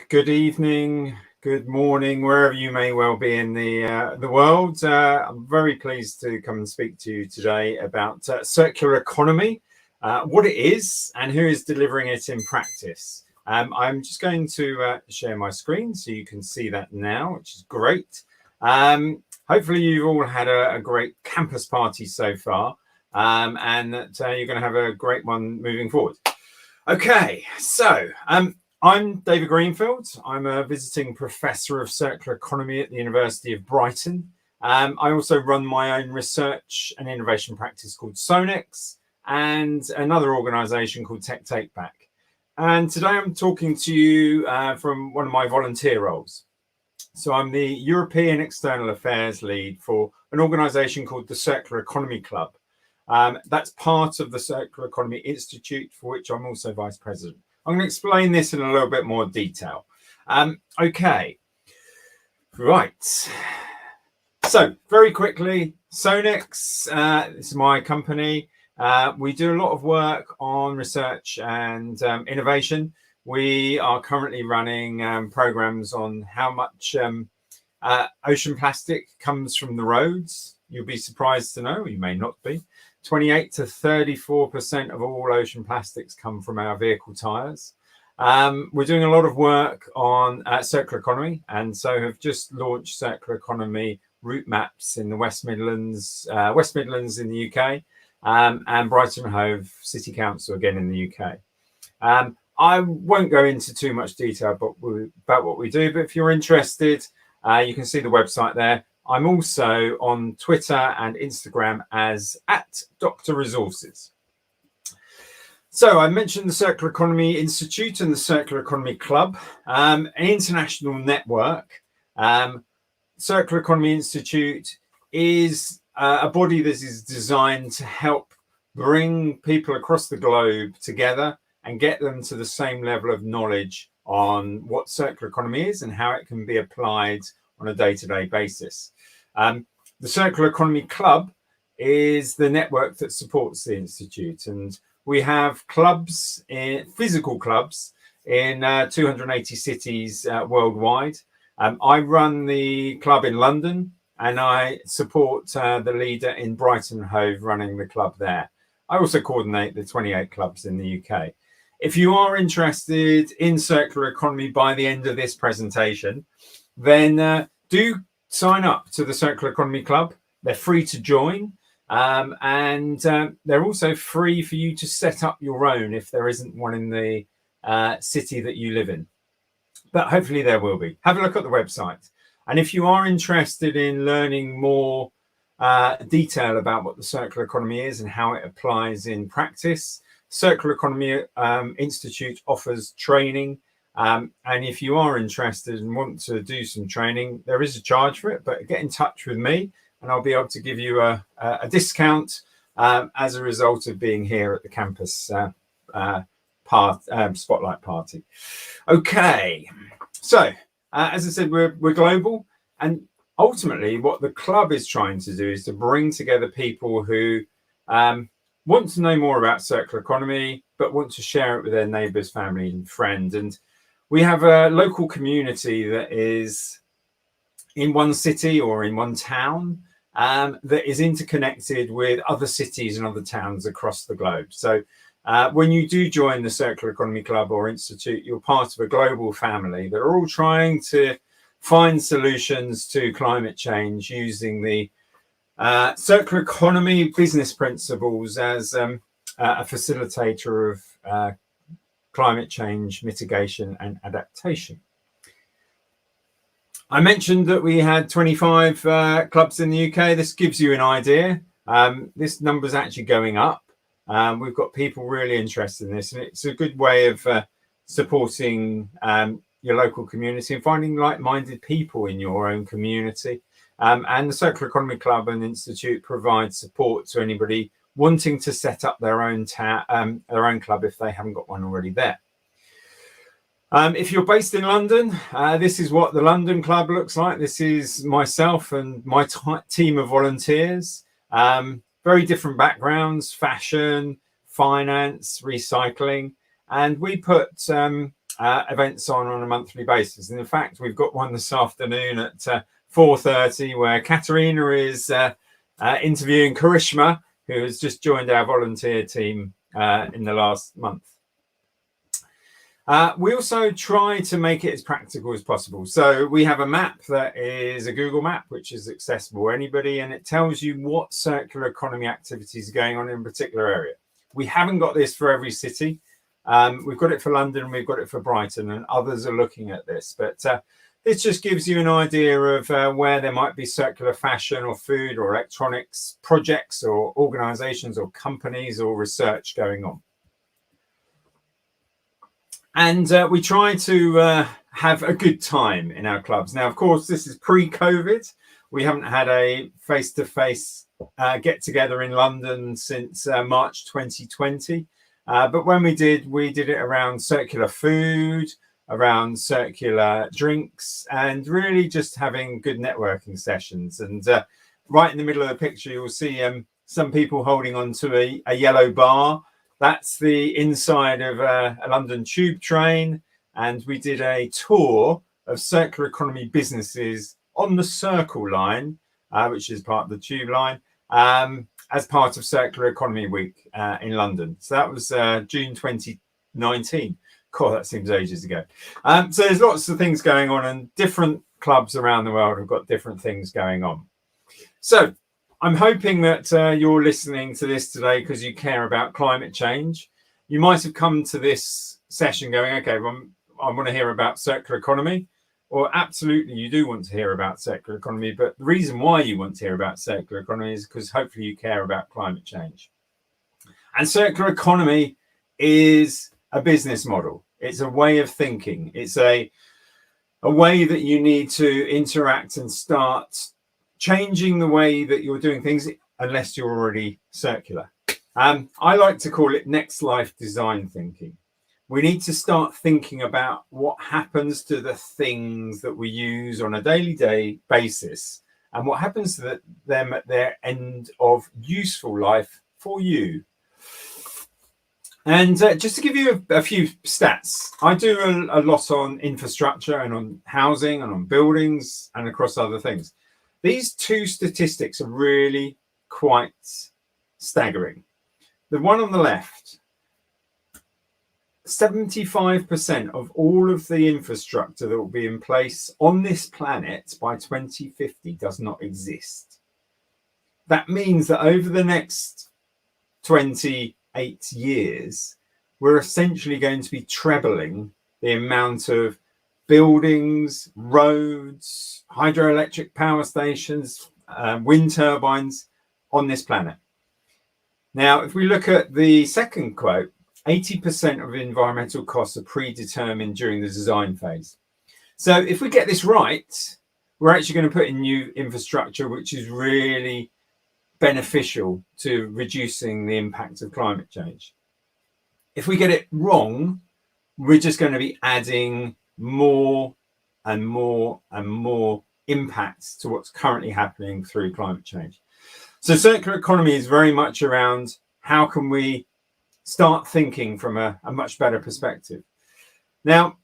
good evening, good morning, wherever you may well be in the world. I'm very pleased to come and speak to you today about circular economy, what it is, and who is delivering it in practice. I'm just going to share my screen so you can see that now, which is great. Hopefully you've all had a great campus party so far, and that you're going to have a great one moving forward. Okay, so I'm David Greenfield. I'm a visiting professor of circular economy at the University of Brighton. I also run my own research and innovation practice called Sonex and another organisation called Tech Takeback. And today I'm talking to you from one of my volunteer roles. So I'm the European External Affairs lead for an organisation called the Circular Economy Club. That's part of the Circular Economy Institute, for which I'm also vice president. I'm going to explain this in a little bit more detail. Okay, right. So very quickly, Sonex, this is my company. We do a lot of work on research and innovation. We are currently running programs on how much ocean plastic comes from the roads. You'll be surprised to know, you may not be. 28 to 34% of all ocean plastics come from our vehicle tires. We're doing a lot of work on circular economy, and so have just launched circular economy route maps in the West Midlands in the UK, and Brighton Hove City Council again in the UK. I won't go into too much detail about what we do, but if you're interested, you can see the website there. I'm also on Twitter and Instagram as @DrResources. So I mentioned the Circular Economy Institute and the Circular Economy Club, an international network. Circular Economy Institute is a body that is designed to help bring people across the globe together and get them to the same level of knowledge on what circular economy is and how it can be applied on a day-to-day basis. The Circular Economy Club is the network that supports the Institute, and we have clubs, physical clubs, in 280 cities worldwide. I run the club in London, and I support the leader in Brighton Hove running the club there. I also coordinate the 28 clubs in the UK. If you are interested in circular economy by the end of this presentation, then do sign up to the Circular Economy Club. They're free to join, and they're also free for you to set up your own if there isn't one in the city that you live in. But hopefully there will be. Have a look at the website. And if you are interested in learning more detail about what the circular economy is and how it applies in practice, Circular Economy Institute offers training. And if you are interested and want to do some training, there is a charge for it, but get in touch with me and I'll be able to give you a discount as a result of being here at the campus spotlight party. Okay, so as I said, we're global, and ultimately what the club is trying to do is to bring together people who want to know more about circular economy, but want to share it with their neighbours, family and friends. And we have a local community that is in one city or in one town that is interconnected with other cities and other towns across the globe. So when you do join the Circular Economy Club or Institute, you're part of a global family that are all trying to find solutions to climate change using the circular economy business principles as a facilitator of climate change mitigation and adaptation. I mentioned that we had 25 clubs in the UK. This gives you an idea. This number is actually going up. We've got people really interested in this, and it's a good way of supporting your local community and finding like-minded people in your own community. And the Circular Economy Club and Institute provide support to anybody wanting to set up their own club if they haven't got one already there. If you're based in London, this is what the London Club looks like. This is myself and my team of volunteers. Very different backgrounds: fashion, finance, recycling, and we put events on a monthly basis. And in fact, we've got one this afternoon at 4:30 where Katerina is interviewing Karishma, who has just joined our volunteer team in the last month. We also try to make it as practical as possible. So we have a map that is a Google map, which is accessible to anybody, and it tells you what circular economy activities are going on in a particular area. We haven't got this for every city. We've got it for London, we've got it for Brighton, and others are looking at this. But this just gives you an idea of where there might be circular fashion or food or electronics projects or organizations or companies or research going on. And we try to have a good time in our clubs. Now, of course, this is pre-COVID. We haven't had a face-to-face get-together in London since March 2020. But when we did it around circular food, around circular drinks, and really just having good networking sessions. And right in the middle of the picture, you'll see some people holding on to a yellow bar. That's the inside of a London tube train. And we did a tour of circular economy businesses on the Circle line, which is part of the tube line, as part of Circular Economy Week in London. So that was June 2019. God, that seems ages ago. So there's lots of things going on, and different clubs around the world have got different things going on. So I'm hoping that you're listening to this today because you care about climate change. You might have come to this session going, okay, well, I want to hear about circular economy. Or absolutely, you do want to hear about circular economy. But the reason why you want to hear about circular economy is because hopefully you care about climate change. And circular economy is a business model. It's a way of thinking. It's a way that you need to interact and start changing the way that you're doing things, unless you're already circular. I like to call it next life design thinking. We need to start thinking about what happens to the things that we use on a daily basis and what happens to them at their end of useful life for you. And just to give you a few stats, I do a lot on infrastructure and on housing and on buildings and across other things. These two statistics are really quite staggering. The one on the left, 75% of all of the infrastructure that will be in place on this planet by 2050 does not exist. That means that over the next 28 years, we're essentially going to be trebling the amount of buildings, roads, hydroelectric power stations, wind turbines on this planet. Now, if we look at the second quote, 80% of environmental costs are predetermined during the design phase. So if we get this right, we're actually going to put in new infrastructure, which is really beneficial to reducing the impact of climate change. If we get it wrong, we're just going to be adding more and more and more impacts to what's currently happening through climate change. So circular economy is very much around how can we start thinking from a much better perspective. Now,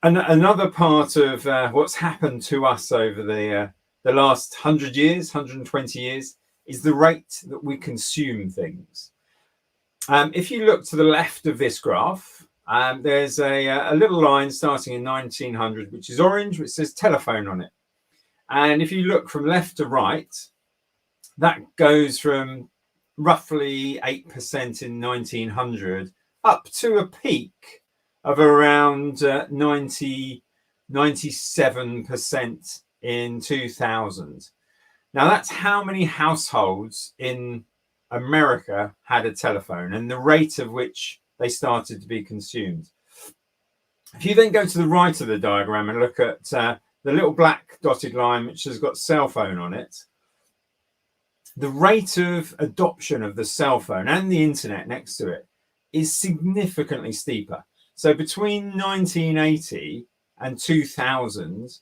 another part of what's happened to us over the last 100 years, 120 years, is the rate that we consume things. If you look to the left of this graph, there's a little line starting in 1900, which is orange, which says telephone on it. And if you look from left to right, that goes from roughly 8% in 1900 up to a peak of around 97% in 2000. Now, that's how many households in America had a telephone and the rate of which they started to be consumed. If you then go to the right of the diagram and look at the little black dotted line, which has got cell phone on it, the rate of adoption of the cell phone and the internet next to it is significantly steeper. So between 1980 and 2000,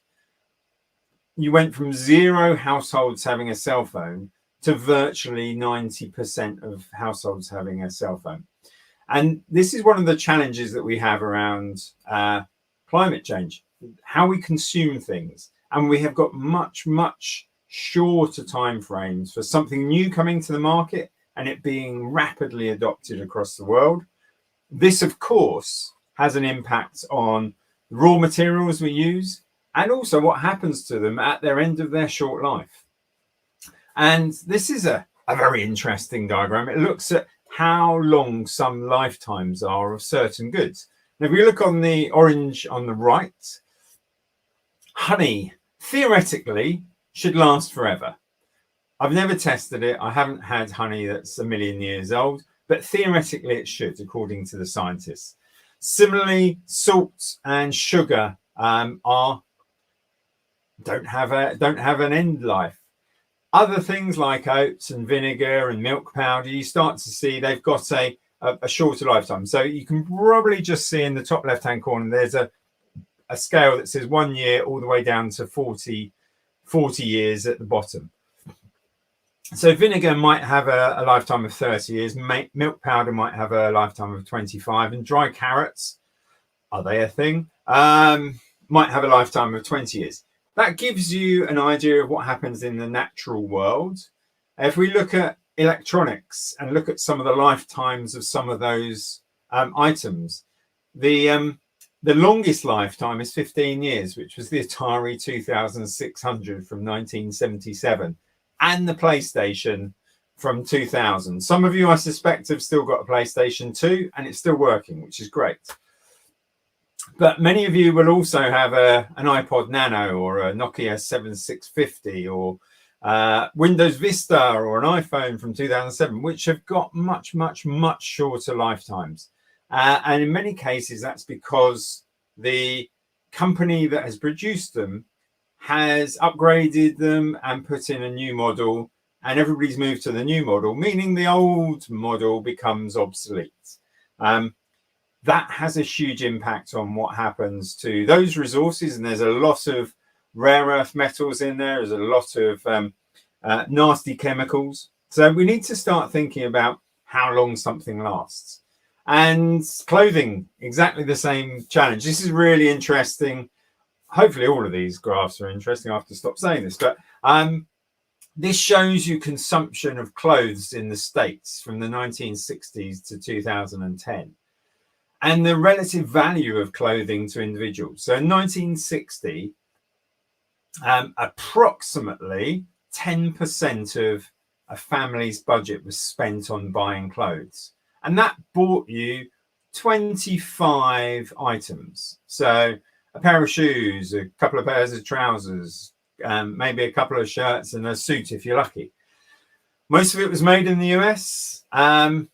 you went from 0 households having a cell phone to virtually 90% of households having a cell phone. And this is one of the challenges that we have around climate change, how we consume things. And we have got much, much shorter timeframes for something new coming to the market and it being rapidly adopted across the world. This, of course, has an impact on the raw materials we use and also what happens to them at their end of their short life. And this is a very interesting diagram. It looks at how long some lifetimes are of certain goods. Now, if we look on the orange on the right, honey theoretically should last forever. I've never tested it. I haven't had honey that's 1 million years old, but theoretically it should, according to the scientists. Similarly, salt and sugar don't have an end life. Other things like oats and vinegar and milk powder, you start to see they've got a shorter lifetime. So you can probably just see in the top left-hand corner, there's a scale that says 1 year all the way down to 40 years at the bottom. So vinegar might have a lifetime of 30 years. Milk powder might have a lifetime of 25. And dry carrots, are they a thing? Might have a lifetime of 20 years. That gives you an idea of what happens in the natural world. If we look at electronics and look at some of the lifetimes of some of those items, the longest lifetime is 15 years, which was the Atari 2600 from 1977 and the PlayStation from 2000. Some of you, I suspect, have still got a PlayStation 2 and it's still working, which is great. But many of you will also have an iPod Nano or a Nokia 7650 or Windows Vista or an iPhone from 2007, which have got much, much, much shorter lifetimes. And in many cases, that's because the company that has produced them has upgraded them and put in a new model, and everybody's moved to the new model, meaning the old model becomes obsolete. That has a huge impact on what happens to those resources. And there's a lot of rare earth metals in there. There's a lot of nasty chemicals. So we need to start thinking about how long something lasts. And clothing, exactly the same challenge. This is really interesting. Hopefully all of these graphs are interesting. I have to stop saying this, but this shows you consumption of clothes in the States from the 1960s to 2010 and the relative value of clothing to individuals. So in 1960, approximately 10% of a family's budget was spent on buying clothes. And that bought you 25 items. So a pair of shoes, a couple of pairs of trousers, maybe a couple of shirts and a suit if you're lucky. Most of it was made in the US, and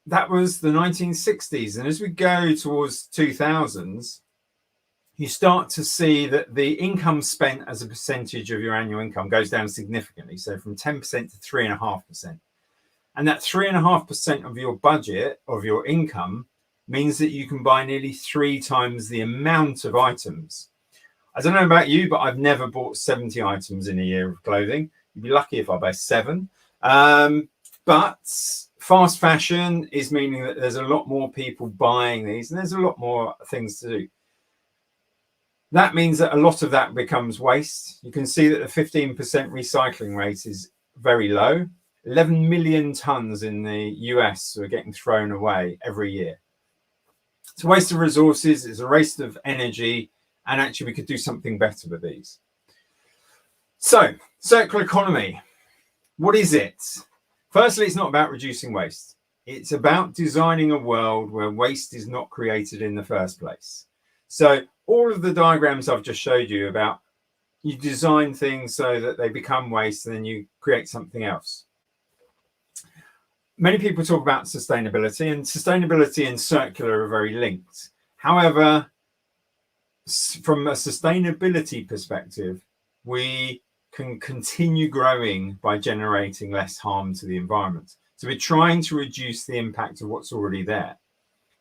that was the 1960s. And as we go towards 2000s, you start to see that the income spent as a percentage of your annual income goes down significantly. So from 10% to 3.5%. And that 3.5% of your budget, of your income, means that you can buy nearly 3 times the amount of items. I don't know about you, but I've never bought 70 items in a year of clothing. You'd be lucky if I buy 7. But fast fashion is meaning that there's a lot more people buying these and there's a lot more things to do. That means that a lot of that becomes waste. You can see that the 15% recycling rate is very low. 11 million tons in the US are getting thrown away every year. It's a waste of resources, it's a waste of energy, and actually we could do something better with these. So, circular economy, what is it? Firstly, it's not about reducing waste. It's about designing a world where waste is not created in the first place. So all of the diagrams I've just showed you about, you design things so that they become waste and then you create something else. Many people talk about sustainability, and sustainability and circular are very linked. However, from a sustainability perspective, we can continue growing by generating less harm to the environment. So we're trying to reduce the impact of what's already there.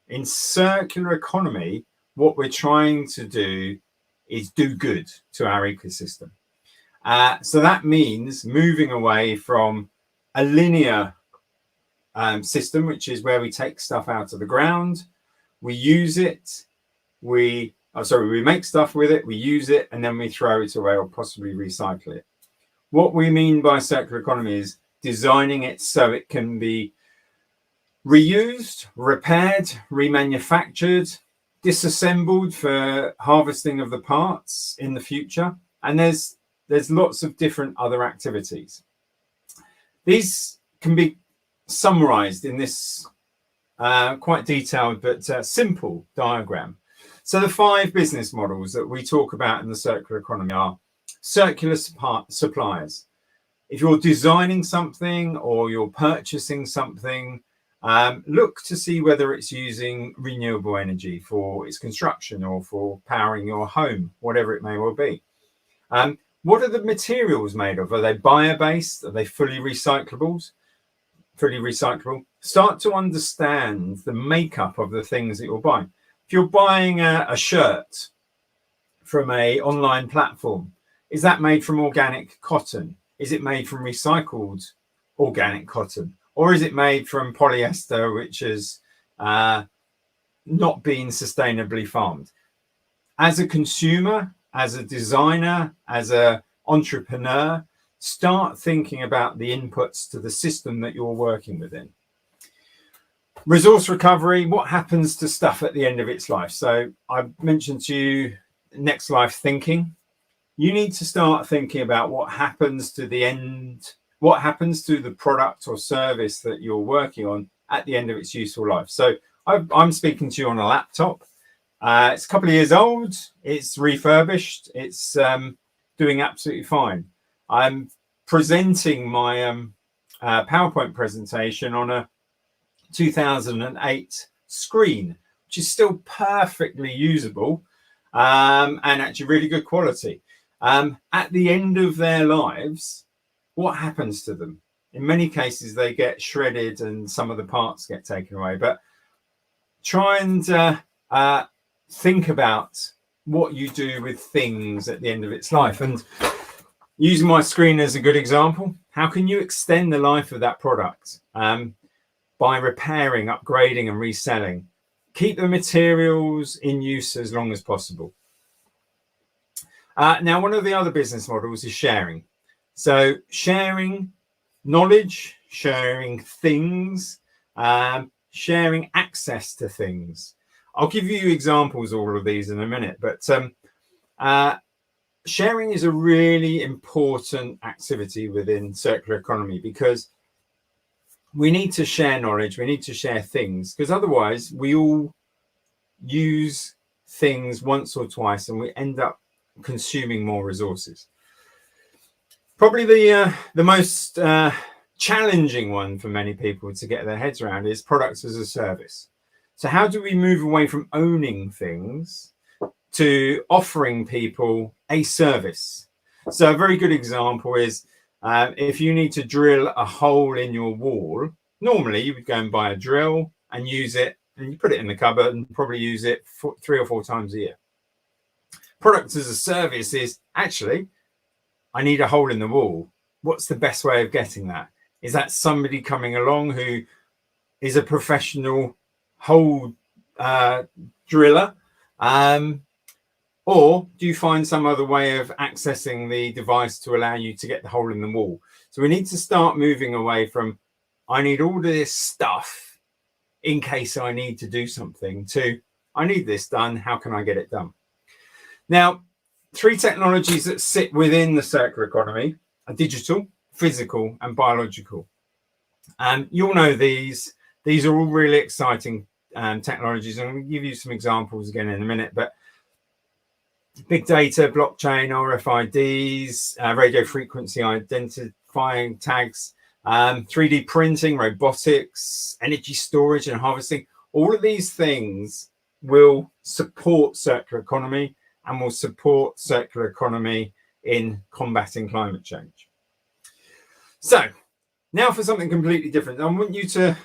In circular economy, what we're trying to do is do good to our ecosystem. So that means moving away from a linear system, which is where we take stuff out of the ground, we use it, we make stuff with it, we use it, and then we throw it away or possibly recycle it. What we mean by circular economy is designing it so it can be reused, repaired, remanufactured, disassembled for harvesting of the parts in the future. And there's lots of different other activities. These can be summarized in this quite detailed but simple diagram. So the 5 business models that we talk about in the circular economy are circular suppliers. If you're designing something or you're purchasing something, look to see whether it's using renewable energy for its construction or for powering your home, whatever it may well be. What are the materials made of? Are they bio-based? Are they fully recyclable? Start to understand the makeup of the things that you're buying. If you're buying a shirt from an online platform, is that made from organic cotton? Is it made from recycled organic cotton? Or is it made from polyester, which has not been sustainably farmed? As a consumer, as a designer, as an entrepreneur, start thinking about the inputs to the system that you're working within. Resource recovery, what happens to stuff at the end of its life? So I mentioned to you next life thinking. You need to start thinking about what happens to the end, what happens to the product or service that you're working on at the end of its useful life. So I'm speaking to you on a laptop. It's a couple of years old. It's refurbished. It's doing absolutely fine. I'm presenting my PowerPoint presentation on a 2008 screen, which is still perfectly usable and actually really good quality. At the end of their lives, what happens to them? In many cases, they get shredded and some of the parts get taken away. But try and think about what you do with things at the end of its life. And using my screen as a good example, how can you extend the life of that product by repairing, upgrading and reselling? Keep the materials in use as long as possible. Now, one of the other business models is sharing. So sharing knowledge, sharing things, sharing access to things. I'll give you examples of all of these in a minute, but sharing is a really important activity within circular economy because we need to share knowledge, we need to share things, because otherwise we all use things once or twice and we end up consuming more resources. Probably the most challenging one for many people to get their heads around is products as a service. So how do we move away from owning things to offering people a service? So a very good example is if you need to drill a hole in your wall, normally you would go and buy a drill and use it, and you put it in the cupboard and probably use it 3 or 4 times a year. Products as a service is actually, I need a hole in the wall. What's the best way of getting that? Is that somebody coming along who is a professional hole driller? Or do you find some other way of accessing the device to allow you to get the hole in the wall? So we need to start moving away from, I need all this stuff in case I need to do something, to, I need this done, how can I get it done? Now, 3 technologies that sit within the circular economy are digital, physical, and biological. You'll know these. These are all really exciting technologies. I'm going to give you some examples again in a minute, but big data, blockchain, RFIDs, radio frequency identifying tags, 3D printing, robotics, energy storage and harvesting. All of these things will support circular economy and will support circular economy in combating climate change. So now for something completely different. I want you to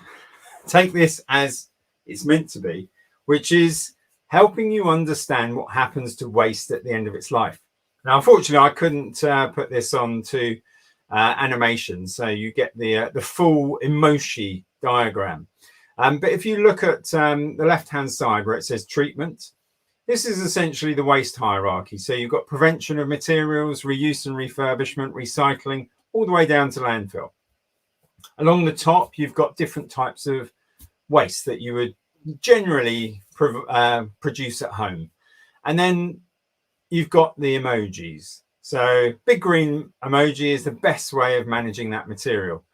take this as it's meant to be, which is helping you understand what happens to waste at the end of its life. Now, unfortunately, I couldn't put this on to animation, so you get the full emoji diagram. But if you look at the left-hand side where it says treatment, this is essentially the waste hierarchy. So you've got prevention of materials, reuse and refurbishment, recycling, all the way down to landfill. Along the top, you've got different types of waste that you would generally produce at home. And then you've got the emojis. So big green emoji is the best way of managing that material.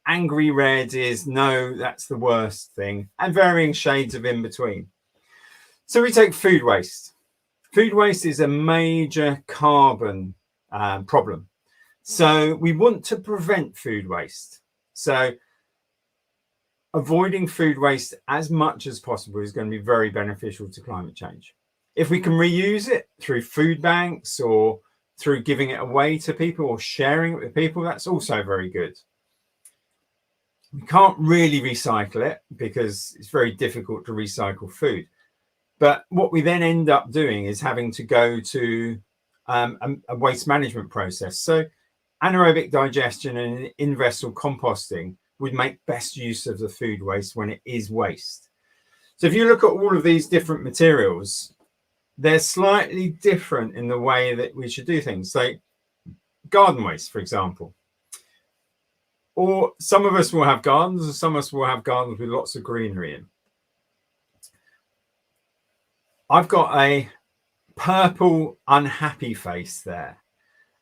Angry red is no, that's the worst thing, and varying shades of in between. So we take food waste. Food waste is a major carbon problem. So we want to prevent food waste. So avoiding food waste as much as possible is going to be very beneficial to climate change. If we can reuse it through food banks or through giving it away to people or sharing it with people, that's also very good. We can't really recycle it because it's very difficult to recycle food. But what we then end up doing is having to go to a waste management process. So anaerobic digestion and in-vessel composting would make best use of the food waste when it is waste. So if you look at all of these different materials, they're slightly different in the way that we should do things. So garden waste, for example. Or some of us will have gardens and some of us will have gardens with lots of greenery in. I've got a purple unhappy face there.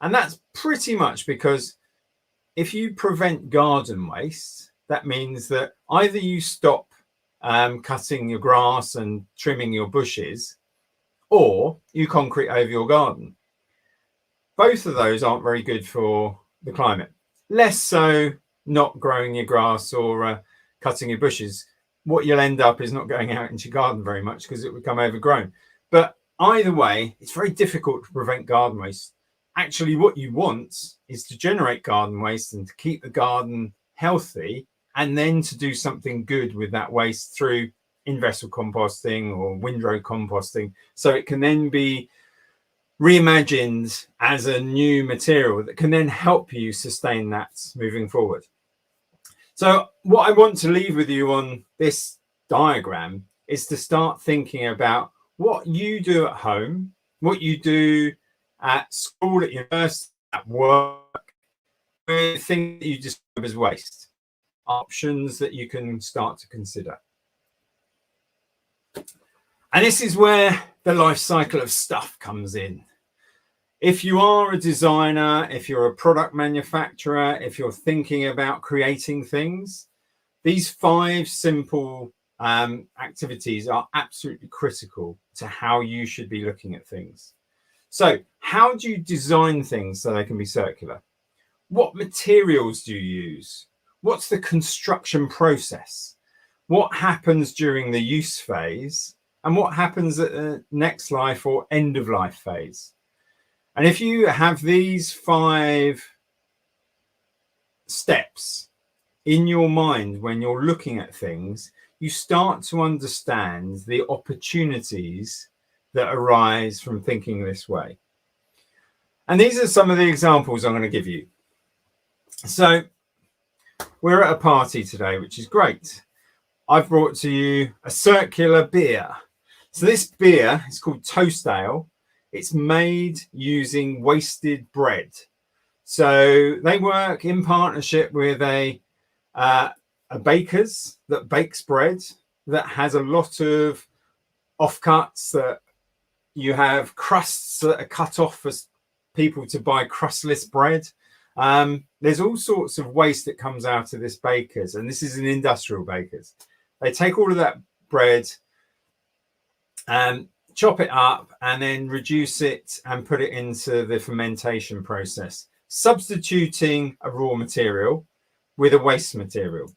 And that's pretty much because if you prevent garden waste, that means that either you stop cutting your grass and trimming your bushes, or you concrete over your garden. Both of those aren't very good for the climate. Less so not growing your grass or cutting your bushes. What you'll end up is not going out into your garden very much because it will become overgrown. But either way, it's very difficult to prevent garden waste. Actually, what you want is to generate garden waste and to keep the garden healthy, and then to do something good with that waste through in-vessel composting or windrow composting, so it can then be reimagined as a new material that can then help you sustain that moving forward. So what I want to leave with you on this diagram is to start thinking about what you do at home, what you do at school, at university, at work, with things that you describe as waste, options that you can start to consider. And this is where the life cycle of stuff comes in. If you are a designer, if you're a product manufacturer, if you're thinking about creating things, these 5 simple activities are absolutely critical to how you should be looking at things. So how do you design things so they can be circular? What materials do you use? What's the construction process? What happens during the use phase? And what happens at the next life or end of life phase? And if you have these 5 steps in your mind when you're looking at things, you start to understand the opportunities that arise from thinking this way. And these are some of the examples I'm going to give you. So we're at a party today, which is great. I've brought to you a circular beer. So this beer is called Toast Ale. It's made using wasted bread. So they work in partnership with a baker's that bakes bread that has a lot of offcuts, that you have crusts that are cut off for people to buy crustless bread. There's all sorts of waste that comes out of this baker's, and this is an industrial baker's. They take all of that bread, chop it up, and then reduce it and put it into the fermentation process, substituting a raw material with a waste material.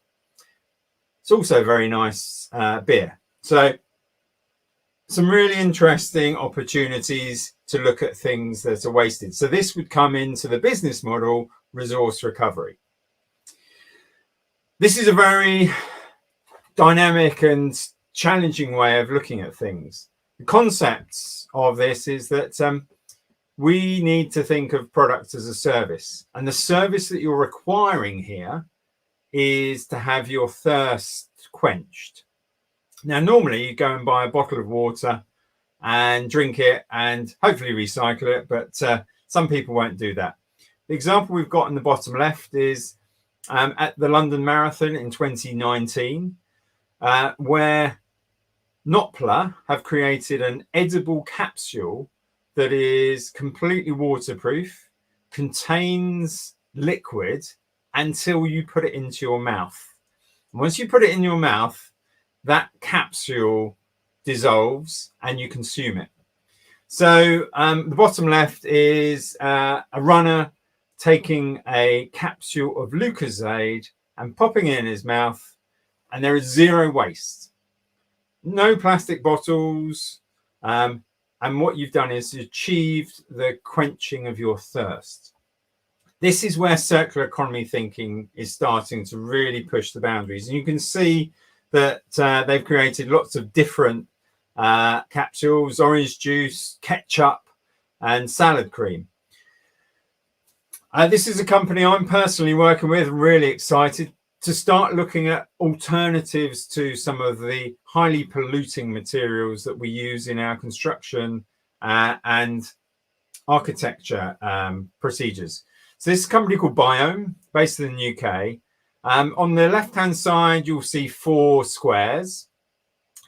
It's also a very nice beer. So some really interesting opportunities to look at things that are wasted. So this would come into the business model, resource recovery. This is a very dynamic and challenging way of looking at things. The concepts of this is that we need to think of products as a service, and the service that you're requiring here is to have your thirst quenched. Now, normally you go and buy a bottle of water and drink it and hopefully recycle it, but some people won't do that. The example we've got in the bottom left is at the London Marathon in 2019, where Nopla have created an edible capsule that is completely waterproof, contains liquid until you put it into your mouth. Once you put it in your mouth, that capsule dissolves and you consume it. So the bottom left is a runner taking a capsule of Lucozade and popping it in his mouth, and there is zero waste, no plastic bottles, and what you've done is achieved the quenching of your thirst. This is where circular economy thinking is starting to really push the boundaries, and you can see that they've created lots of different capsules: orange juice, ketchup, and salad cream. This is a company I'm personally working with. I'm really excited to start looking at alternatives to some of the highly polluting materials that we use in our construction and architecture procedures. So this is a company called Biome, based in the UK. On the left-hand side, you'll see 4 squares.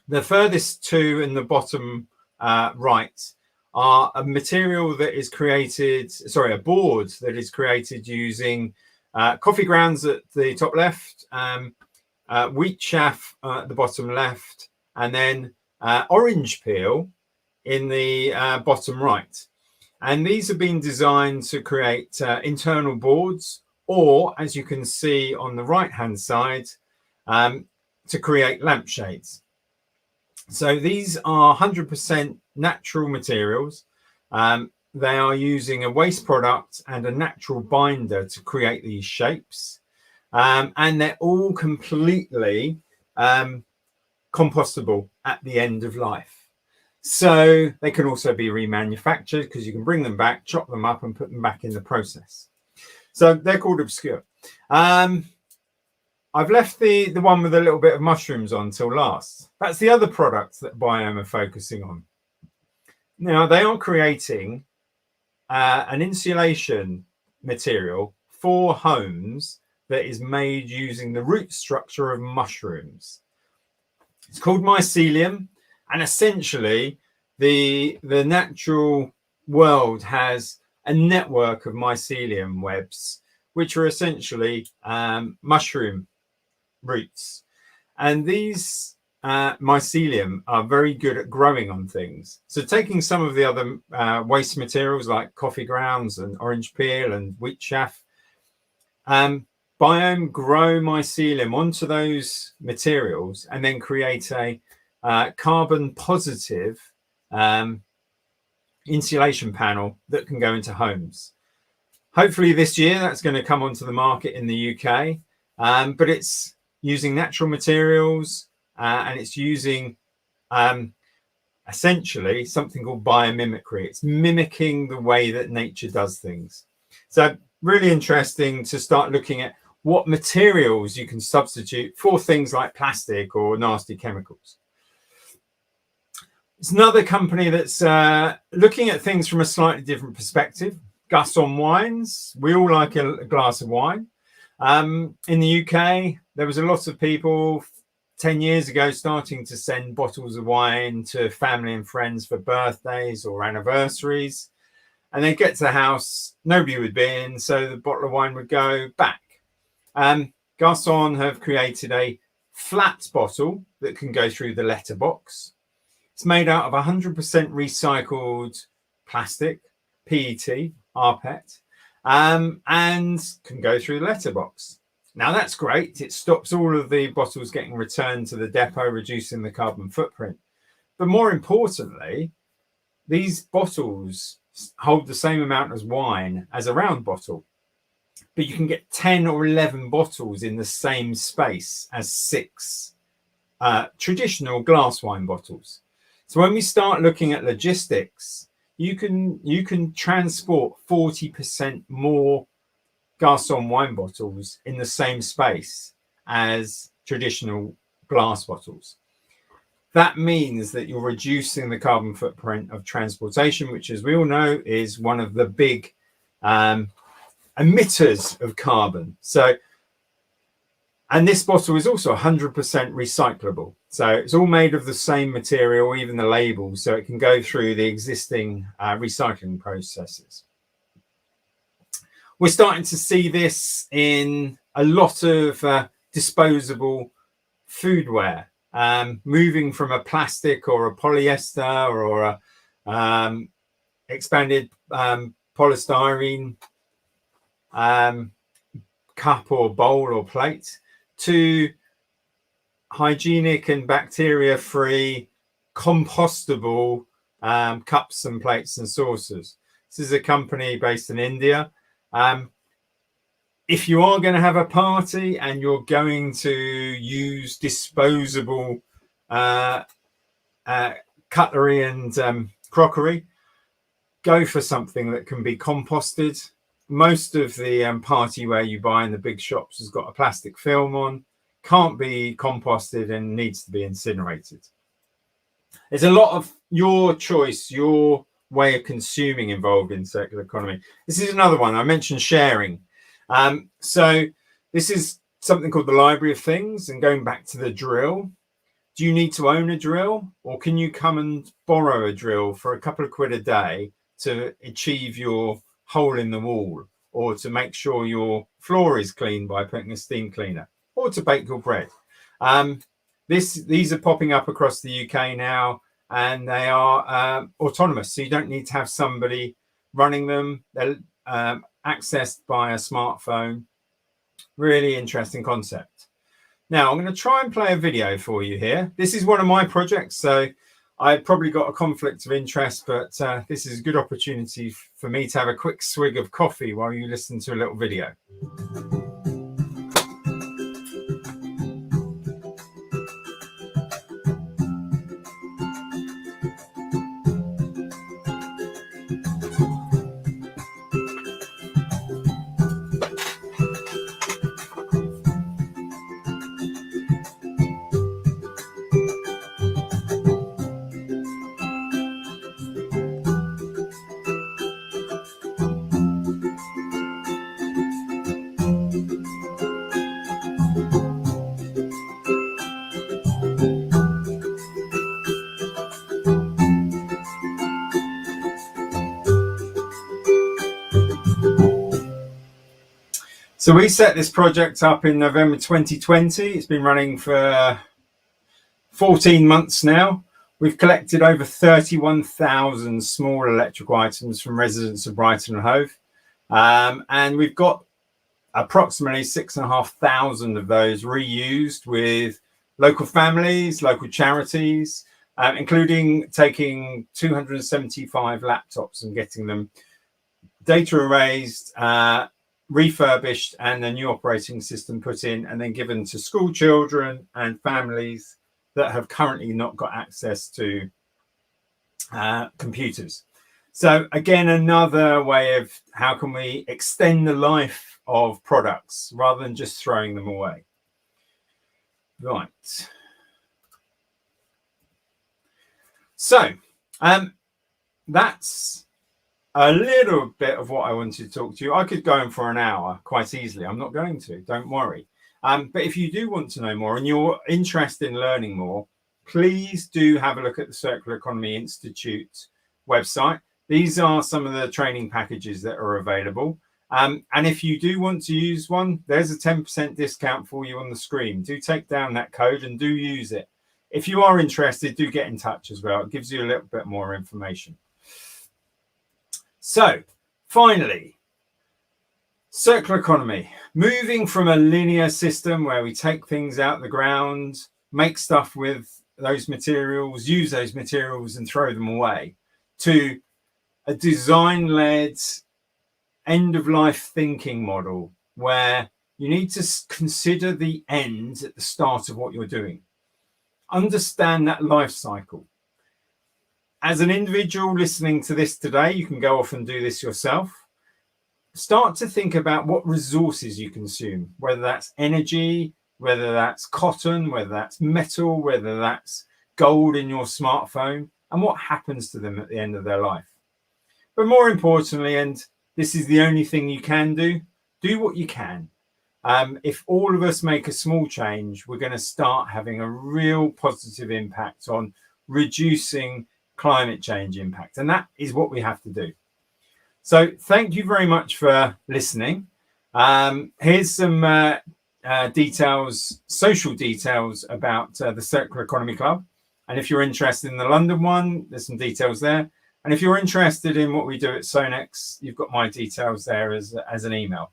The furthest 2 in the bottom right are a material that is created, a board that is created using coffee grounds at the top left, wheat chaff at the bottom left, and then orange peel in the bottom right. And these have been designed to create internal boards, or as you can see on the right-hand side, to create lampshades. So these are 100% natural materials. They are using a waste product and a natural binder to create these shapes. And they're all completely compostable at the end of life. So they can also be remanufactured because you can bring them back, chop them up and put them back in the process. So they're called Obscure. I've left the one with a little bit of mushrooms on till last. That's the other product that Biome are focusing on. Now, they are creating an insulation material for homes that is made using the root structure of mushrooms. It's called mycelium, and essentially the natural world has a network of mycelium webs, which are essentially mushroom roots. And these mycelium are very good at growing on things. So taking some of the other waste materials like coffee grounds and orange peel and wheat chaff, Biome grow mycelium onto those materials and then create a carbon positive insulation panel that can go into homes. Hopefully this year that's going to come onto the market in the UK, but it's using natural materials and it's using essentially something called biomimicry. It's mimicking the way that nature does things. So really interesting to start looking at what materials you can substitute for things like plastic or nasty chemicals. It's another company that's looking at things from a slightly different perspective. Gaston Wines. We all like a glass of wine. In the UK, there was a lot of people 10 years ago starting to send bottles of wine to family and friends for birthdays or anniversaries. And then get to the house, nobody would be in, so the bottle of wine would go back. Gaston have created a flat bottle that can go through the letterbox. It's made out of 100% recycled plastic, PET, rPET, and can go through the letterbox. Now that's great. It stops all of the bottles getting returned to the depot, reducing the carbon footprint. But more importantly, these bottles hold the same amount as wine as a round bottle, but you can get 10 or 11 bottles in the same space as 6 traditional glass wine bottles. So when we start looking at logistics, you can transport 40% more Garçon wine bottles in the same space as traditional glass bottles. That means that you're reducing the carbon footprint of transportation, which, as we all know, is one of the big emitters of carbon. So, and this bottle is also 100% recyclable. So it's all made of the same material, even the label, so it can go through the existing recycling processes. We're starting to see this in a lot of disposable foodware, moving from a plastic or a polyester or a expanded polystyrene cup or bowl or plate to hygienic and bacteria-free compostable cups and plates and saucers. This is a company based in India. If you are going to have a party and you're going to use disposable cutlery and crockery, go for something that can be composted. Most of the party-ware you buy in the big shops has got a plastic film on, can't be composted and needs to be incinerated. There's a lot of your choice, your way of consuming involved in circular economy. This is another one. I mentioned sharing. So this is something called the Library of Things, and going back to the drill. Do you need to own a drill, or can you come and borrow a drill for a couple of quid a day to achieve your hole in the wall, or to make sure your floor is clean by putting a steam cleaner, or to bake your bread? These are popping up across the UK now, and they are autonomous, so you don't need to have somebody running them. They're accessed by a smartphone. Really interesting concept. Now I'm going to try and play a video for you here. This is one of my projects, so I've probably got a conflict of interest, but this is a good opportunity for me to have a quick swig of coffee while you listen to a little video. So we set this project up in November 2020. It's been running for 14 months now. We've collected over 31,000 small electrical items from residents of Brighton and Hove. And we've got approximately 6,500 of those reused with local families, local charities, including taking 275 laptops and getting them data erased, refurbished, and a new operating system put in, and then given to school children and families that have currently not got access to computers. So again, another way of how can we extend the life of products rather than just throwing them away. Right. So that's a little bit of what I wanted to talk to you. I could go on for an hour quite easily. I'm not going to, don't worry. But if you do want to know more and you're interested in learning more, please do have a look at the Circular Economy Institute website. These are some of the training packages that are available. And if you do want to use one, there's a 10% discount for you on the screen. Do take down that code and do use it. If you are interested, do get in touch as well. It gives you a little bit more information. So finally, circular economy, moving from a linear system where we take things out of the ground, make stuff with those materials, use those materials and throw them away, to a design-led end-of-life thinking model where you need to consider the end at the start of what you're doing. Understand that life cycle. As an individual listening to this today, you can go off and do this yourself. start to think about what resources you consume, whether that's energy, whether that's cotton, whether that's metal, whether that's gold in your smartphone, and what happens to them at the end of their life. But more importantly, and this is the only thing you can do what you can. If all of us make a small change, we're going to start having a real positive impact on reducing climate change impact. And that is what we have to do. So thank you very much for listening. Here's some details, social details about the Circular Economy Club. And if you're interested in the London one, there's some details there. And if you're interested in what we do at Sonex, you've got my details there as an email.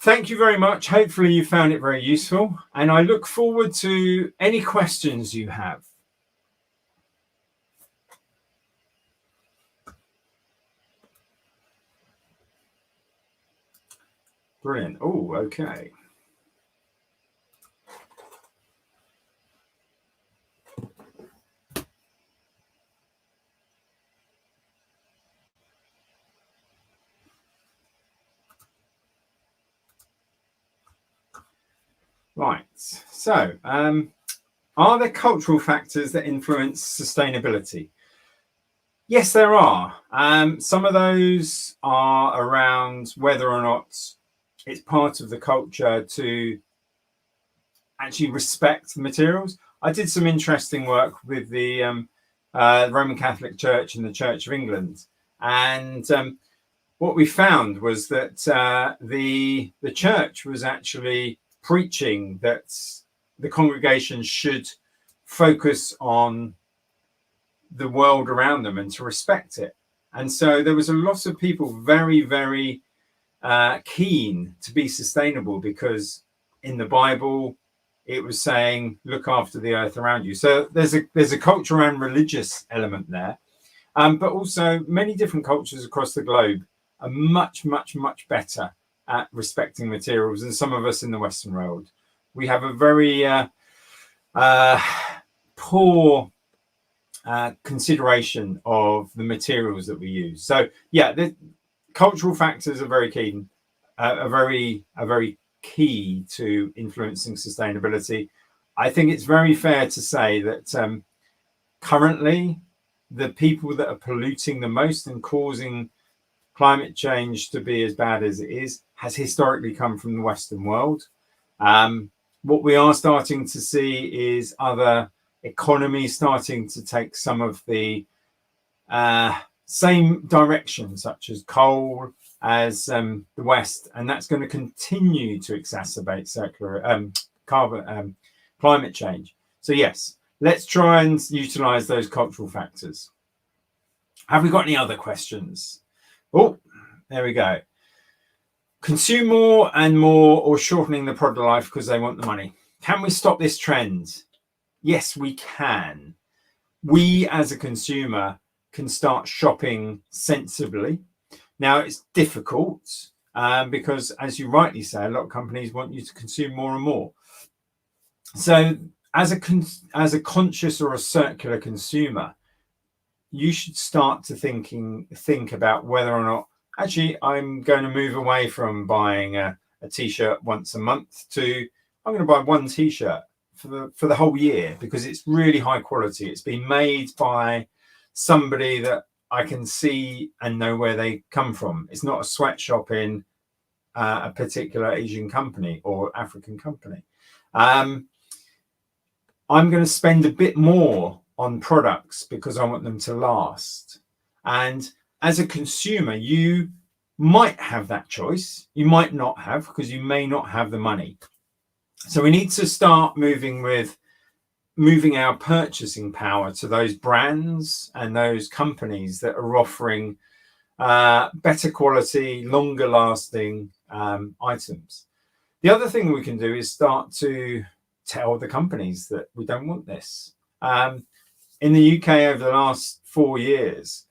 Thank you very much. Hopefully you found it very useful. And I look forward to any questions you have. Brilliant. Oh, okay. Right. So, are there cultural factors that influence sustainability? Yes, there are. Some of those are around whether or not it's part of the culture to actually respect the materials. I did some interesting work with the Roman Catholic Church and the Church of England, and what we found was that the church was actually preaching that the congregation should focus on the world around them and to respect it. And so there was a lot of people very, very keen to be sustainable, because in the Bible it was saying look after the earth around you. So there's a cultural and religious element there, but also many different cultures across the globe are much better at respecting materials than some of us in the Western world. We have a very poor consideration of the materials that we use. So yeah, the cultural factors are very keen, are very key to influencing sustainability. I think it's very fair to say that currently the people that are polluting the most and causing climate change to be as bad as it is has historically come from the Western world. What we are starting to see is other economies starting to take some of the same direction, such as coal, as the West, and that's going to continue to exacerbate circular climate change. So yes, let's try and utilize those cultural factors. Have we got any other questions? Oh, there we go. Consume more and more, or shortening the product life because they want the money. Can we stop this trend? Yes, we can. We as a consumer can start shopping sensibly. Now it's difficult because, as you rightly say, a lot of companies want you to consume more and more. So as a conscious or a circular consumer, you should start to think about whether or not actually I'm going to move away from buying a t-shirt once a month to I'm going to buy one t-shirt for the whole year, because it's really high quality. It's been made by somebody that I can see and know where they come from. It's not a sweatshop in a particular Asian company or African company. I'm going to spend a bit more on products because I want them to last. And as a consumer, you might have that choice. You might not have, because you may not have the money. So we need to start moving our purchasing power to those brands and those companies that are offering better quality, longer lasting items. The other thing we can do is start to tell the companies that we don't want this. In the UK over the last 4 years,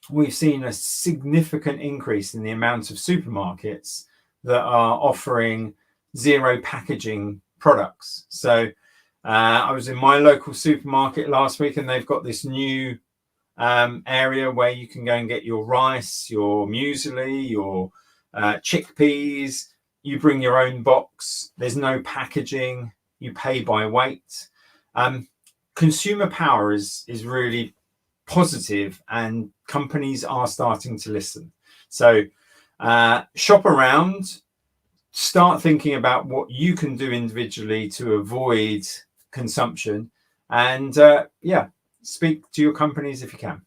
we've seen a significant increase in the amount of supermarkets that are offering zero packaging products. So I was in my local supermarket last week, and they've got this new area where you can go and get your rice, your muesli, your chickpeas. You bring your own box. There's no packaging. You pay by weight. Consumer power is really positive, and companies are starting to listen. So shop around, start thinking about what you can do individually to avoid consumption, and yeah, speak to your companies if you can.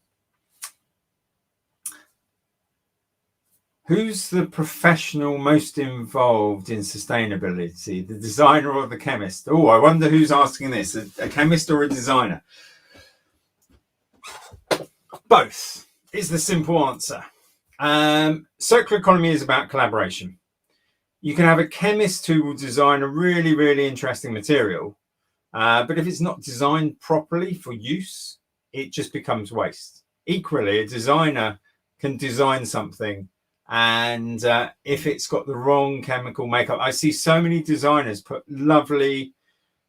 Who's the professional most involved in sustainability, the designer or the chemist? Oh, I wonder who's asking this, a chemist or a designer? Both is the simple answer. Circular economy is about collaboration. You can have a chemist who will design a really, really interesting material, but if it's not designed properly for use, it just becomes waste. Equally, a designer can design something, and if it's got the wrong chemical makeup, I see so many designers put lovely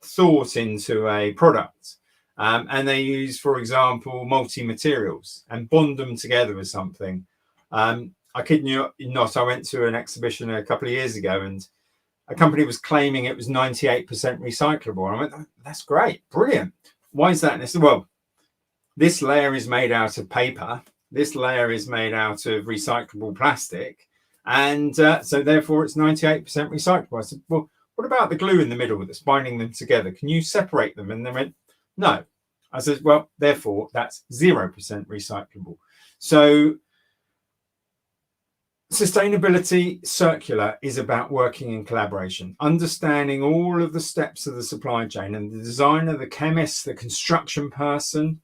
thought into a product, and they use, for example, multi-materials and bond them together with something. I kid you not, I went to an exhibition a couple of years ago, and a company was claiming it was 98% recyclable. And I went, that's great, brilliant. Why is that? And they said, well, this layer is made out of paper. This layer is made out of recyclable plastic. And so therefore it's 98% recyclable. I said, well, what about the glue in the middle that's binding them together? Can you separate them? And they went, no. I said, well, therefore that's 0% recyclable. So sustainability circular is about working in collaboration, understanding all of the steps of the supply chain, and the designer, the chemist, the construction person,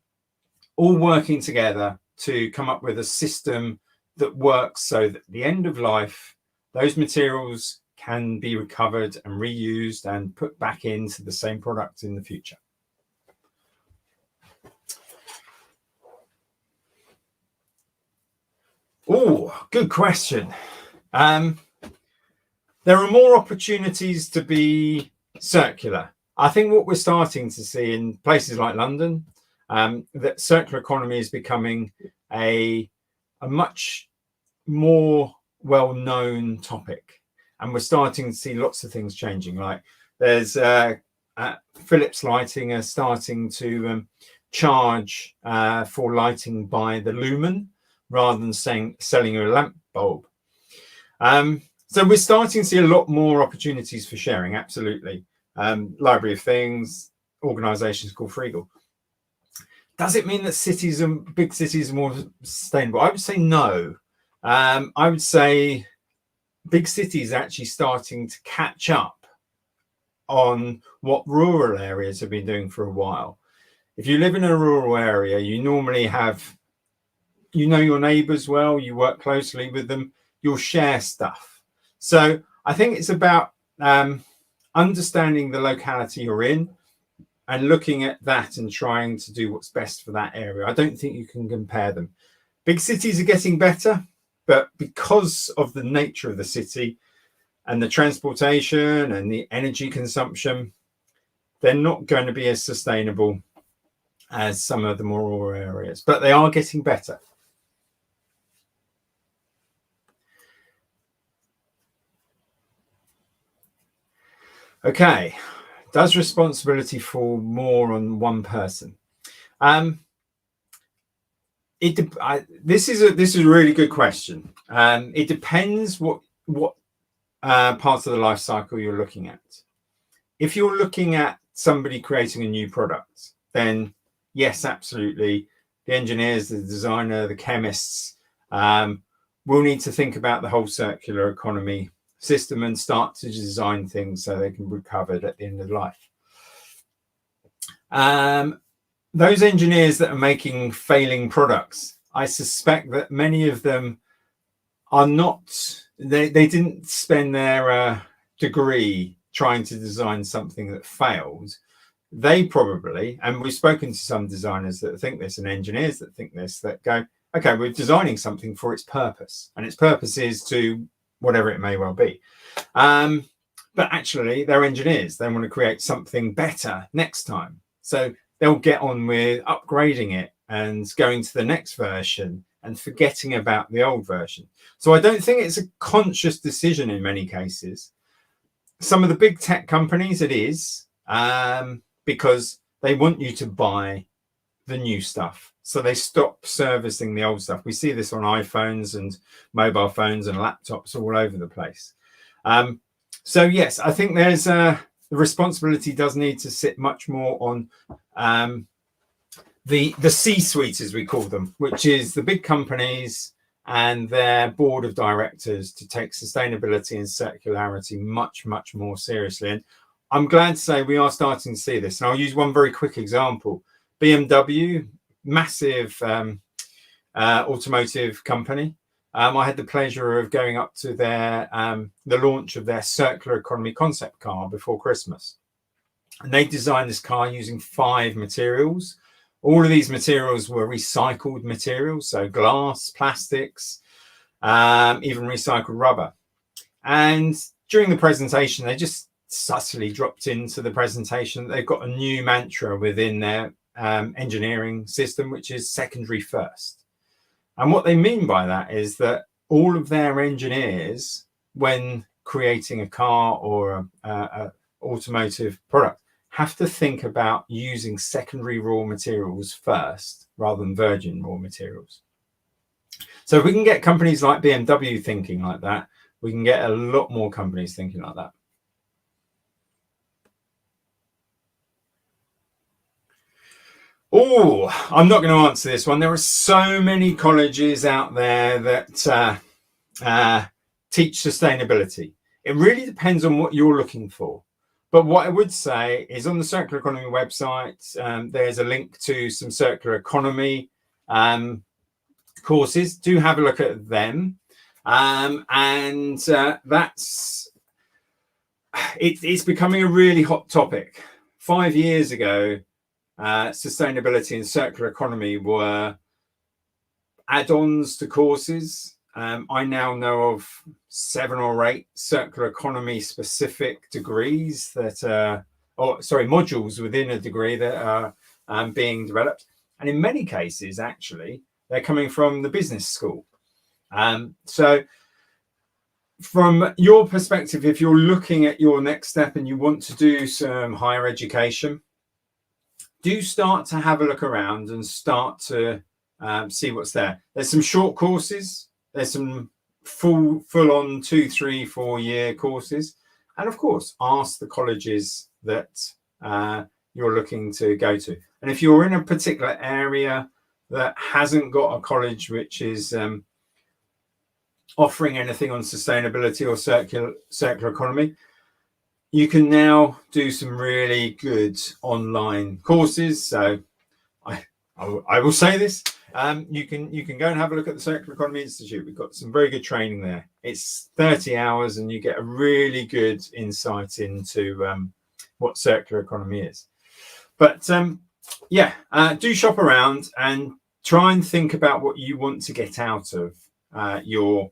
all working together to come up with a system that works so that at the end of life, those materials can be recovered and reused and put back into the same product in the future. Oh, good question. There are more opportunities to be circular. I think what we're starting to see in places like London, that circular economy is becoming a much more well-known topic, and we're starting to see lots of things changing. Like there's Philips Lighting are starting to charge for lighting by the lumen, rather than selling you a lamp bulb. So we're starting to see a lot more opportunities for sharing, absolutely. Library of Things, organisations called Freegal. Does it mean that cities and big cities are more sustainable? I would say no. I would say big cities are actually starting to catch up on what rural areas have been doing for a while. If you live in a rural area, you normally have, you know your neighbours well, you work closely with them, you'll share stuff. So I think it's about understanding the locality you're in and looking at that and trying to do what's best for that area. I don't think you can compare them. Big cities are getting better, but because of the nature of the city and the transportation and the energy consumption, they're not going to be as sustainable as some of the more rural areas, but they are getting better. Okay, does responsibility fall more on one person? This is a really good question. It depends what parts of the life cycle you're looking at. If you're looking at somebody creating a new product, then yes, absolutely. The engineers, the designer, the chemists will need to think about the whole circular economy system and start to design things so they can be recovered at the end of life. Those engineers that are making failing products, I suspect that many of them are not, they didn't spend their degree trying to design something that failed. They probably, and we've spoken to some designers that think this and engineers that think this, that go, okay, we're designing something for its purpose, and its purpose is to whatever it may well be. But actually, they're engineers. They want to create something better next time. So they'll get on with upgrading it and going to the next version and forgetting about the old version. So I don't think it's a conscious decision in many cases. Some of the big tech companies, it is, because they want you to buy the new stuff. So they stop servicing the old stuff. We see this on iPhones and mobile phones and laptops all over the place. So yes, I think there's the responsibility does need to sit much more on the C-suite, as we call them, which is the big companies and their board of directors, to take sustainability and circularity much, much more seriously. And I'm glad to say we are starting to see this. And I'll use one very quick example. BMW, massive automotive company. I had the pleasure of going up to their the launch of their circular economy concept car before Christmas. And they designed this car using 5 materials. All of these materials were recycled materials, so glass, plastics, even recycled rubber. And during the presentation, they just subtly dropped into the presentation that they've got a new mantra within their engineering system, which is secondary first. And what they mean by that is that all of their engineers, when creating a car or a automotive product, have to think about using secondary raw materials first rather than virgin raw materials. So if we can get companies like BMW thinking like that, we can get a lot more companies thinking like that. Oh, I'm not going to answer this one. There are so many colleges out there that teach sustainability. It really depends on what you're looking for. But what I would say is on the Circular Economy website, there's a link to some circular economy courses. Do have a look at them. It's becoming a really hot topic. 5 years ago, sustainability and circular economy were add-ons to courses. I now know of 7 or 8 circular economy specific degrees that modules within a degree that are being developed. And in many cases, actually, they're coming from the business school. So from your perspective, if you're looking at your next step and you want to do some higher education, do start to have a look around and start to see what's there. There's some short courses. There's some full-on 2, 3, 4 year courses. And of course, ask the colleges that you're looking to go to. And if you're in a particular area that hasn't got a college which is offering anything on sustainability or circular economy, you can now do some really good online courses. So I will say this. You can go and have a look at the Circular Economy Institute. We've got some very good training there. It's 30 hours and you get a really good insight into what circular economy is. But do shop around and try and think about what you want to get out of your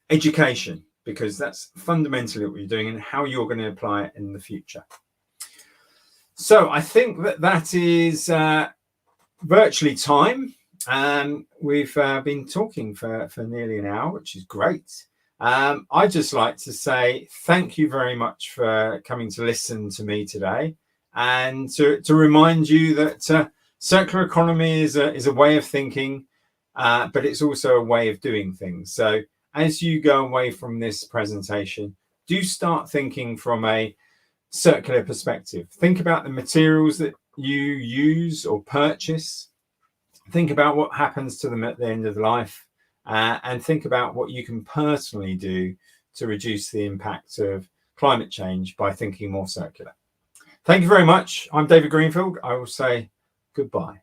education, because that's fundamentally what you're doing and how you're going to apply it in the future. So I think that is virtually time. We've been talking for nearly an hour, which is great. I'd just like to say thank you very much for coming to listen to me today, and to remind you that circular economy is a way of thinking, but it's also a way of doing things. So as you go away from this presentation, do start thinking from a circular perspective. Think about the materials that you use or purchase. Think about what happens to them at the end of life, and think about what you can personally do to reduce the impact of climate change by thinking more circular. Thank you very much. I'm David Greenfield. I will say goodbye.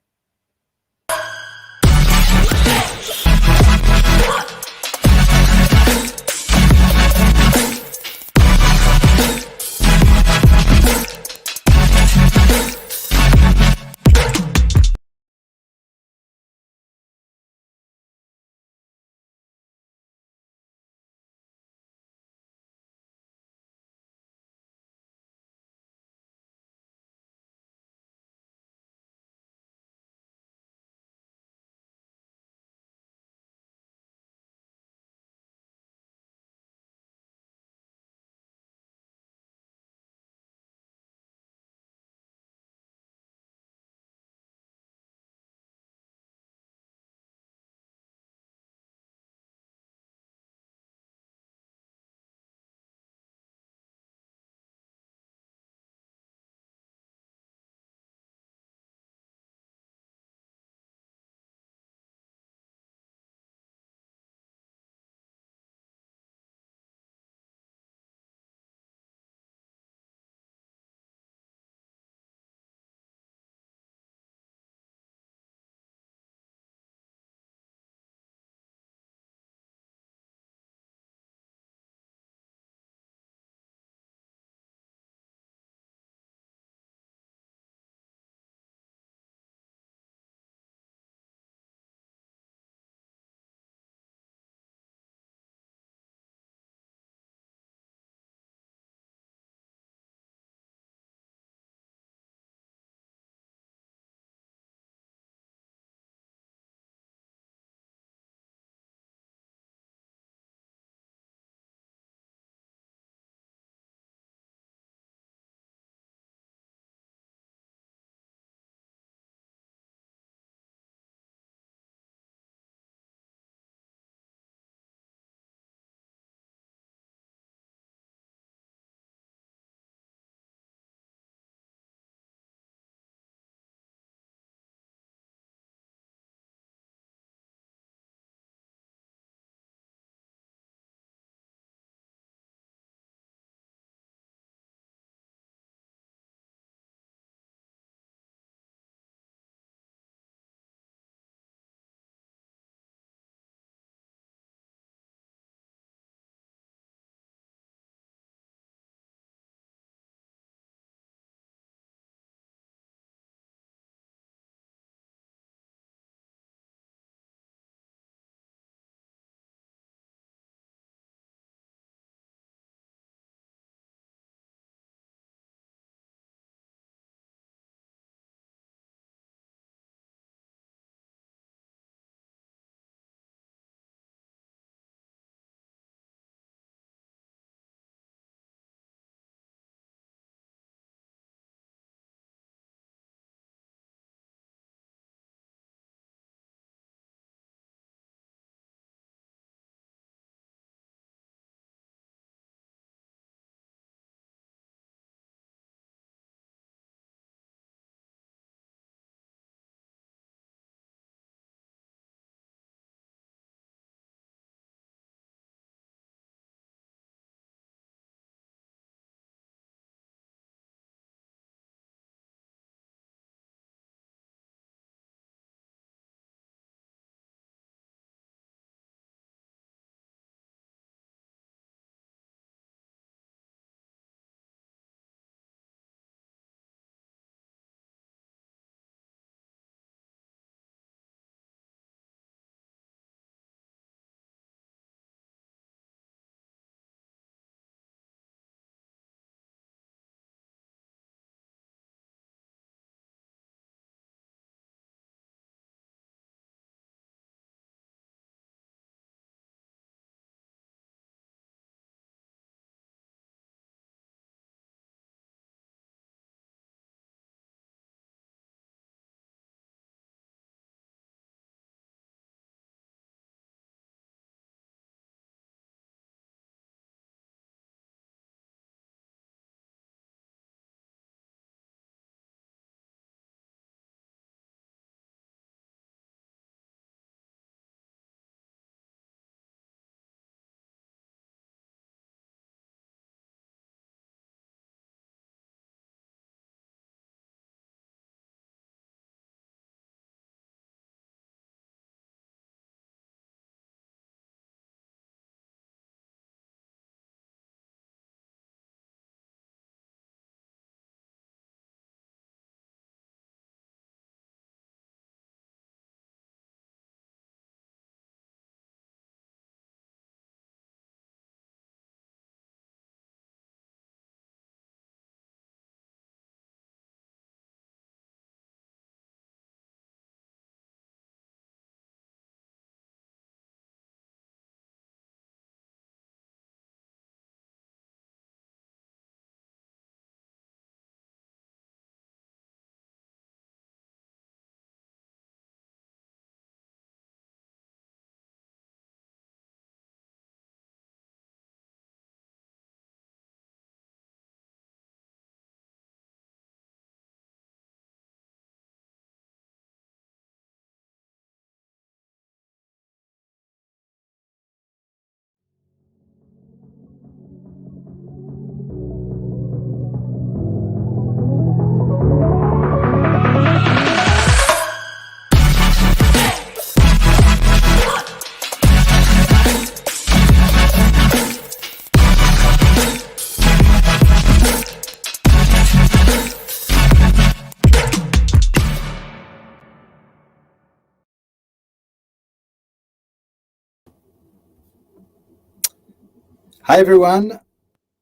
Hi, everyone.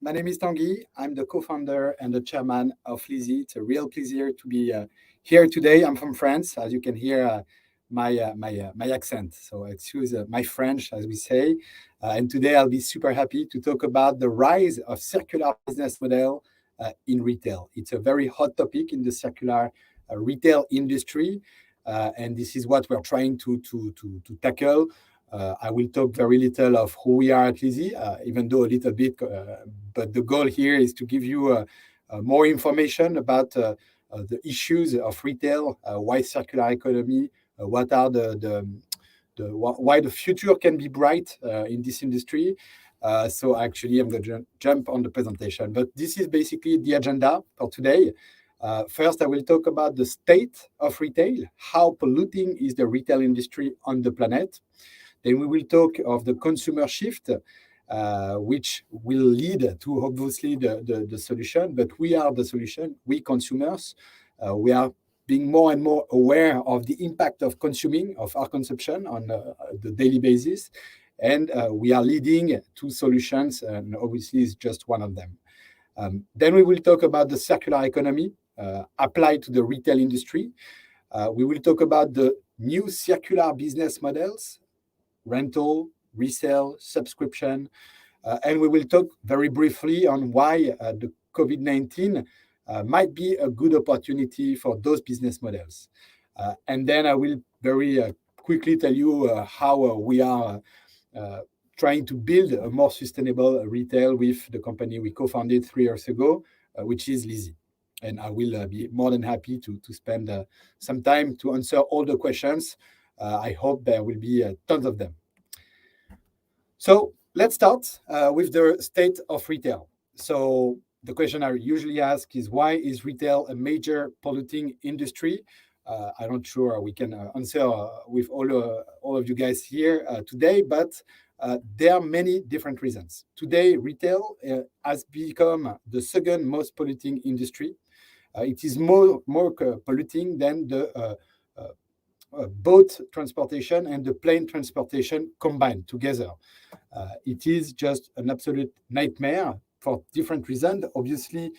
My name is Tanguy. I'm the co-founder and the chairman of Lizzy. It's a real pleasure to be here today. I'm from France, as you can hear my accent. So excuse my French, as we say. And today I'll be super happy to talk about the rise of circular business model in retail. It's a very hot topic in the circular retail industry, and this is what we're trying to tackle. I will talk very little of who we are at Lizzy, even though a little bit, but the goal here is to give you more information about the issues of retail, why circular economy, what are why the future can be bright in this industry. So actually, I'm going to jump on the presentation, but this is basically the agenda for today. First, I will talk about the state of retail, how polluting is the retail industry on the planet. Then we will talk of the consumer shift, which will lead to obviously the solution, but we are the solution, we consumers. We are being more and more aware of the impact of consuming, of our consumption on the daily basis. And we are leading to solutions, and obviously it's just one of them. Then we will talk about the circular economy applied to the retail industry. We will talk about the new circular business models, rental, resale, subscription, and we will talk very briefly on why the COVID-19 might be a good opportunity for those business models. And then I will very quickly tell you how we are trying to build a more sustainable retail with the company we co-founded 3 years ago, which is Lizzy. And I will be more than happy to spend some time to answer all the questions. I hope there will be tons of them. So let's start with the state of retail. So the question I usually ask is, why is retail a major polluting industry? I'm not sure we can answer with all of you guys here today, but there are many different reasons. Today, retail has become the second most polluting industry. It is more polluting than the boat transportation and the plane transportation combined together. It is just an absolute nightmare for different reasons. Obviously,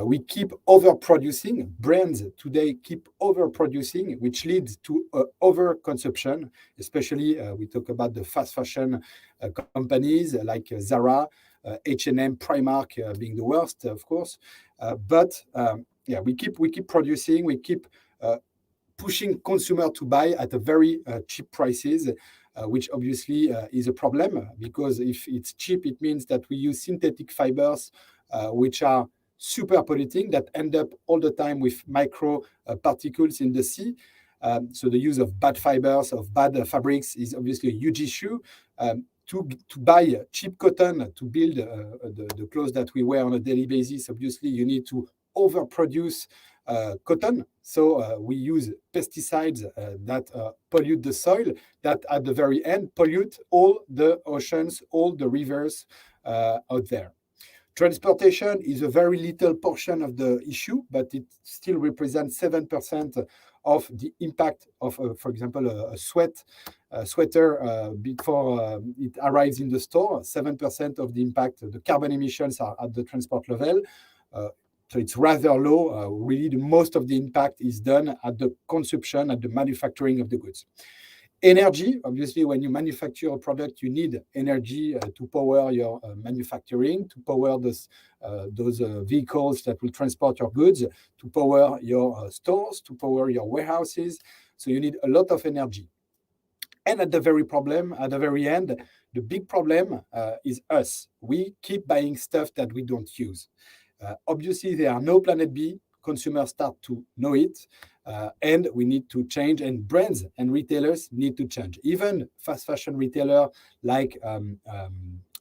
we keep overproducing. Brands today keep overproducing, which leads to overconsumption. Especially, we talk about the fast fashion companies like Zara, H&M, Primark being the worst, of course. But we keep producing. We keep pushing consumer to buy at a very cheap prices, which obviously is a problem, because if it's cheap, it means that we use synthetic fibers, which are super polluting, that end up all the time with micro particles in the sea. So the use of bad fibers, of bad fabrics is obviously a huge issue. To buy cheap cotton to build the clothes that we wear on a daily basis, obviously you need to overproduce cotton. So we use pesticides that pollute the soil, that at the very end pollute all the oceans, all the rivers out there. Transportation is a very little portion of the issue, but it still represents 7% of the impact of, for example, a sweater before it arrives in the store. 7% of the impact, the carbon emissions are at the transport level. So it's rather low. Really, most of the impact is done at the consumption, at the manufacturing of the goods. Energy, obviously, when you manufacture a product, you need energy to power your manufacturing, to power those vehicles that will transport your goods, to power your stores, to power your warehouses. So you need a lot of energy. And at the very end, the big problem is us. We keep buying stuff that we don't use. Obviously, there are no planet B. Consumers start to know it, and we need to change, and brands and retailers need to change. Even fast fashion retailer like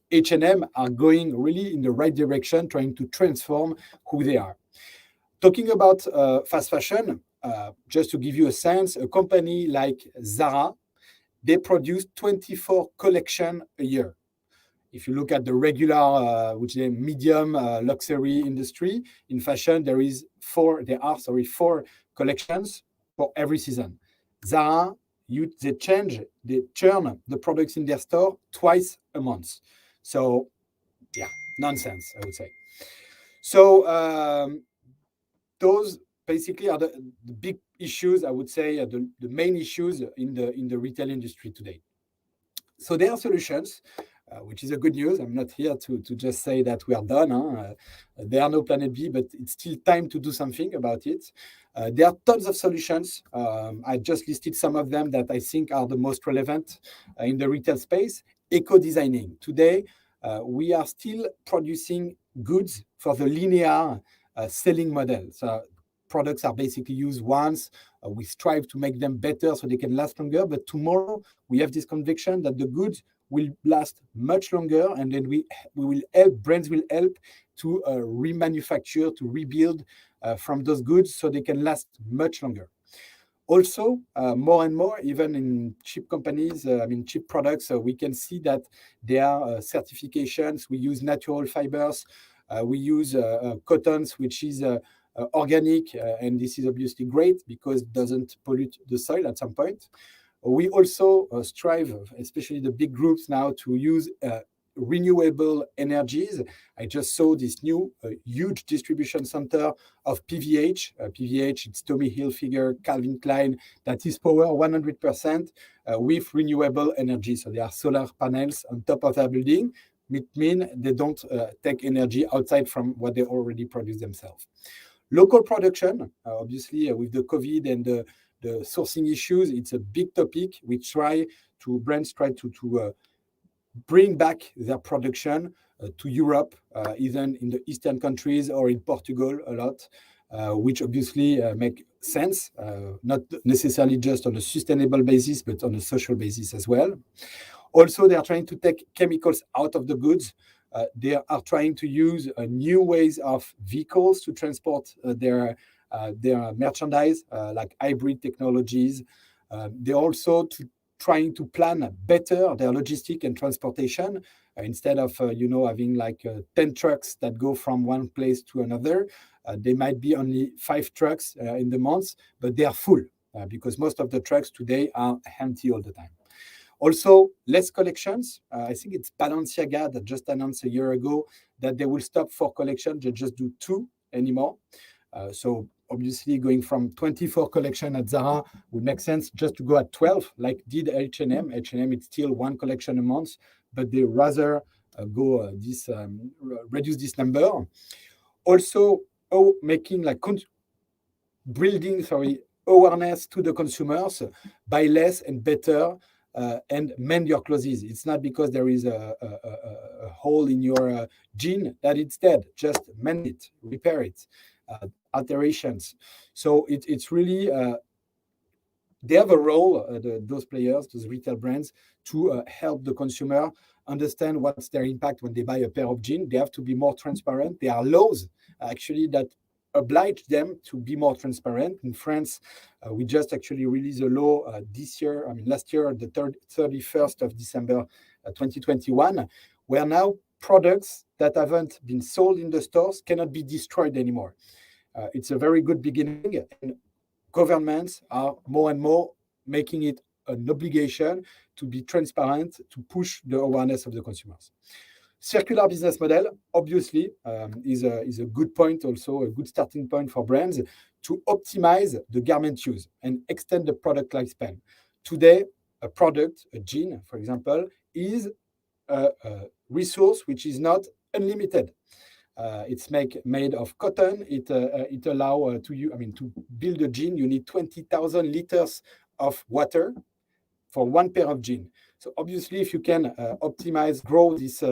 H&M are going really in the right direction, trying to transform who they are. Talking about fast fashion, just to give you a sense, a company like Zara, they produce 24 collections a year. If you look at the regular, which is a medium luxury industry in fashion, there are 4 collections for every season. Zara, they churn the products in their store twice a month. So nonsense, I would say. So those basically are the big issues, I would say, the main issues in the retail industry today. So there are solutions, which is a good news. I'm not here to just say that we are done. There are no planet B, but it's still time to do something about it. There are tons of solutions. I just listed some of them that I think are the most relevant in the retail space. Eco-designing. Today, we are still producing goods for the linear selling model. So products are basically used once. We strive to make them better so they can last longer. But tomorrow, we have this conviction that the goods will last much longer, and then we will help, brands will help to remanufacture, to rebuild from those goods so they can last much longer. Also, more and more, even in cheap companies, cheap products, we can see that there are certifications. We use natural fibers. We use cottons, which is organic, and this is obviously great because it doesn't pollute the soil at some point. We also strive, especially the big groups now, to use renewable energies. I just saw this new huge distribution center of PVH. PVH, it's Tommy Hilfiger, Calvin Klein, that is powered 100% with renewable energy. So there are solar panels on top of their building. It means they don't take energy outside from what they already produce themselves. Local production, obviously, with the COVID and the sourcing issues, it's a big topic. Brands try to bring back their production to Europe, even in the Eastern countries or in Portugal a lot, which obviously make sense, not necessarily just on a sustainable basis, but on a social basis as well. Also, they are trying to take chemicals out of the goods. They are trying to use new ways of vehicles to transport their merchandise, like hybrid technologies. They're also trying to plan better their logistic and transportation. Instead of having like 10 trucks that go from one place to another, they might be only 5 trucks in the month, but they are full because most of the trucks today are empty all the time. Also, less collections. I think it's Balenciaga that just announced a year ago that they will stop 4 collections, they just do 2 anymore. So obviously going from 24 collection at Zara would make sense just to go at 12, like did H&M. H&M, it's still 1 collection a month, but they rather reduce this number. Also, building awareness to the consumers, buy less and better, and mend your clothes. It's not because there is a hole in your jean that it's dead. Just mend it, repair it, alterations. So it's really they have a role, those players, those retail brands, to help the consumer understand what's their impact when they buy a pair of jeans. They have to be more transparent. There are laws actually that oblige them to be more transparent. In France, we just actually released a law last year, the 31st of December 2021, where now products that haven't been sold in the stores cannot be destroyed anymore. It's a very good beginning, and governments are more and more making it an obligation to be transparent, to push the awareness of the consumers. Circular business model, obviously, is a good point, also a good starting point for brands to optimize the garment use and extend the product lifespan. Today, a product, a jean, for example, is a resource which is not unlimited. It's made of cotton. It allows to build a jean, you need 20,000 liters of water for 1 pair of jeans. So obviously, if you can grow this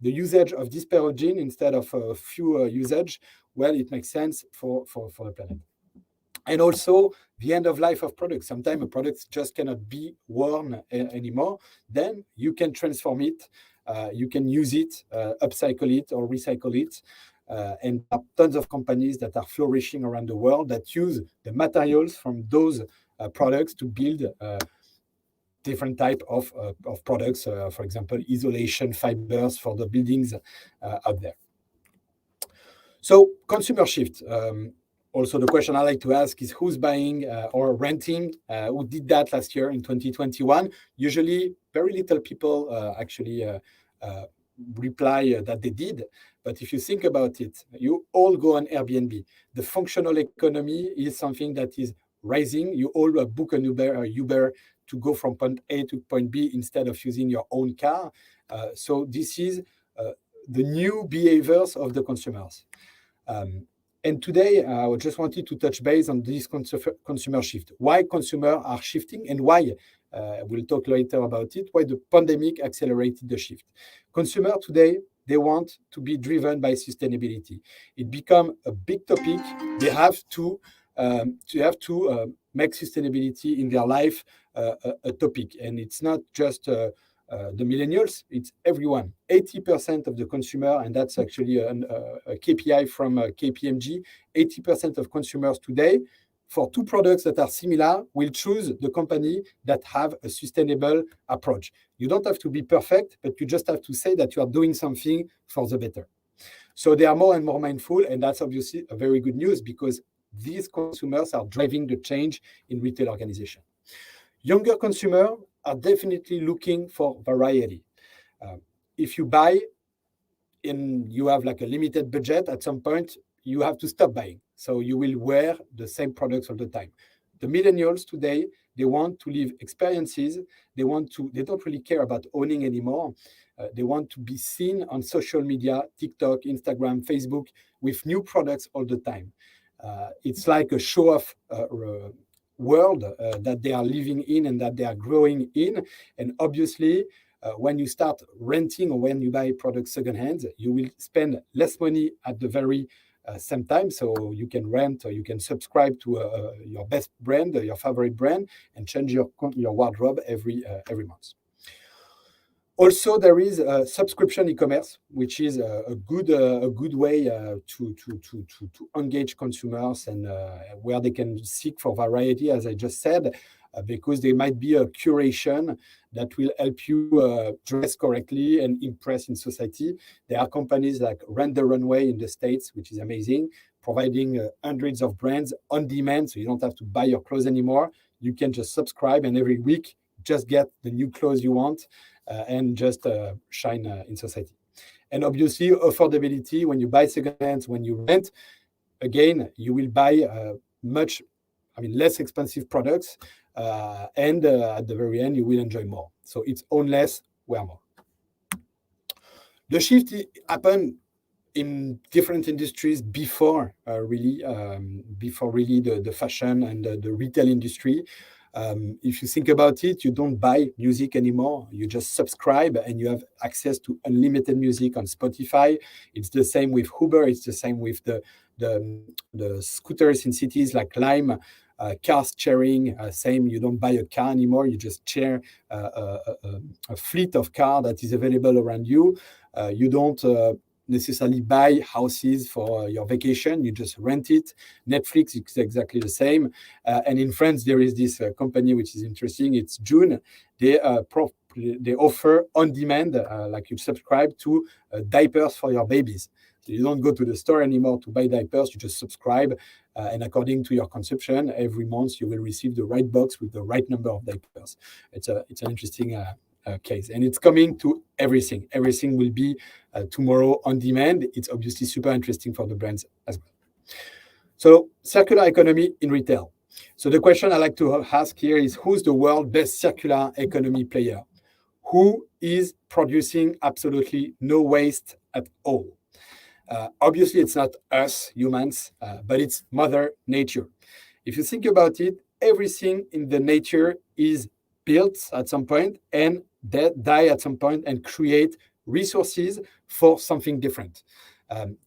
the usage of this pair of jeans instead of a few usage, well, it makes sense for the planet. And also the end of life of products. Sometimes a product just cannot be worn anymore. Then you can transform it. You can use it, upcycle it, or recycle it. And there are tons of companies that are flourishing around the world that use the materials from those products to build different type of products. For example, isolation fibers for the buildings out there. So consumer shift. Also, the question I like to ask is who's buying or renting? Who did that last year in 2021? Usually, very little people actually reply that they did. But if you think about it, you all go on Airbnb. The functional economy is something that is rising. You all book an Uber to go from point A to point B instead of using your own car. So this is the new behaviors of the consumers. And today, I just wanted to touch base on this consumer shift. Why consumers are shifting and why, we'll talk later about it, why the pandemic accelerated the shift. Consumers today, they want to be driven by sustainability. It become a big topic. They have to make sustainability in their life a topic. And it's not just the millennials, it's everyone. 80% of the consumer, and that's actually a KPI from KPMG, 80% of consumers today, for two products that are similar, will choose the company that have a sustainable approach. You don't have to be perfect, but you just have to say that you are doing something for the better. So they are more and more mindful, and that's obviously a very good news because these consumers are driving the change in retail organization. Younger consumers are definitely looking for variety. If you buy and you have like a limited budget, at some point you have to stop buying. So you will wear the same products all the time. The millennials today, they want to live experiences. They don't really care about owning anymore. They want to be seen on social media, TikTok, Instagram, Facebook, with new products all the time. It's like a show-off world that they are living in and that they are growing in. And obviously, when you start renting or when you buy products secondhand, you will spend less money at the very same time. So you can rent or you can subscribe to your best brand, your favorite brand, and change your wardrobe every month. Also, there is subscription e-commerce, which is a good way to engage consumers and where they can seek for variety, as I just said, because there might be a curation that will help you dress correctly and impress in society. There are companies like Rent the Runway in the States, which is amazing, providing hundreds of brands on demand, so you don't have to buy your clothes anymore. You can just subscribe, and every week just get the new clothes you want and just shine in society. And obviously, affordability, when you buy secondhand, when you rent, again, you will buy less expensive products, and at the very end, you will enjoy more. So it's own less, wear more. The shift happened in different industries before really the fashion and the retail industry. If you think about it, you don't buy music anymore. You just subscribe and you have access to unlimited music on Spotify. It's the same with Uber. It's the same with the scooters in cities like Lime. Cars sharing, same. You don't buy a car anymore. You just share a fleet of cars that is available around you. You don't necessarily buy houses for your vacation. You just rent it. Netflix is exactly the same. And in France, there is this company which is interesting. It's June. They offer on demand, like you subscribe to diapers for your babies. So you don't go to the store anymore to buy diapers. You just subscribe, and according to your consumption, every month you will receive the right box with the right number of diapers. It's an interesting case, and it's coming to everything. Everything will be tomorrow on demand. It's obviously super interesting for the brands as well. So circular economy in retail. So the question I like to ask here is, who's the world's best circular economy player? Who is producing absolutely no waste at all? Obviously, it's not us humans, but it's Mother Nature. If you think about it, everything in the nature is built at some point and die at some point and create resources for something different.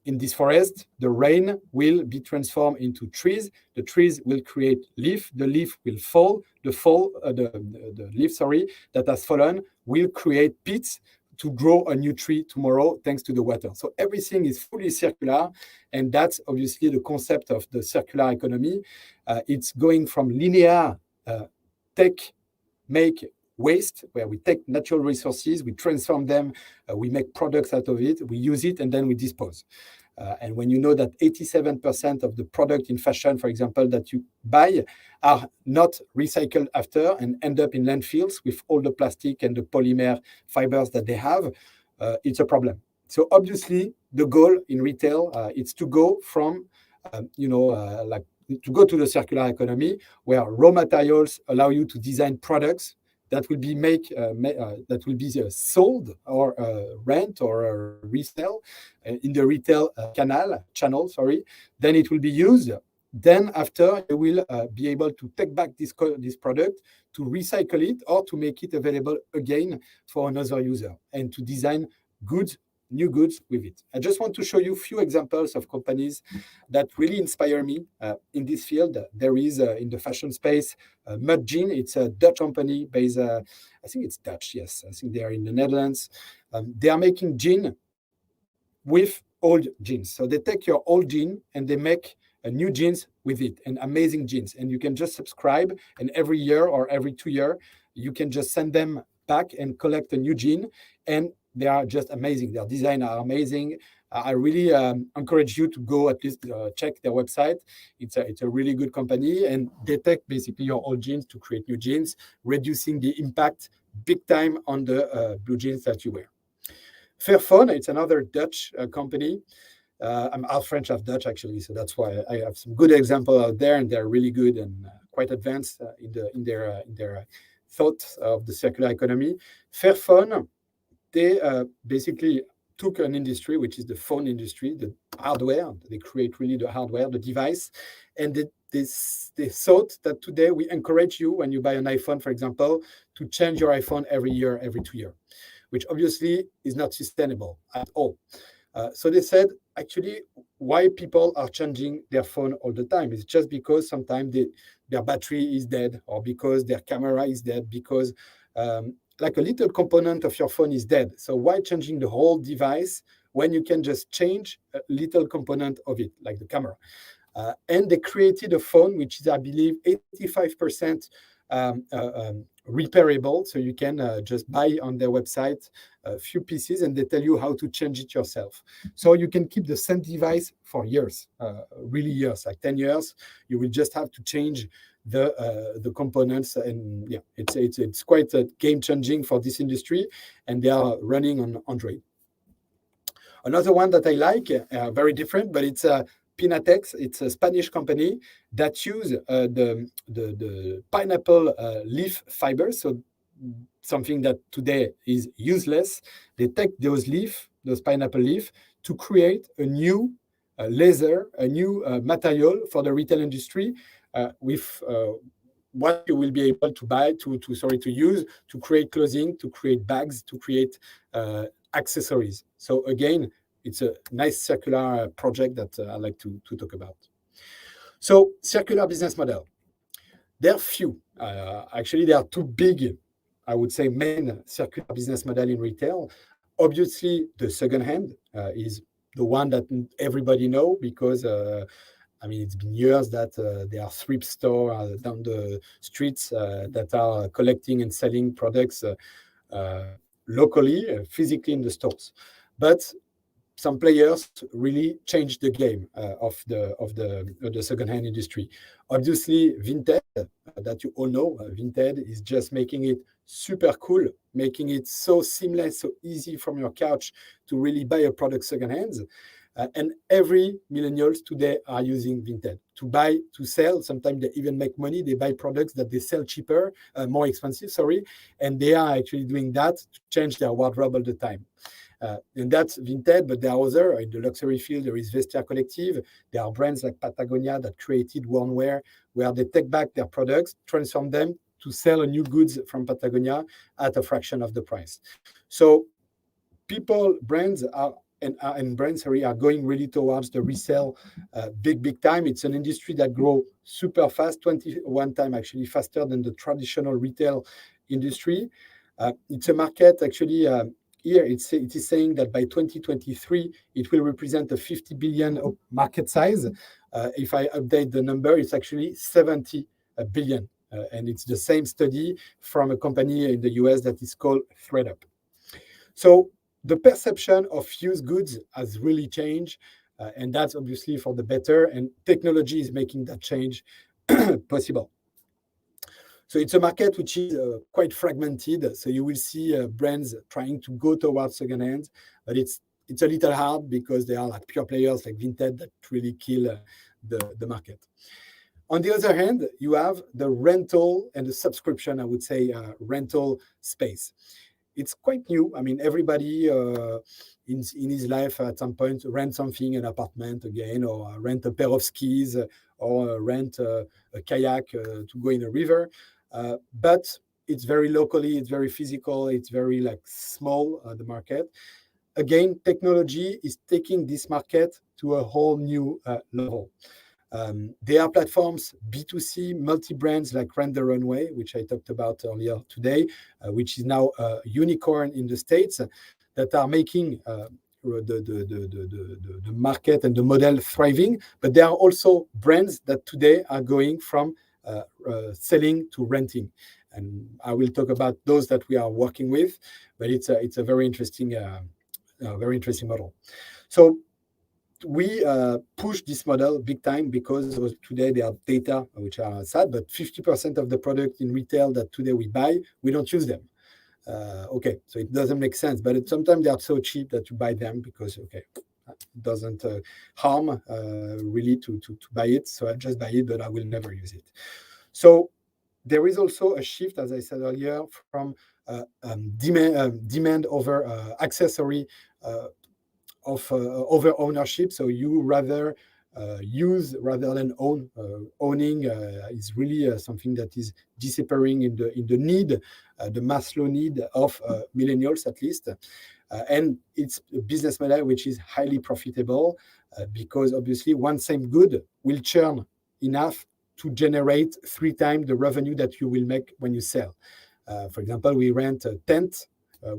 In this forest, the rain will be transformed into trees. The trees will create leaf. The leaf will fall. The leaf, that has fallen will create pits to grow a new tree tomorrow, thanks to the water. So everything is fully circular, and that's obviously the concept of the circular economy. It's going from linear make waste, where we take natural resources, we transform them, we make products out of it, we use it, and then we dispose. And when you know that 87% of the product in fashion, for example, that you buy are not recycled after and end up in landfills with all the plastic and the polymer fibers that they have, it's a problem. So obviously, the goal in retail is to go from, like to go to the circular economy, where raw materials allow you to design products that will be sold or rent or resell in the retail channel. Sorry, then it will be used. Then after, you will be able to take back this product, to recycle it, or to make it available again for another user, and to design new goods with it. I just want to show you a few examples of companies that really inspire me in this field. There is in the fashion space, Mud Jean. It's a Dutch company based, I think it's Dutch, yes. I think they are in the Netherlands. They are making jean with old jeans. So they take your old jean and they make a new jeans with it, and amazing jeans. And you can just subscribe, and every year or every 2 years, you can just send them back and collect a new jean. And they are just amazing. Their design are amazing. I really encourage you to go at least check their website. It's a really good company, and they take basically your old jeans to create new jeans, reducing the impact big time on the blue jeans that you wear. Fairphone, it's another Dutch company. I'm half French, half Dutch, actually, so that's why I have some good examples out there, and they're really good and quite advanced in their thought of the circular economy. Fairphone, they basically took an industry, which is the phone industry, the hardware. They create really the hardware, the device, and they thought that today we encourage you, when you buy an iPhone, for example, to change your iPhone every year, every 2 years, which obviously is not sustainable at all. So they said, actually, why people are changing their phone all the time is just because sometimes their battery is dead, or because their camera is dead, because like a little component of your phone is dead. So why changing the whole device when you can just change a little component of it, like the camera? And they created a phone which is, I believe, 85% repairable. So you can just buy on their website a few pieces, and they tell you how to change it yourself. So you can keep the same device for years, really years, like 10 years. You will just have to change the components, and yeah, it's quite a game changing for this industry, and they are running on Android. Another one that I like, very different, but it's Pinatex. It's a Spanish company that use the pineapple leaf fibers. So something that today is useless. They take those pineapple leaf, to create a new leather, a new material for the retail industry, with what you will be able to buy, to use, to create clothing, to create bags, to create accessories. So again, it's a nice circular project that I like to talk about. So circular business model. There are few. Actually, there are two big, I would say, main circular business model in retail. Obviously, the second hand is the one that everybody know, because it's been years that there are thrift stores down the streets that are collecting and selling products locally, physically in the stores. But some players really changed the game of the second-hand industry. Obviously, Vinted, that you all know, Vinted is just making it super cool, making it so seamless, so easy from your couch to really buy a product second-hand. And every millennials today are using Vinted to buy, to sell. Sometimes they even make money. They buy products that they sell cheaper, more expensive, sorry. And they are actually doing that to change their wardrobe all the time. And that's Vinted, but there are other in the luxury field. There is Vestia Collective. There are brands like Patagonia that created wornwear, where they take back their products, transform them to sell a new goods from Patagonia at a fraction of the price. So brands are going really towards the resale big time. It's an industry that grows super fast, 21 times actually faster than the traditional retail industry. It's a market actually. Here it is saying that by 2023 it will represent a 50 billion market size. If I update the number, it's actually 70 billion, and it's the same study from a company in the US that is called ThredUp. So the perception of used goods has really changed, and that's obviously for the better, and technology is making that change possible. So it's a market which is quite fragmented. So you will see brands trying to go towards secondhand, but it's a little hard because there are like pure players like Vinted that really kill the market. On the other hand, you have the rental and the subscription, I would say, rental space. It's quite new. I mean, everybody in his life at some point rent something, an apartment again, or rent a pair of skis, or rent a kayak to go in a river. But it's very locally, it's very physical, it's very like small, the market. Again, technology is taking this market to a whole new level. There are platforms, B2C, multi-brands like Rent the Runway, which I talked about earlier today, which is now a unicorn in the States, that are making the market and the model thriving. But there are also brands that today are going from selling to renting. And I will talk about those that we are working with, but it's a very interesting model. So we push this model big time because today there are data which are sad, but 50% of the product in retail that today we buy, we don't use them. Okay, so it doesn't make sense, but sometimes they are so cheap that you buy them because, okay, it doesn't harm really to buy it. So I just buy it, but I will never use it. So there is also a shift, as I said earlier, from demand over accessory over ownership. So you rather use rather than own. Owning is really something that is disappearing in the need, the Maslow need of millennials at least. And it's a business model which is highly profitable because obviously one same good will churn enough to generate 3 times the revenue that you will make when you sell. For example, we rent a tent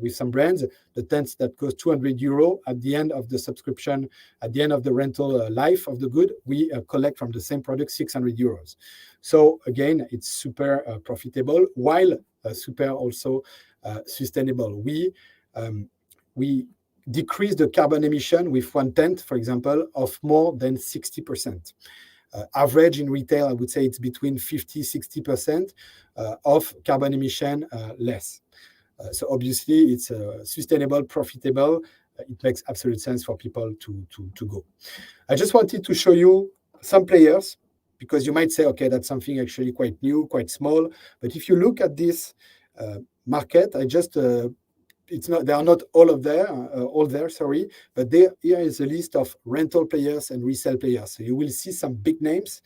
with some brands, the tents that cost 200 euro at the end of the subscription, at the end of the rental life of the good, we collect from the same product 600 euros. So again, it's super profitable while super also sustainable. We decrease the carbon emission with 1/10, for example, of more than 60%. Average in retail, I would say it's between 50-60% of carbon emission less. So obviously it's sustainable, profitable. It makes absolute sense for people to go. I just wanted to show you some players because you might say, okay, that's something actually quite new, quite small. But if you look at this market, I just it's not, they are not all there, sorry, but here is a list of rental players and resale players. So you will see some big names,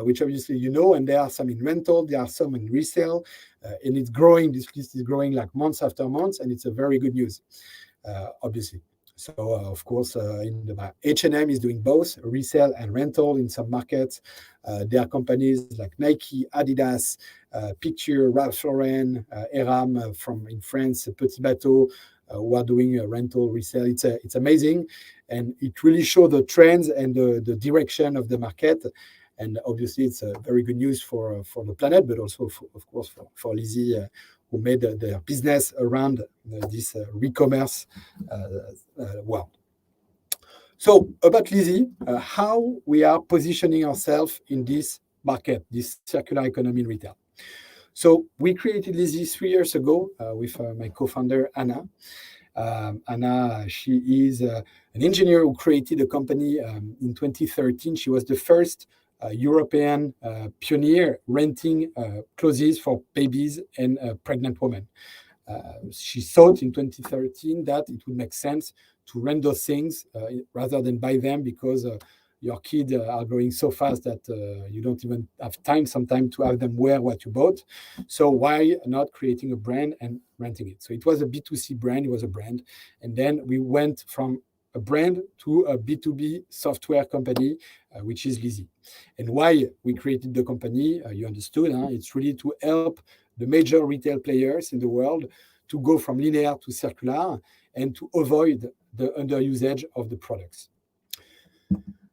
which obviously you know, and there are some in rental, there are some in resale, and it's growing. This list is growing like months after months, and it's a very good news, obviously. So of course, in the H&M is doing both resale and rental in some markets. There are companies like Nike, Adidas, Picture, Ralph Lauren, Eram from in France, Petit Bateau, who are doing rental resale. It's amazing, and it really shows the trends and the direction of the market. And obviously, it's very good news for the planet, but also, of course, for Lizzie, who made their business around this e-commerce world. So about Lizzie, how we are positioning ourselves in this market, this circular economy in retail. So we created Lizzie 3 years ago with my co-founder, Anna. Anna, she is an engineer who created a company in 2013. She was the first European pioneer renting clothes for babies and pregnant women. She thought in 2013 that it would make sense to rent those things rather than buy them because your kids are growing so fast that you don't even have time sometimes to have them wear what you bought. So why not creating a brand and renting it? So it was a B2C brand, it was a brand. And then we went from a brand to a B2B software company, which is Lizzie. And why we created the company, you understood, it's really to help the major retail players in the world to go from linear to circular and to avoid the underusage of the products.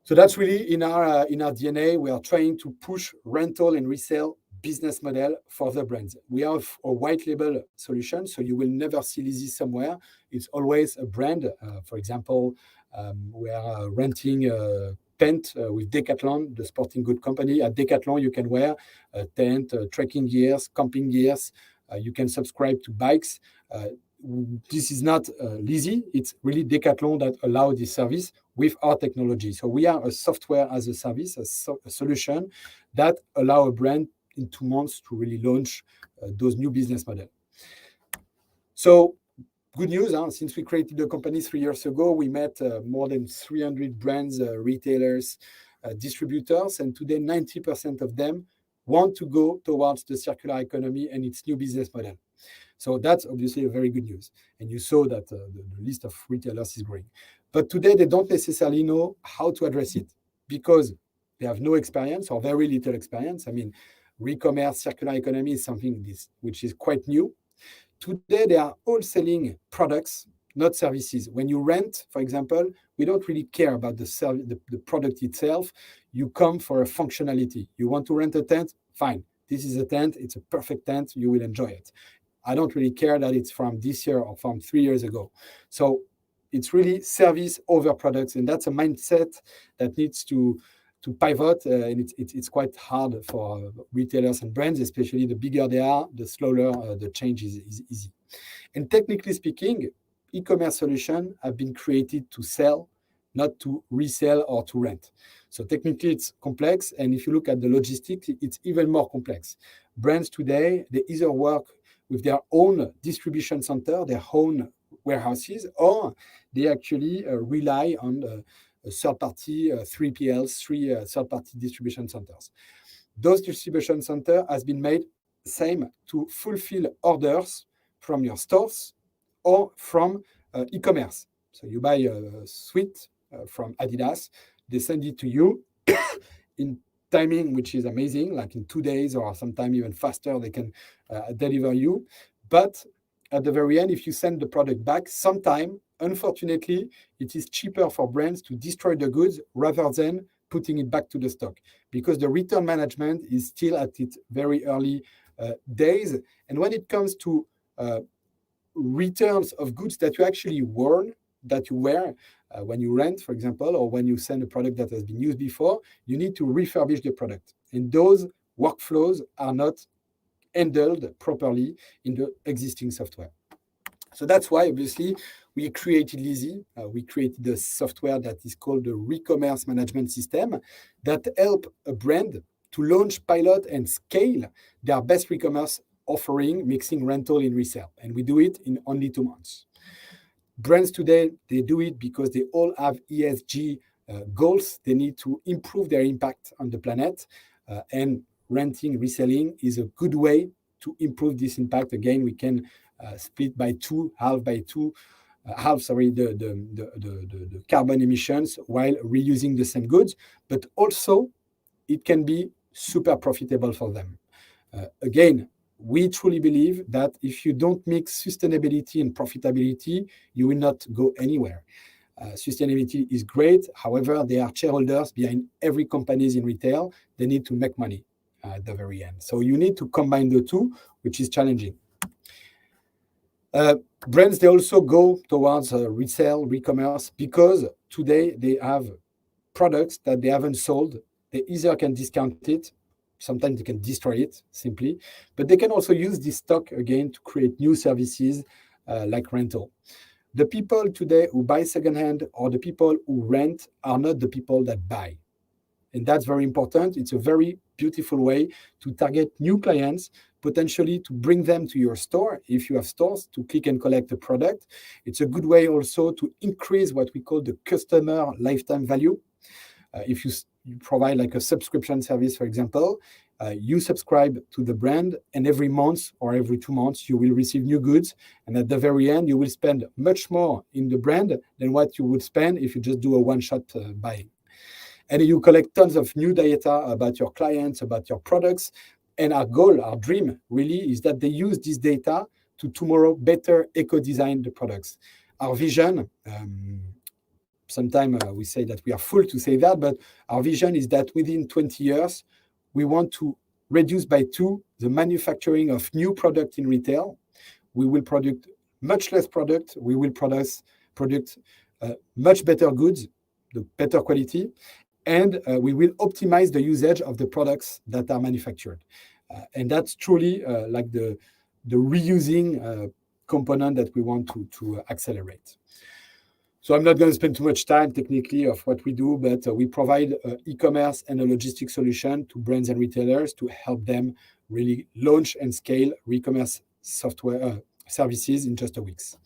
So that's really in our DNA. We are trying to push rental and resale business model for the brands. We have a white label solution, so you will never see Lizzie somewhere. It's always a brand. For example, we are renting tent with Decathlon, the sporting good company. At Decathlon, you can wear a tent, trekking gears, camping gears. You can subscribe to bikes. This is not Lizzie. It's really Decathlon that allow this service with our technology. So we are a software as a service, a solution that allow a brand in 2 months to really launch those new business models. So good news, since we created the company 3 years ago, we met more than 300 brands, retailers, distributors, and today 90% of them want to go towards the circular economy and its new business model. So that's obviously a very good news. And you saw that the list of retailers is growing. But today they don't necessarily know how to address it because they have no experience or very little experience. I mean, re-commerce, circular economy is something which is quite new. Today, they are all selling products, not services. When you rent, for example, we don't really care about the product itself. You come for a functionality. You want to rent a tent? Fine. This is a tent. It's a perfect tent. You will enjoy it. I don't really care that it's from this year or from 3 years ago. So it's really service over products. And that's a mindset that needs to pivot, and it's quite hard for retailers and brands, especially the bigger they are, the slower the change is easy. And technically speaking, e-commerce solutions have been created to sell, not to resell or to rent. So technically it's complex, and if you look at the logistics, it's even more complex. Brands today, they either work with their own distribution center, their own warehouses, or they actually rely on third-party 3PLs, third-party distribution centers. Those distribution centers has been made same to fulfill orders from your stores or from e-commerce. So you buy a suite from Adidas, they send it to you in timing which is amazing, like in 2 days or sometimes even faster, they can deliver you. But at the very end, if you send the product back, sometime, unfortunately, it is cheaper for brands to destroy the goods rather than putting it back to the stock because the return management is still at its very early days. And when it comes to returns of goods that you actually wear when you rent, for example, or when you send a product that has been used before, you need to refurbish the product. And those workflows are not handled properly in the existing software. So that's why, obviously, we created Lizzie. We created a software that is called the Recommerce Management System that help a brand to launch, pilot, and scale their best recommerce offering, mixing rental in resale. And we do it in only 2 months. Brands today, they do it because they all have ESG goals. They need to improve their impact on the planet, and renting, reselling is a good way to improve this impact. Again, we can split by half the carbon emissions while reusing the same goods, but also it can be super profitable for them. Again, we truly believe that if you don't mix sustainability and profitability, you will not go anywhere. Sustainability is great. However, there are shareholders behind every company in retail. They need to make money at the very end. So you need to combine the two, which is challenging. Brands, they also go towards resale, re-commerce, because today they have products that they haven't sold. They either can discount it, sometimes they can destroy it simply, but they can also use this stock again to create new services like rental. The people today who buy secondhand or the people who rent are not the people that buy. And that's very important. It's a very beautiful way to target new clients, potentially to bring them to your store if you have stores to click and collect a product. It's a good way also to increase what we call the customer lifetime value. If you provide like a subscription service, for example, you subscribe to the brand, and every month or every 2 months, you will receive new goods. And at the very end, you will spend much more in the brand than what you would spend if you just do a one-shot buying. And you collect tons of new data about your clients, about your products. And our goal, our dream really is that they use this data to tomorrow better eco-design the products. Our vision, sometimes we say that we are full to say that, but our vision is that within 20 years, we want to reduce by 2 the manufacturing of new product in retail. We will produce much less product. We will produce much better goods, the better quality, and we will optimize the usage of the products that are manufactured. And that's truly like the reusing component that we want to accelerate. So I'm not going to spend too much time technically of what we do, but we provide e-commerce and a logistic solution to brands and retailers to help them really launch and scale e-commerce software services in just a weeks.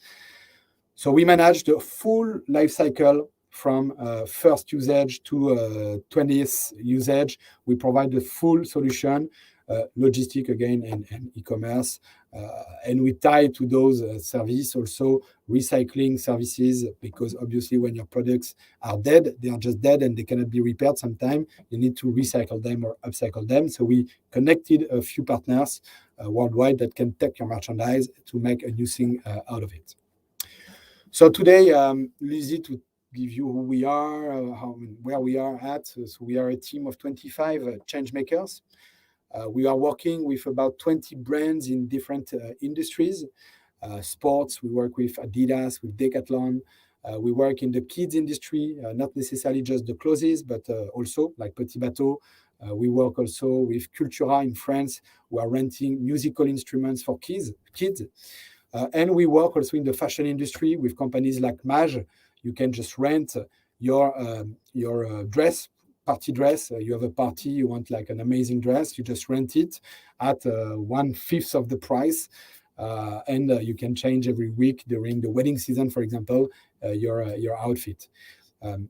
So we manage the full life cycle from first usage to 20th usage. We provide the full solution, logistic again, and e-commerce. And we tie to those services also recycling services, because obviously when your products are dead, they are just dead and they cannot be repaired sometime. You need to recycle them or upcycle them. So we connected a few partners worldwide that can take your merchandise to make a new thing out of it. So today, Lizzie, to give you who we are, where we are at. So we are a team of 25 change makers. We are working with about 20 brands in different industries. Sports, we work with Adidas, with Decathlon. We work in the kids industry, not necessarily just the clothes, but also like Petit Bateau. We work also with Cultura in France, who are renting musical instruments for kids. And we work also in the fashion industry with companies like Mage. You can just rent your dress, party dress. You have a party, you want like an amazing dress, you just rent it at 1/5 of the price. And you can change every week during the wedding season, for example, your outfit.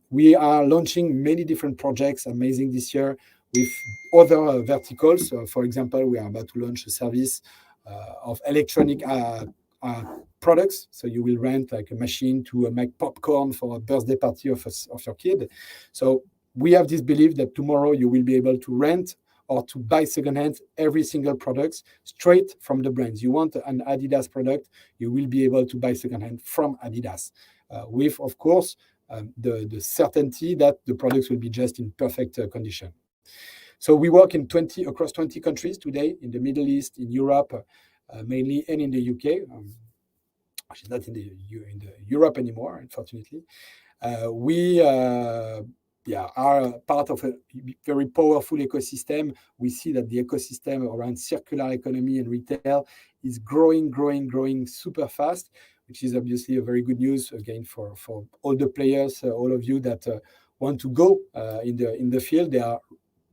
We are launching many different projects, amazing this year, with other verticals. For example, we are about to launch a service of electronic products. So you will rent like a machine to make popcorn for a birthday party of your kid. So we have this belief that tomorrow you will be able to rent or to buy secondhand every single product straight from the brands. You want an Adidas product, you will be able to buy secondhand from Adidas, with, of course, the certainty that the products will be just in perfect condition. So we work across 20 countries today, in the Middle East, in Europe, mainly, and in the UK. She's not in the Europe anymore, unfortunately. We are part of a very powerful ecosystem. We see that the ecosystem around circular economy and retail is growing super fast, which is obviously a very good news again for all the players, all of you that want to go in the field. There are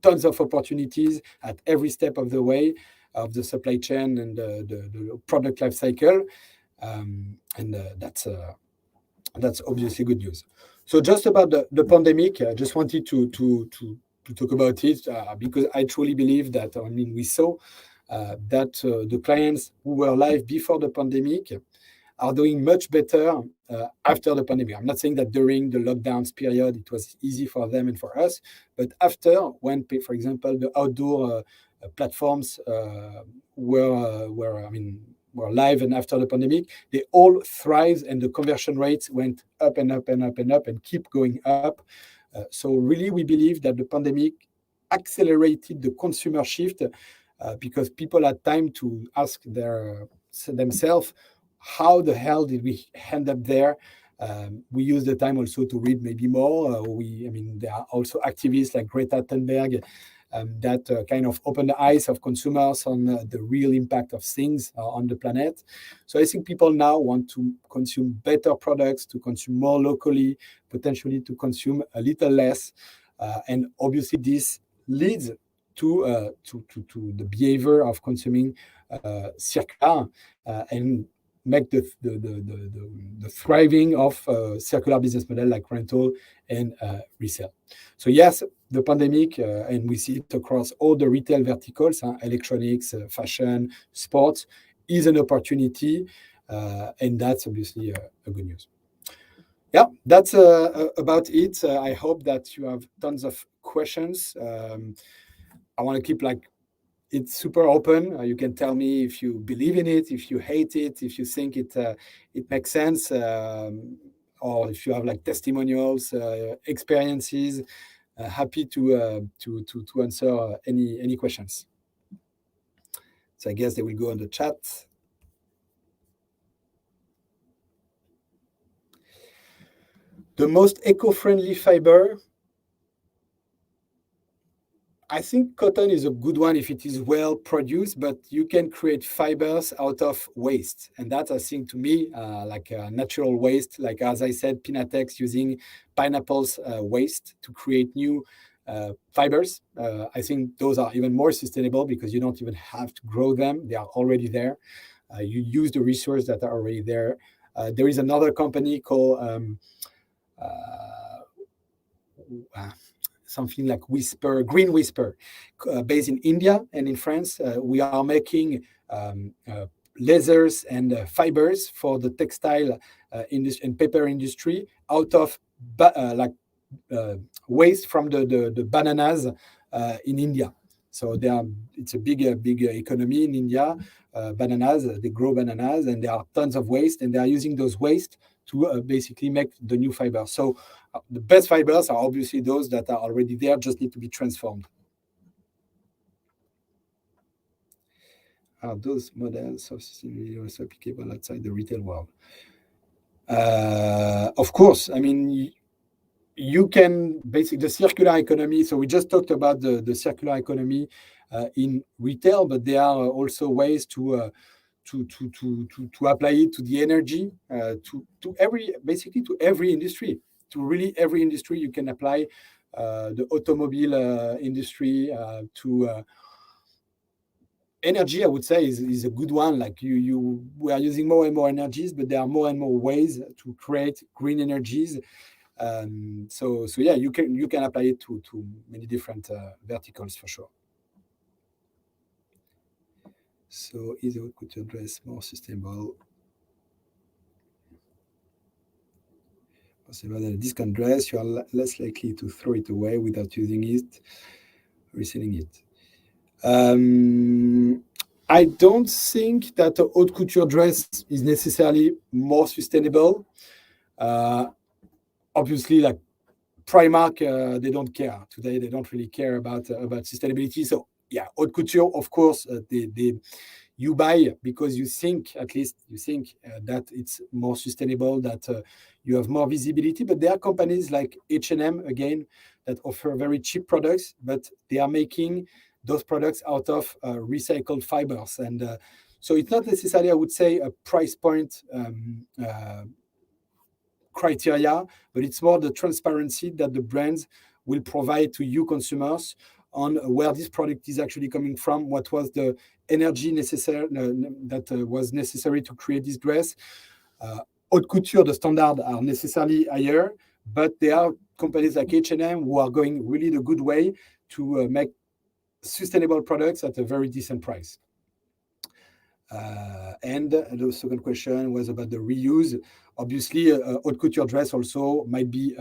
tons of opportunities at every step of the way of the supply chain and the product life cycle. And that's obviously good news. So just about the pandemic, I just wanted to talk about it because I truly believe that, we saw that the clients who were live before the pandemic are doing much better after the pandemic. I'm not saying that during the lockdowns period it was easy for them and for us, but after, when, for example, the outdoor platforms were live, and after the pandemic, they all thrived, and the conversion rates went up and up and up and up and keep going up. So really, we believe that the pandemic accelerated the consumer shift because people had time to ask themselves, how the hell did we end up there? We use the time also to read maybe more. There are also activists like Greta Thunberg that kind of open the eyes of consumers on the real impact of things on the planet. So I think people now want to consume better products, to consume more locally, potentially to consume a little less. And obviously this leads to the behavior of consuming circular and make the thriving of circular business model like rental and resale. So yes, the pandemic, and we see it across all the retail verticals, electronics, fashion, sports, is an opportunity, and that's obviously a good news. Yeah, that's about it. I hope that you have tons of questions. I want to keep it's super open. You can tell me if you believe in it, if you hate it, if you think it makes sense, or if you have testimonials, experiences. Happy to answer any questions. So I guess they will go on the chat. The most eco-friendly fiber. I think cotton is a good one if it is well produced, but you can create fibers out of waste. And that, I think, to me, like natural waste, like as I said, Pinatex using pineapples waste to create new fibers. I think those are even more sustainable because you don't even have to grow them. They are already there. You use the resources that are already there. There is another company called something like Green Whisper, based in India and in France. We are making lasers and fibers for the textile industry and paper industry out of like waste from the bananas in India. So it's a big economy in India. Bananas, they grow bananas, and there are tons of waste, and they are using those waste to basically make the new fiber. So the best fibers are obviously those that are already there, just need to be transformed. Are those models of sustainability also applicable outside the retail world? Of course, I mean, you can basically the circular economy. So we just talked about the circular economy in retail, but there are also ways to apply it to the energy, to every industry. To really every industry, you can apply the automobile industry to energy. I would say is a good one. Like we are using more and more energies, but there are more and more ways to create green energies. So yeah, you can apply it to many different verticals for sure. So is it good to address more sustainable? Possible this can dress, you are less likely to throw it away without using it, reselling it. I don't think that a haute couture dress is necessarily more sustainable. Obviously, like Primark, they don't care today. They don't really care about sustainability. So yeah, haute couture, of course, you buy because you think, at least you think that it's more sustainable, that you have more visibility. But there are companies like H&M, again, that offer very cheap products, but they are making those products out of recycled fibers. And so it's not necessarily, I would say, a price point criteria, but it's more the transparency that the brands will provide to you consumers on where this product is actually coming from, what was the energy necessary that was necessary to create this dress. Haute couture, the standards are necessarily higher, but there are companies like H&M who are going really the good way to make sustainable products at a very decent price. And the second question was about the reuse. Obviously, a haute couture dress also might be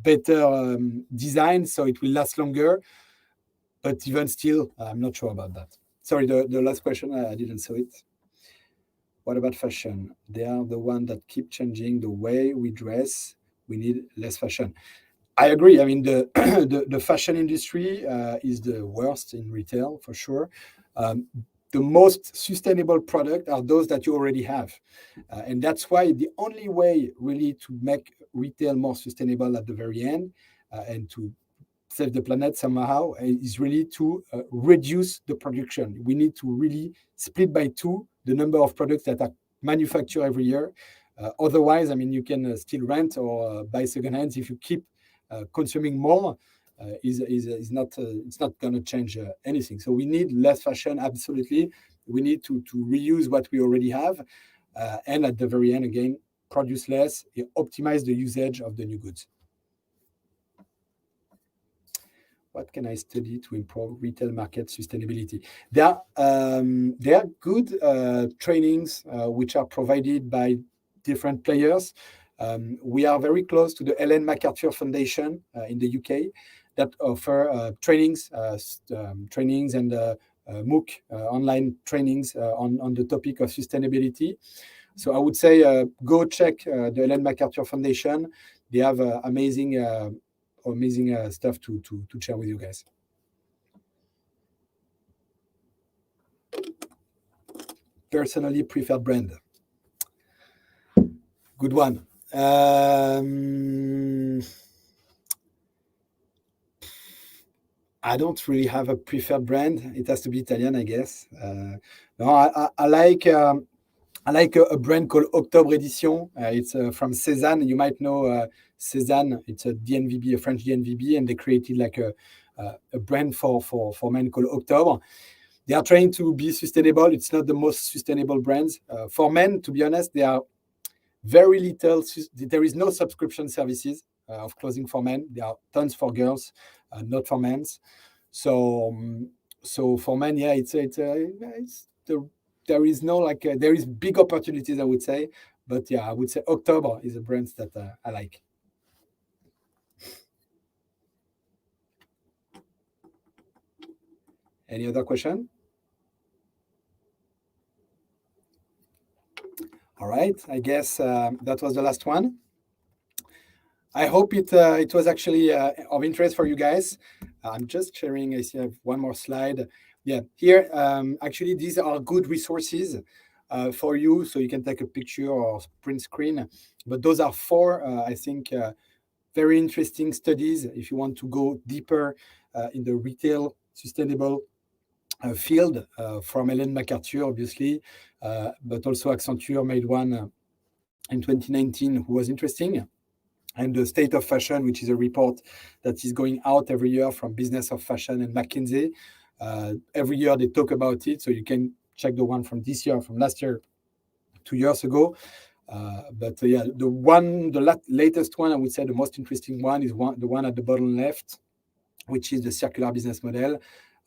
better designed, so it will last longer. But even still, I'm not sure about that. Sorry, the last question, I didn't see it. What about fashion? They are the ones that keep changing the way we dress. We need less fashion. I agree. I mean, the fashion industry is the worst in retail, for sure. The most sustainable products are those that you already have. And that's why the only way really to make retail more sustainable at the very end and to save the planet somehow is really to reduce the production. We need to really split by two the number of products that are manufactured every year. Otherwise, I mean, you can still rent or buy secondhand if you keep consuming more. Is not it's not going to change anything. So we need less fashion, absolutely. We need to reuse what we already have, and at the very end, again, produce less, optimize the usage of the new goods. What can I study to improve retail market sustainability? There are good trainings which are provided by different players. We are very close to the Ellen MacArthur Foundation in the UK that offer trainings and MOOC online trainings on the topic of sustainability. So I would say go check the Ellen MacArthur Foundation. They have amazing stuff to share with you guys. Personally preferred brand. Good one. I don't really have a preferred brand. It has to be Italian, I guess. No, I like a brand called Octobre Edition. It's from Cézanne. You might know Cézanne. It's a DNVB, a French DNVB, and they created like a brand for men called Octobre. They are trying to be sustainable. It's not the most sustainable brands. For men, to be honest, they are very little. There is no subscription services of clothing for men. There are tons for girls, not for men. So for men, yeah, there is no like there is big opportunities, I would say, but yeah, I would say October is a brand that I like. Any other question? All right, I guess that was the last one. I hope it was actually of interest for you guys. I'm just sharing. I see I have one more slide. Yeah, here actually these are good resources for you, so you can take a picture or print screen. But those are four, I think, very interesting studies if you want to go deeper in the retail sustainable field from Ellen MacArthur, obviously, but also Accenture made one in 2019 who was interesting. And the State of Fashion, which is a report that is going out every year from Business of Fashion and McKinsey. Every year they talk about it, so you can check the one from this year, from last year, 2 years ago. But yeah, the latest one, I would say the most interesting one is the one at the bottom left, which is the circular business model.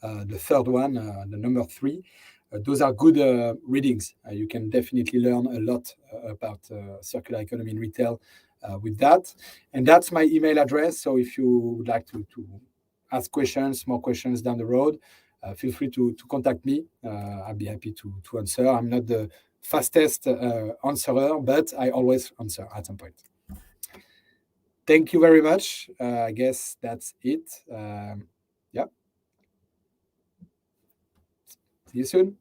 The third one, the number 3. Those are good readings. You can definitely learn a lot about circular economy in retail with that. And that's my email address. So if you would like to ask questions, more questions down the road, feel free to contact me. I'll be happy to answer. I'm not the fastest answerer, but I always answer at some point. Thank you very much. I guess that's it. Yeah. See you soon.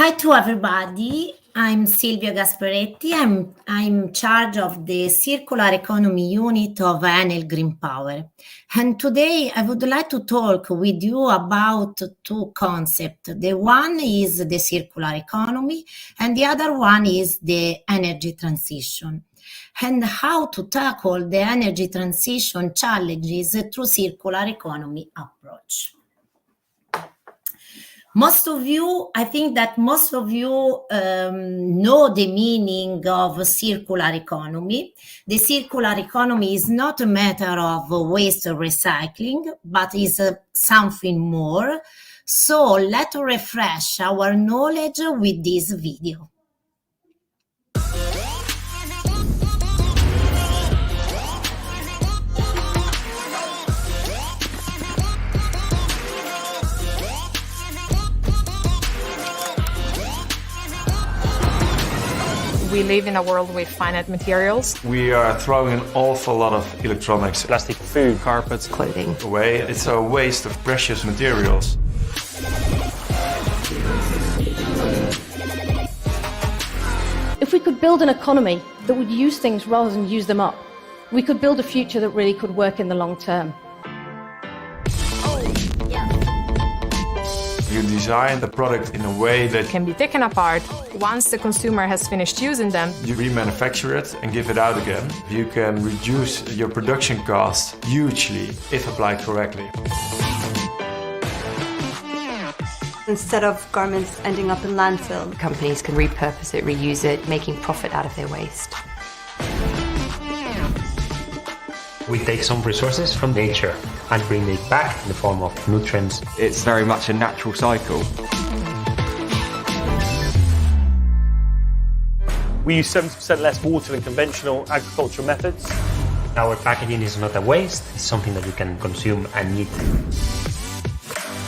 Hi to everybody. I'm Silvia Gasparetti. I'm in charge of the Circular Economy Unit of Enel Green Power. And today I would like to talk with you about two concepts. The one is the circular economy and the other one is the energy transition, and how to tackle the energy transition challenges through circular economy approach. I think that most of you know the meaning of circular economy. The circular economy is not a matter of waste recycling, but is something more. So let's refresh our knowledge with this video. We live in a world with finite materials. We are throwing an awful lot of electronics, plastic, food, carpets, Clothing. away. It's a waste of precious materials. If we could build an economy that would use things rather than use them up, we could build a future that really could work in the long term. You design the product in a way that Can be taken apart. Once the consumer has finished using them, you remanufacture it and give it out again. You can reduce your production costs hugely if applied correctly. Instead of garments ending up in landfill, companies can repurpose it, reuse it, making profit out of their waste. We take some resources from nature and bring it back in the form of nutrients. It's very much a natural cycle. We use 70% less water than conventional agricultural methods. Our packaging is not a waste, it's something that you can consume and eat.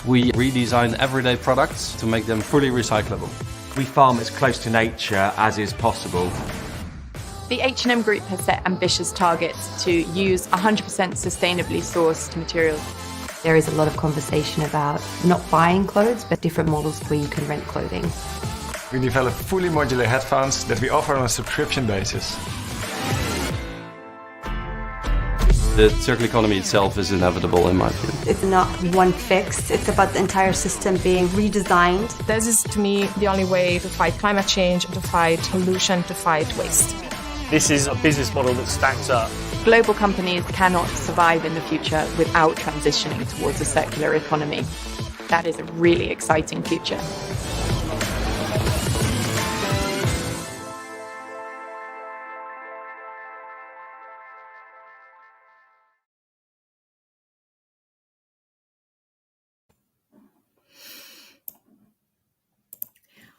We redesign everyday products to make them fully recyclable. We farm as close to nature as is possible. The H&M Group has set ambitious targets to use 100% sustainably sourced materials. There is a lot of conversation about not buying clothes, but different models where you can rent clothing. We develop fully modular headphones that we offer on a subscription basis. The circular economy itself is inevitable in my view. it's not one fix, it's about the entire system being redesigned. this is to me the only way to fight climate change, to fight pollution, to fight waste. This is a business model that stacks up. Global companies cannot survive in the future without transitioning towards a circular economy. That is a really exciting future.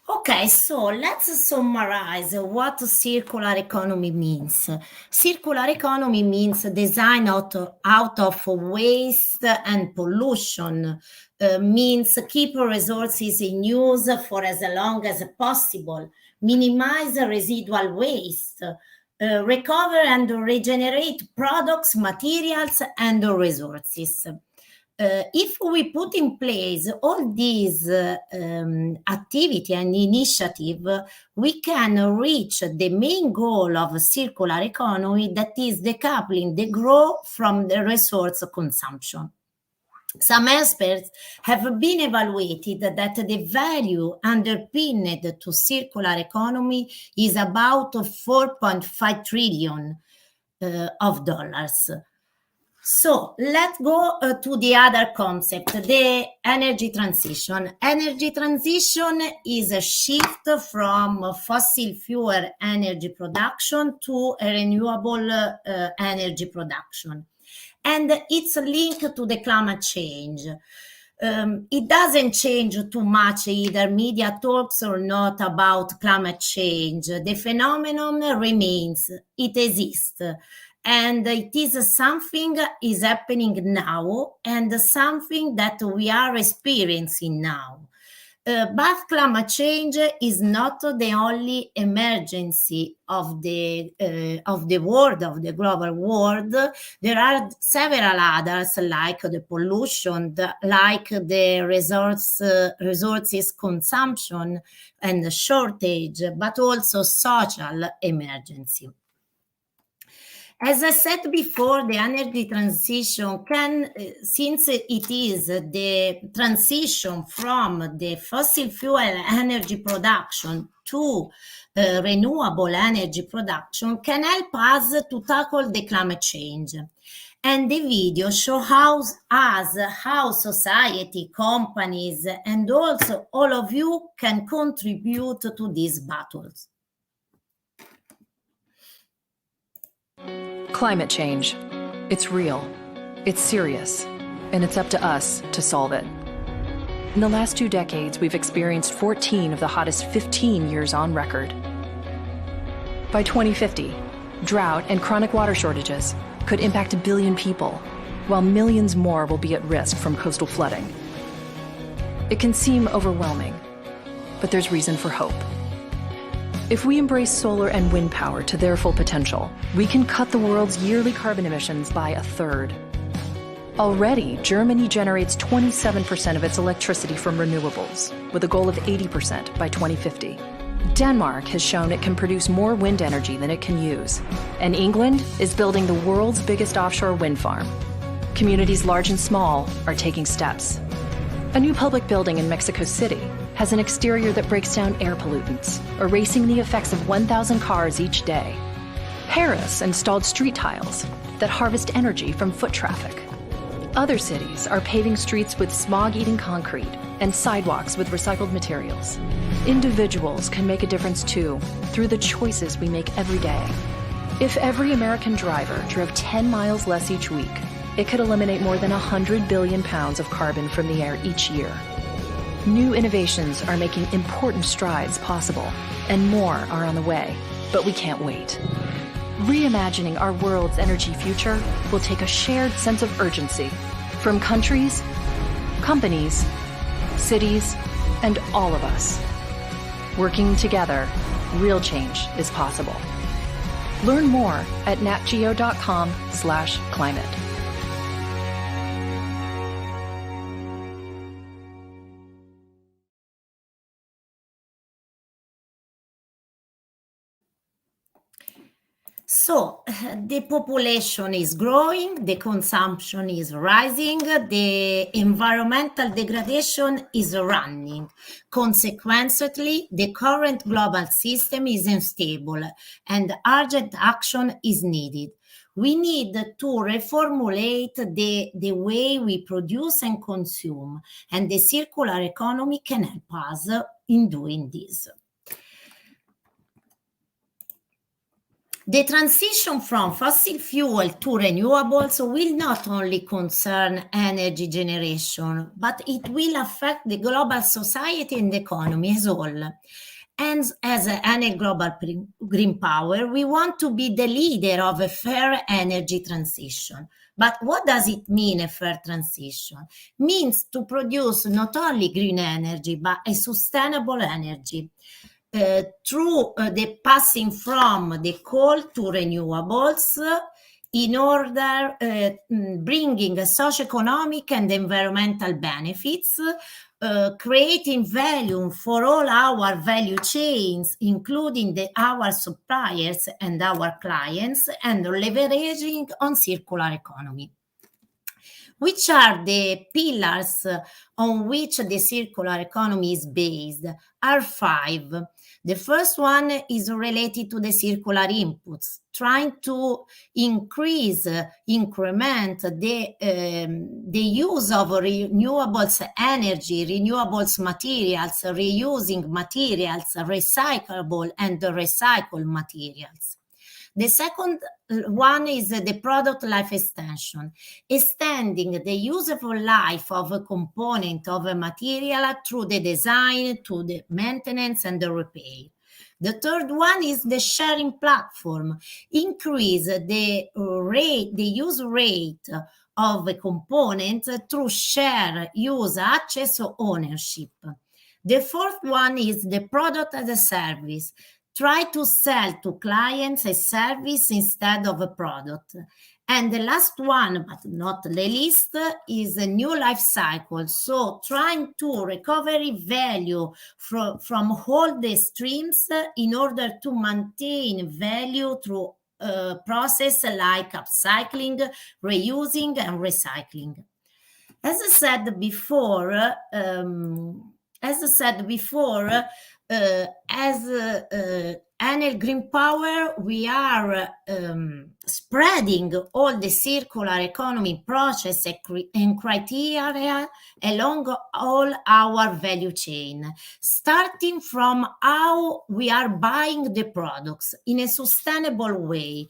Okay, so let's summarize what circular economy means. Circular economy means design out of waste and pollution, means keep resources in use for as long as possible, minimize residual waste, recover and regenerate products, materials, and resources. If we put in place all these activity and initiative, we can reach the main goal of circular economy, that is decoupling the growth from the resource consumption. Some experts have been evaluated that the value underpinned to circular economy is about 4.5 trillion of dollars. So let's go to the other concept, the energy transition. Energy transition is a shift from fossil fuel energy production to a renewable energy production. And it's linked to the climate change. It doesn't change too much either. Media talks or not about climate change. The phenomenon remains, it exists. And it is something is happening now and something that we are experiencing now. But climate change is not the only emergency of the world, of the global world. There are several others, like the pollution, like the resources consumption and shortage, but also social emergency. As I said before, the energy transition can, since it is the transition from the fossil fuel energy production to renewable energy production, can help us to tackle the climate change. And the video shows how society, companies, and also all of you can contribute to these battles. Climate change. It's real, it's serious, and it's up to us to solve it. In the last 2 decades, we've experienced 14 of the hottest 15 years on record. By 2050, drought and chronic water shortages could impact 1 billion people, while millions more will be at risk from coastal flooding. It can seem overwhelming, but there's reason for hope. If we embrace solar and wind power to their full potential, we can cut the world's yearly carbon emissions by 1/3. Already, Germany generates 27% of its electricity from renewables, with a goal of 80% by 2050. Denmark has shown it can produce more wind energy than it can use, and England is building the world's biggest offshore wind farm. Communities large and small are taking steps. A new public building in Mexico City has an exterior that breaks down air pollutants, erasing the effects of 1,000 cars each day. Paris installed street tiles that harvest energy from foot traffic. Other cities are paving streets with smog-eating concrete and sidewalks with recycled materials. Individuals can make a difference too, through the choices we make every day. If every American driver drove 10 miles less each week, it could eliminate more than 100 billion pounds of carbon from the air each year. New innovations are making important strides possible, and more are on the way, but we can't wait. Reimagining our world's energy future will take a shared sense of urgency from countries, companies, cities, and all of us. Working together, real change is possible. Learn more at natgeo.com/climate. So the population is growing, the consumption is rising, the environmental degradation is running. Consequently, the current global system is unstable and urgent action is needed. We need to reformulate the way we produce and consume, and the circular economy can help us in doing this. The transition from fossil fuel to renewables will not only concern energy generation, but it will affect the global society and the economy as a whole. And as Enel Global Green Power, we want to be the leader of a fair energy transition. But what does it mean, a fair transition? It means to produce not only green energy, but a sustainable energy. Through the passing from the coal to renewables, in order bringing socioeconomic and environmental benefits, creating value for all our value chains, including our suppliers and our clients, and leveraging on circular economy. Which are the pillars on which the circular economy is based? Are 5. The first one is related to the circular inputs, trying to increment the use of renewables energy, renewables materials, reusing materials, recyclable and recycled materials. The second one is the product life extension, extending the useful life of a component of a material through the design to the maintenance and the repair. The third one is the sharing platform, increase the use rate of a component through share, use, access, or ownership. The fourth one is the product as a service. Try to sell to clients a service instead of a product. And the last one, but not the least, is a new life cycle. So trying to recover value from all the streams in order to maintain value through process like upcycling, reusing, and recycling. As I said before, as Enel Green Power, we are spreading all the circular economy process and criteria along all our value chain, starting from how we are buying the products in a sustainable way,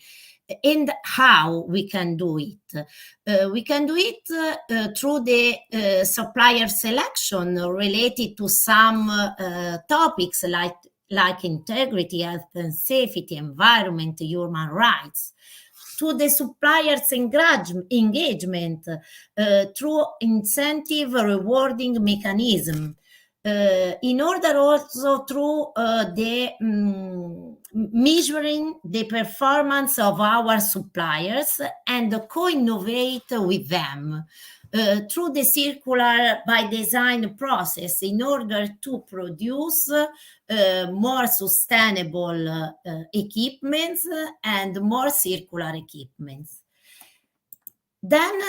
and how we can do it. We can do it through the supplier selection related to some topics like integrity, health and safety, environment, human rights, to the suppliers' engagement through incentive rewarding mechanism, in order also through the measuring the performance of our suppliers and co-innovate with them through the circular by design process in order to produce more sustainable equipments and more circular equipments. Then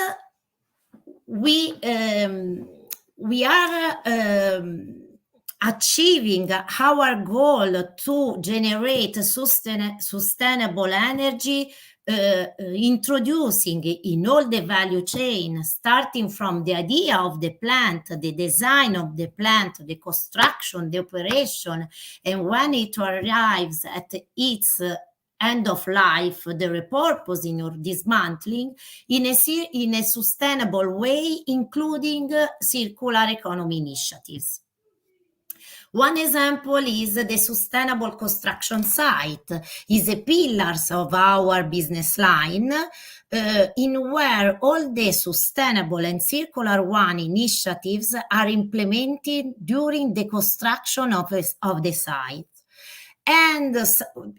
we are achieving our goal to generate sustainable energy, introducing in all the value chain, starting from the idea of the plant, the design of the plant, the construction, the operation, and when it arrives at its end of life, the repurposing or dismantling in a sustainable way, including circular economy initiatives. One example is the sustainable construction site, is a pillars of our business line, in where all the sustainable and circular one initiatives are implemented during the construction of the site. And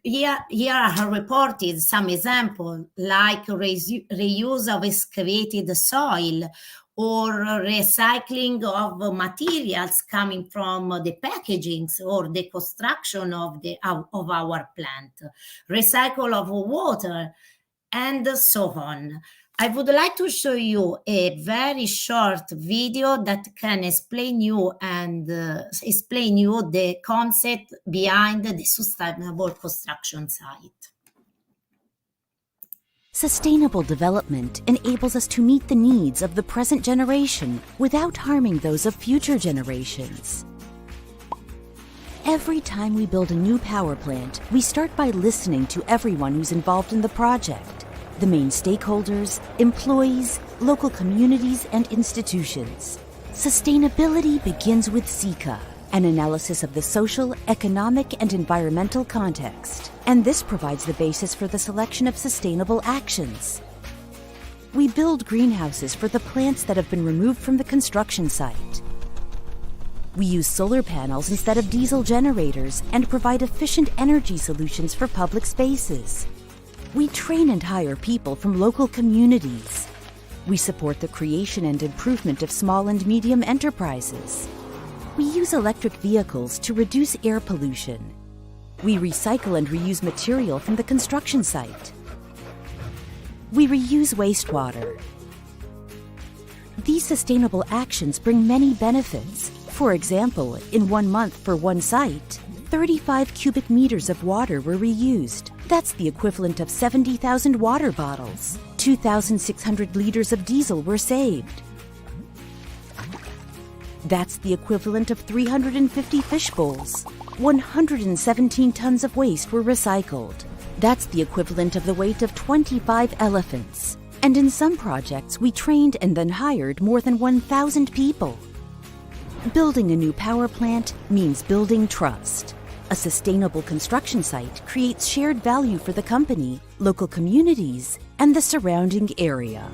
here are reported some examples like reuse of excavated soil, or recycling of materials coming from the packagings or the construction of our plant, recycle of water, and so on. I would like to show you a very short video that can explain you the concept behind the sustainable construction site. Sustainable development enables us to meet the needs of the present generation without harming those of future generations. Every time we build a new power plant, we start by listening to everyone who's involved in the project, the main stakeholders, employees, local communities, and institutions. Sustainability begins with SICA, an analysis of the social, economic, and environmental context. And this provides the basis for the selection of sustainable actions. We build greenhouses for the plants that have been removed from the construction site. We use solar panels instead of diesel generators and provide efficient energy solutions for public spaces. We train and hire people from local communities. We support the creation and improvement of small and medium enterprises. We use electric vehicles to reduce air pollution. We recycle and reuse material from the construction site. We reuse wastewater. These sustainable actions bring many benefits. For example, in 1 month for one site, 35 cubic meters of water were reused. That's the equivalent of 70,000 water bottles. 2,600 liters of diesel were saved. That's the equivalent of 350 fish bowls. 117 tons of waste were recycled. That's the equivalent of the weight of 25 elephants. And in some projects, we trained and then hired more than 1,000 people. Building a new power plant means building trust. A sustainable construction site creates shared value for the company, local communities, and the surrounding area.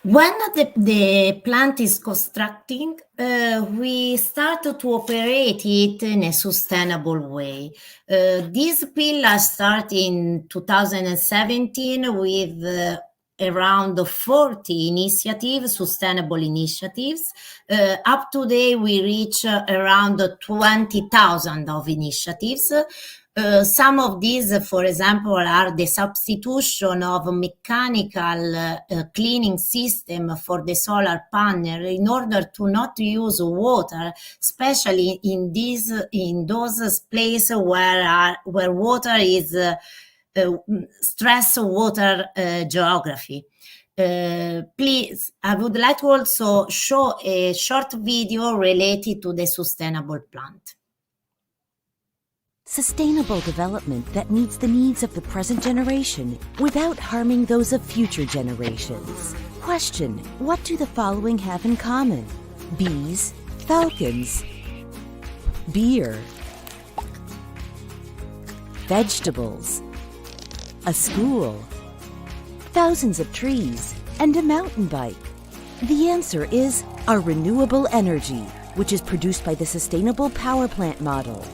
When the plant is constructing, we start to operate it in a sustainable way. This pillar started in 2017 with around 40 initiatives, sustainable initiatives. Up to date, we reach around 20,000 of initiatives. Some of these, for example, are the substitution of mechanical cleaning system for the solar panel in order to not use water, especially in those places where water is stress water geography. Please, I would like to also show a short video related to the sustainable plant. Sustainable development that meets the needs of the present generation without harming those of future generations. Question: what do the following have in common? Bees, falcons, beer, vegetables, a school, thousands of trees, and a mountain bike. The answer is our renewable energy, which is produced by the sustainable power plant model.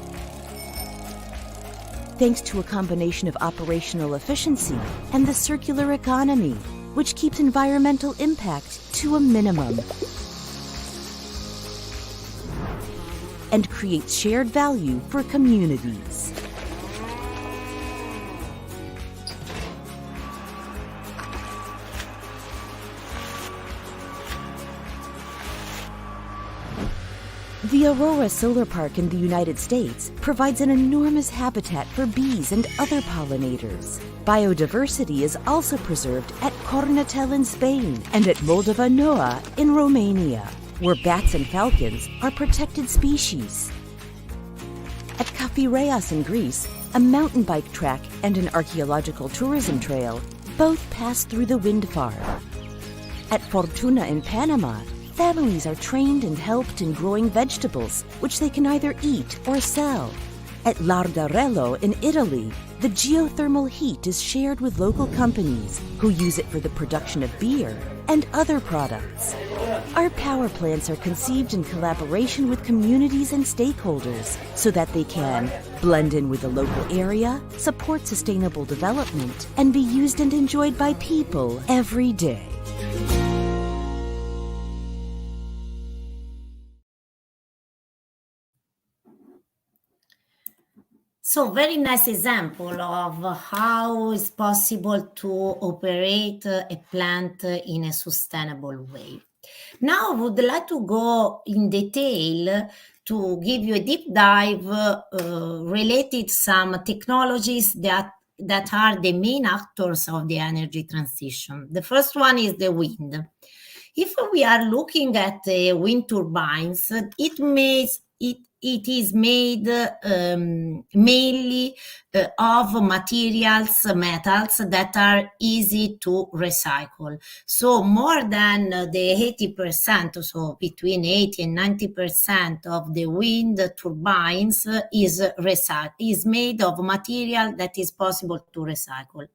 Thanks to a combination of operational efficiency and the circular economy, which keeps environmental impact to a minimum and creates shared value for communities. The Aurora Solar Park in the United States provides an enormous habitat for bees and other pollinators. Biodiversity is also preserved at Cornatel in Spain and at Moldova Noa in Romania, where bats and falcons are protected species. At Kafireas in Greece, a mountain bike track and an archaeological tourism trail both pass through the wind farm. At Fortuna in Panama, families are trained and helped in growing vegetables, which they can either eat or sell. At Lardarello in Italy, the geothermal heat is shared with local companies who use it for the production of beer and other products. Our power plants are conceived in collaboration with communities and stakeholders so that they can blend in with the local area, support sustainable development, and be used and enjoyed by people every day. So very nice example of how it's possible to operate a plant in a sustainable way. Now I would like to go in detail to give you a deep dive related to some technologies that are the main actors of the energy transition. The first one is the wind. If we are looking at the wind turbines, it is made mainly of metals that are easy to recycle. So more than the 80%, so between 80 and 90% of the wind turbines is made of material that is possible to recycle.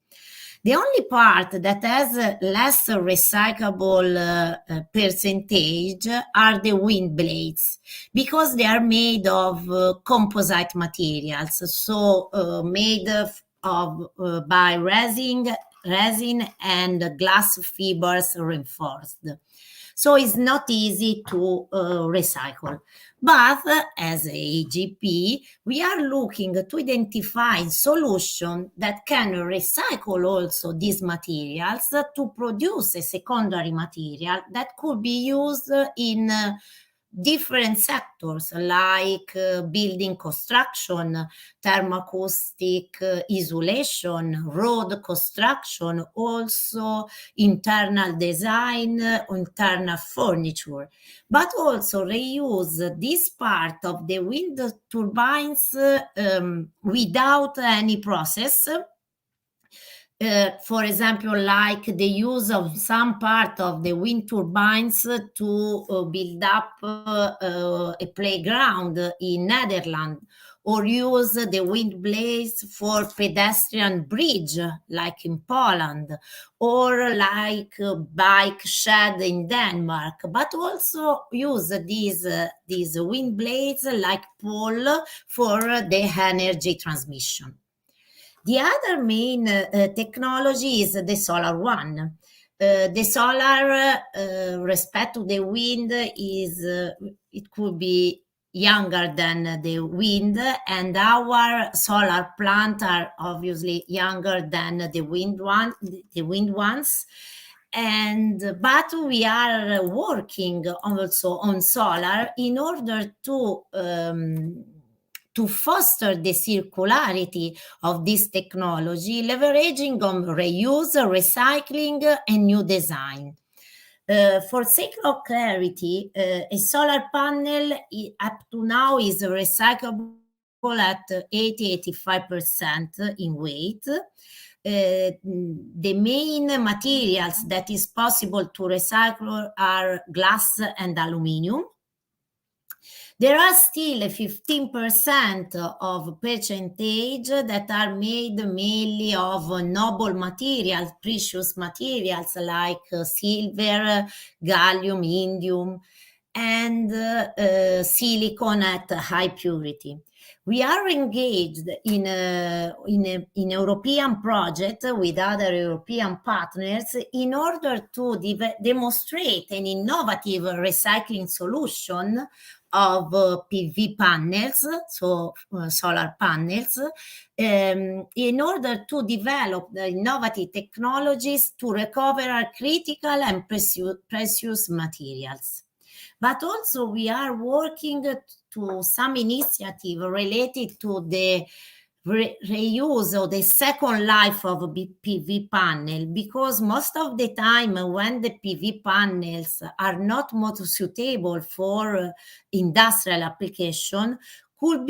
The only part that has less recyclable percentage are the wind blades, because they are made of composite materials, so made by resin and glass fibers reinforced. So it's not easy to recycle. But as a GP, we are looking to identify solutions that can recycle also these materials to produce a secondary material that could be used in different sectors like building construction, thermoacoustic insulation, road construction, also internal design, internal furniture, but also reuse this part of the wind turbines without any process For example, like the use of some part of the wind turbines to build up a playground in Netherlands, or use the wind blades for pedestrian bridge, like in Poland, or like bike shed in Denmark, but also use these wind blades like pole for the energy transmission. The other main technology is the solar one. The solar, respect to the wind, is it could be younger than the wind, and our solar plant are obviously younger than the wind ones. But we are working also on solar in order to foster the circularity of this technology, leveraging on reuse, recycling, and new design. For sake of clarity, a solar panel up to now is recyclable at 80-85% in weight. The main materials that is possible to recycle are glass and aluminium. There are still 15% of percentage that are made mainly of noble materials, precious materials like silver, gallium, indium, and silicon at high purity. We are engaged in a European project with other European partners in order to demonstrate an innovative recycling solution of PV panels, so solar panels, in order to develop the innovative technologies to recover our critical and precious materials. But also we are working to some initiative related to the reuse or the second life of a PV panel, because most of the time when the PV panels are not more suitable for industrial application, could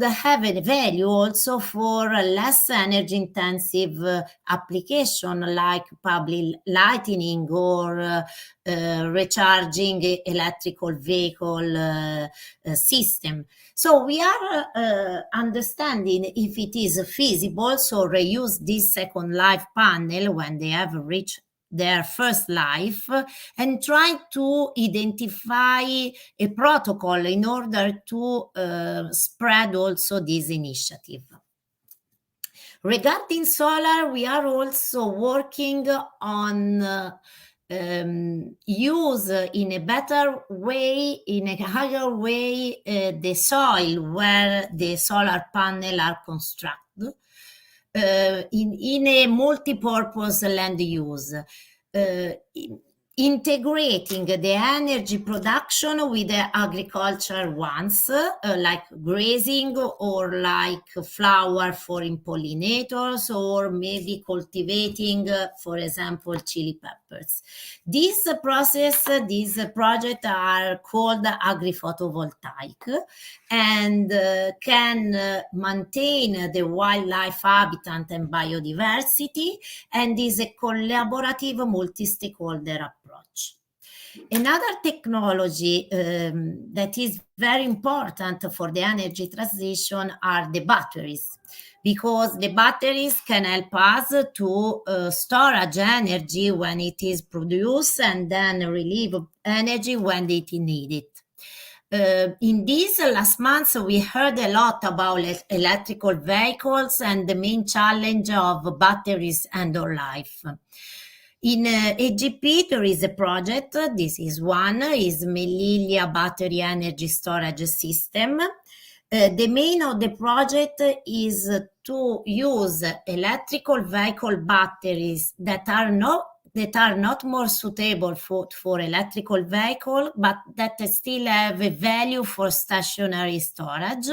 have a value also for a less energy intensive application like public lighting or recharging electrical vehicle system. So we are understanding if it is feasible, so reuse this second life panel when they have reached their first life, and try to identify a protocol in order to spread also this initiative. Regarding solar, we are also working on use in a better way, in a higher way, the soil where the solar panel are constructed in a multi-purpose land use. Integrating the energy production with the agriculture ones, like grazing or like flower for pollinators, or maybe cultivating, for example, chili peppers. These projects are called agri-photovoltaic and can maintain the wildlife habitat and biodiversity, and is a collaborative multi-stakeholder approach. Another technology that is very important for the energy transition are the batteries, because the batteries can help us to storage energy when it is produced and then relieve energy when it is needed. In these last months, we heard a lot about electrical vehicles and the main challenge of batteries and their life. In AGP, there is a project. This is one, is Melilla Battery Energy Storage System. The main of the project is to use electrical vehicle batteries that are not more suitable for electrical vehicle, but that still have a value for stationary storage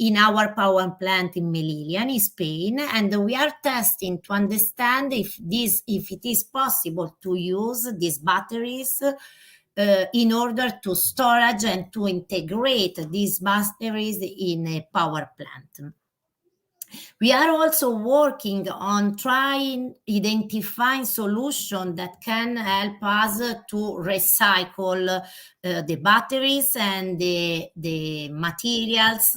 in our power plant in Melilla, in Spain, and we are testing to understand if it is possible to use these batteries in order to storage and to integrate these batteries in a power plant. We are also working on identifying solutions that can help us to recycle the batteries and the materials,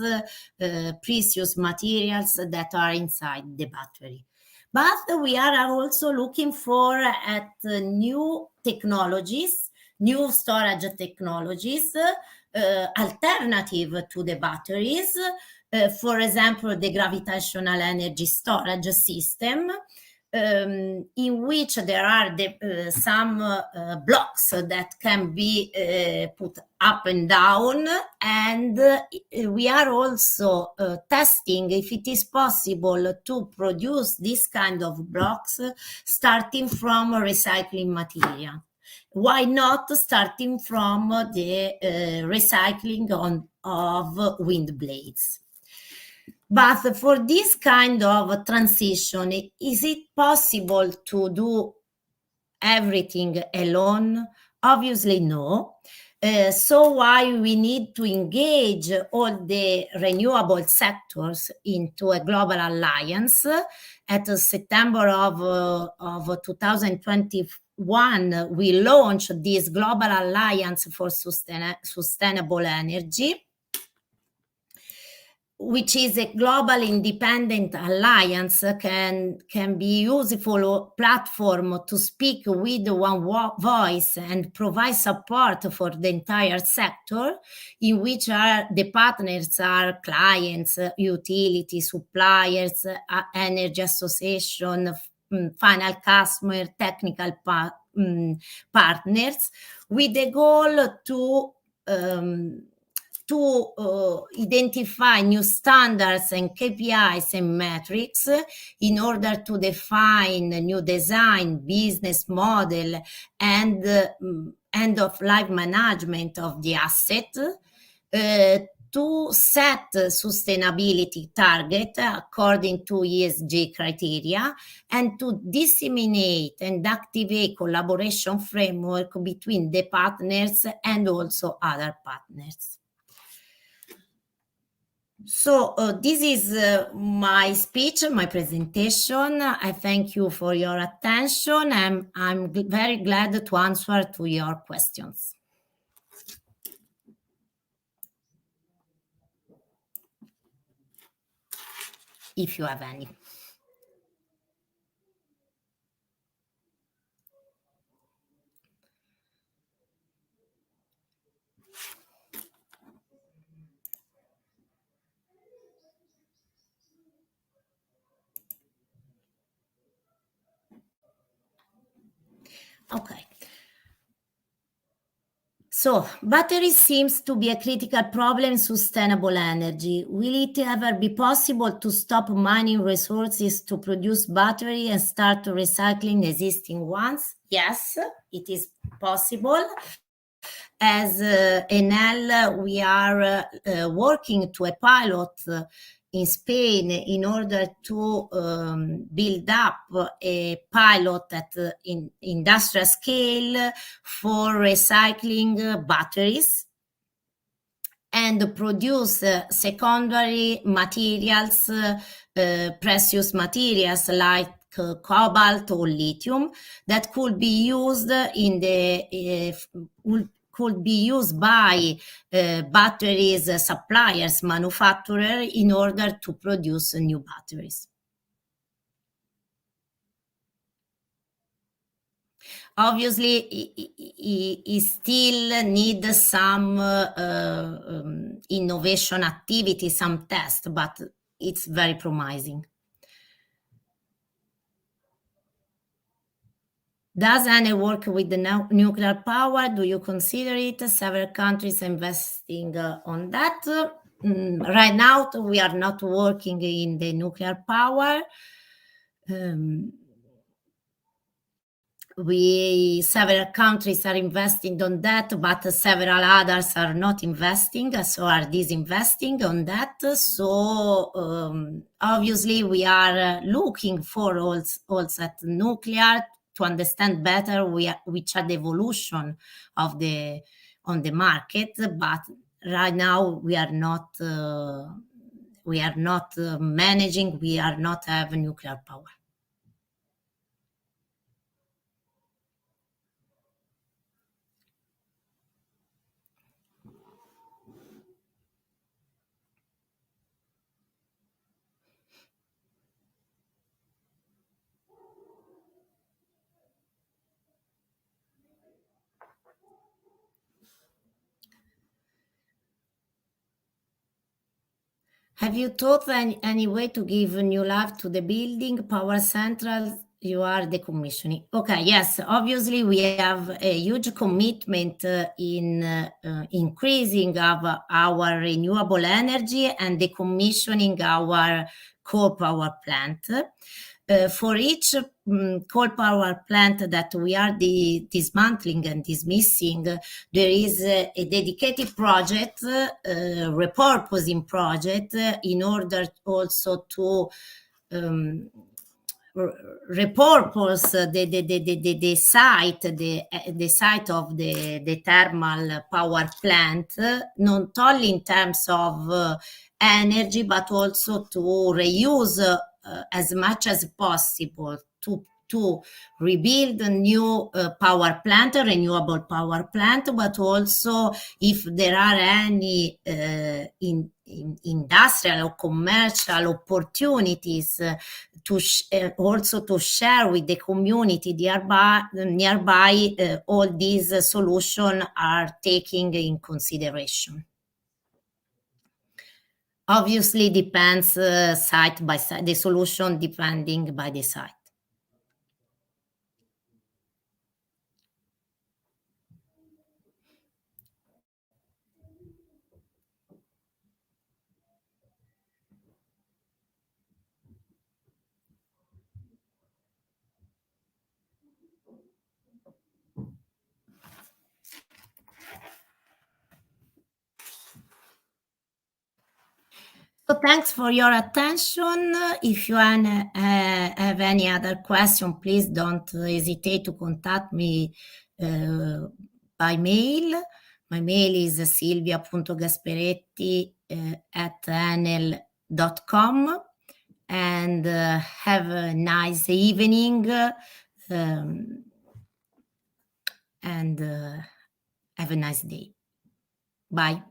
precious materials that are inside the battery. But we are also looking for at new technologies, new storage technologies, alternative to the batteries. For example, the gravitational energy storage system, in which there are some blocks that can be put up and down. And we are also testing if it is possible to produce this kind of blocks starting from recycling material. Why not starting from the recycling of wind blades? But for this kind of transition, is it possible to do everything alone? Obviously, no. So why we need to engage all the renewable sectors into a global alliance. At September of 2021, we launched this global alliance for sustainable energy, which is a global independent alliance, can be useful platform to speak with one voice and provide support for the entire sector, in which the partners are clients, utility suppliers, energy association, final customer, technical partners, with the goal to identify new standards and KPIs and metrics in order to define a new design, business model, and end-of-life management of the asset, to set sustainability target according to ESG criteria, and to disseminate and activate collaboration framework between the partners and also other partners. So this is my speech, my presentation. I thank you for your attention, and I'm very glad to answer to your questions. If you have any. Okay. So, battery seems to be a critical problem in sustainable energy. Will it ever be possible to stop mining resources to produce battery and start recycling existing ones? Yes, it is possible. As Enel, we are working to a pilot in Spain in order to build up a pilot at industrial scale for recycling batteries and produce secondary materials, precious materials like cobalt or lithium that could be used in the could be used by batteries suppliers, manufacturers, in order to produce new batteries. Obviously, it still needs some innovation activity, some tests, but it's very promising. Does Enel work with the nuclear power? Do you consider it? Several countries investing on that. Right now, we are not working in the nuclear power. Several countries are investing on that, but several others are not investing, so are disinvesting on that. So obviously, we are looking for also at nuclear to understand better which are the evolution of on the market, but right now we are not we are not managing, we are not have nuclear power. Have you thought any way to give a new life to the building, power central you are decommissioning? Okay, yes, obviously we have a huge commitment in increasing our renewable energy and decommissioning our coal power plant. For each coal power plant that we are dismantling and dismissing, there is a dedicated project, repurposing project, in order also to repurpose the site of the thermal power plant, not only in terms of energy, but also to reuse as much as possible to rebuild a new power plant, a renewable power plant, but also if there are any industrial or commercial opportunities also to share with the community nearby, all these solutions are taken in consideration. Obviously depends site by site, the solution depending by the site. So thanks for your attention. If you have any other question, please don't hesitate to contact me by mail. My mail is silvia.gasperetti@enel.com. And have a nice evening and have a nice day. Bye.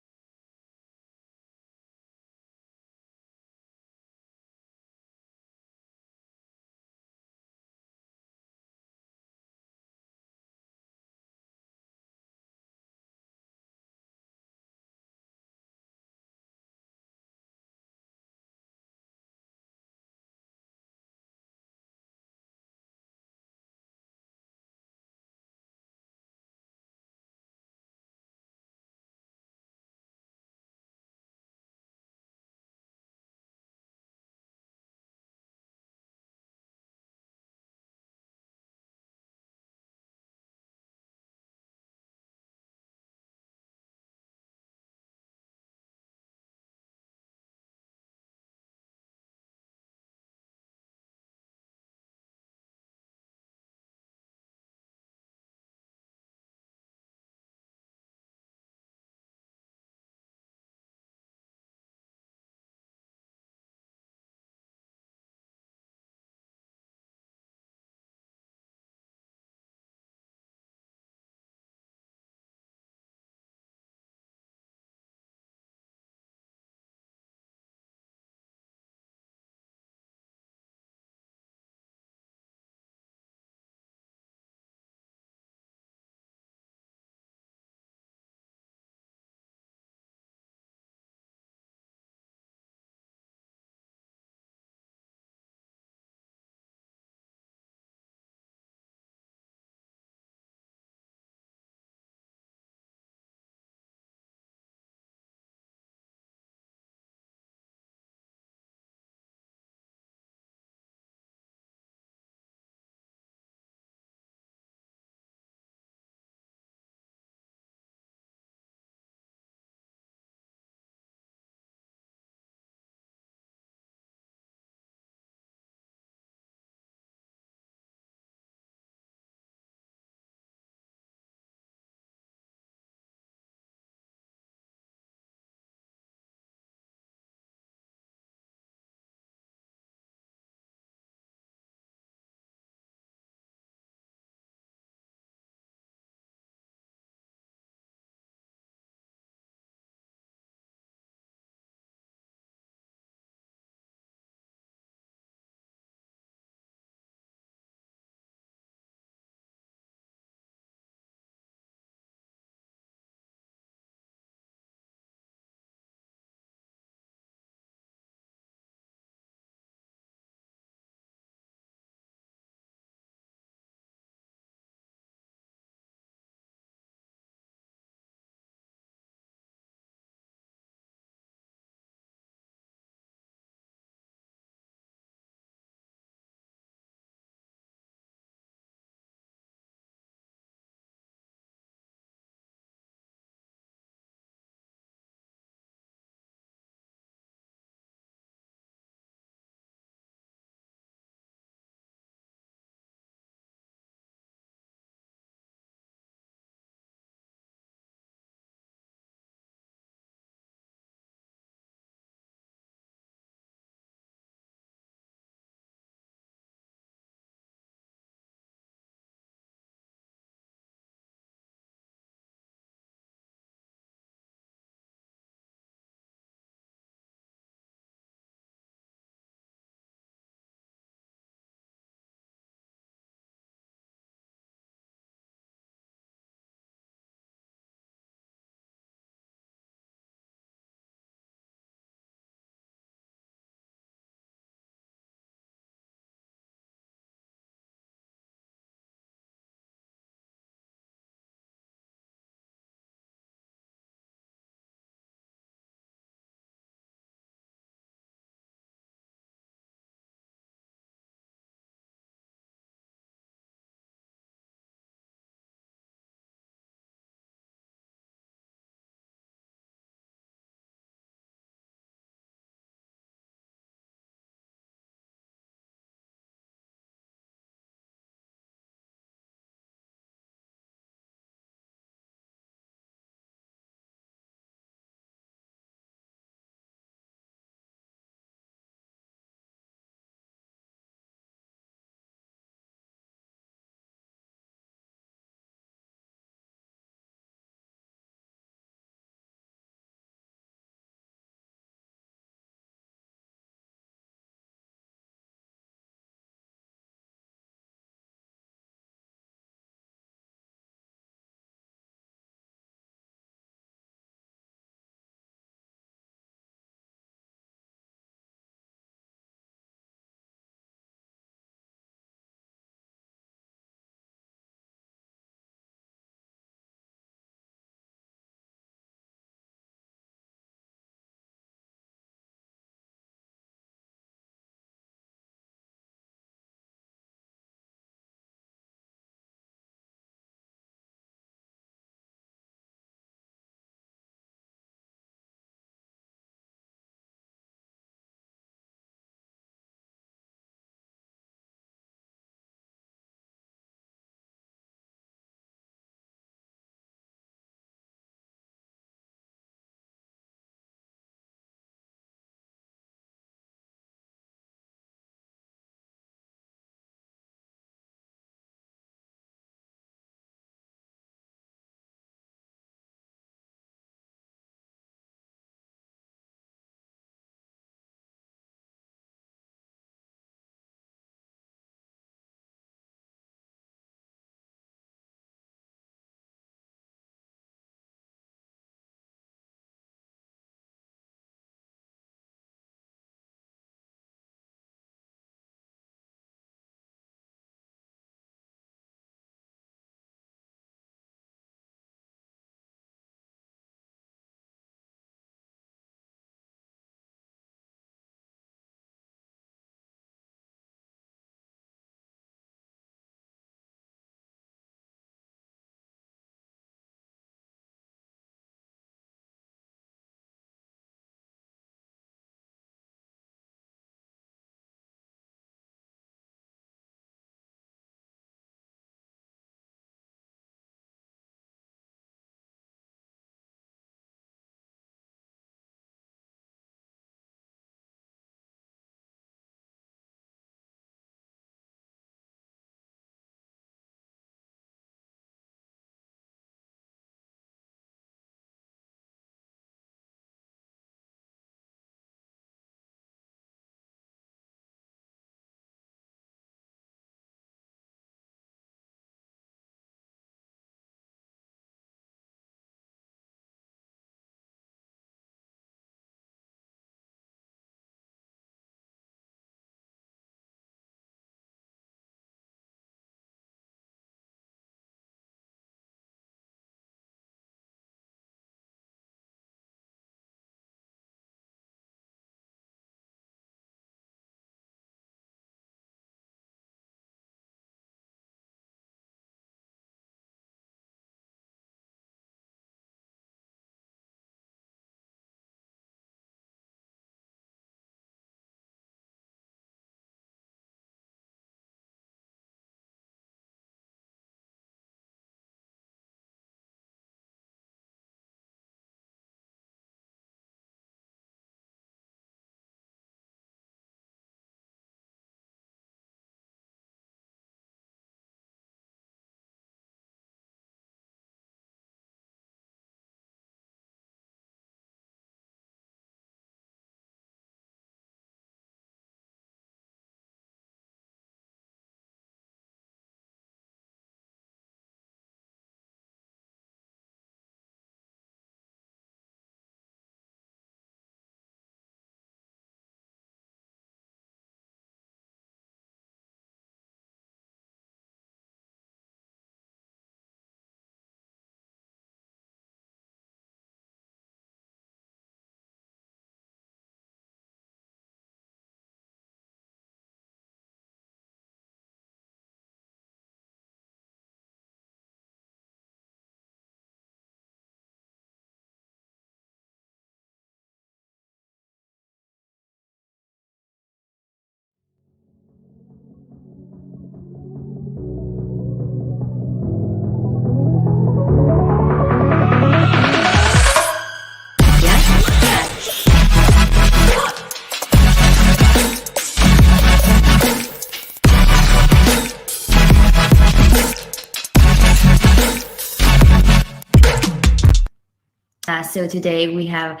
So today we have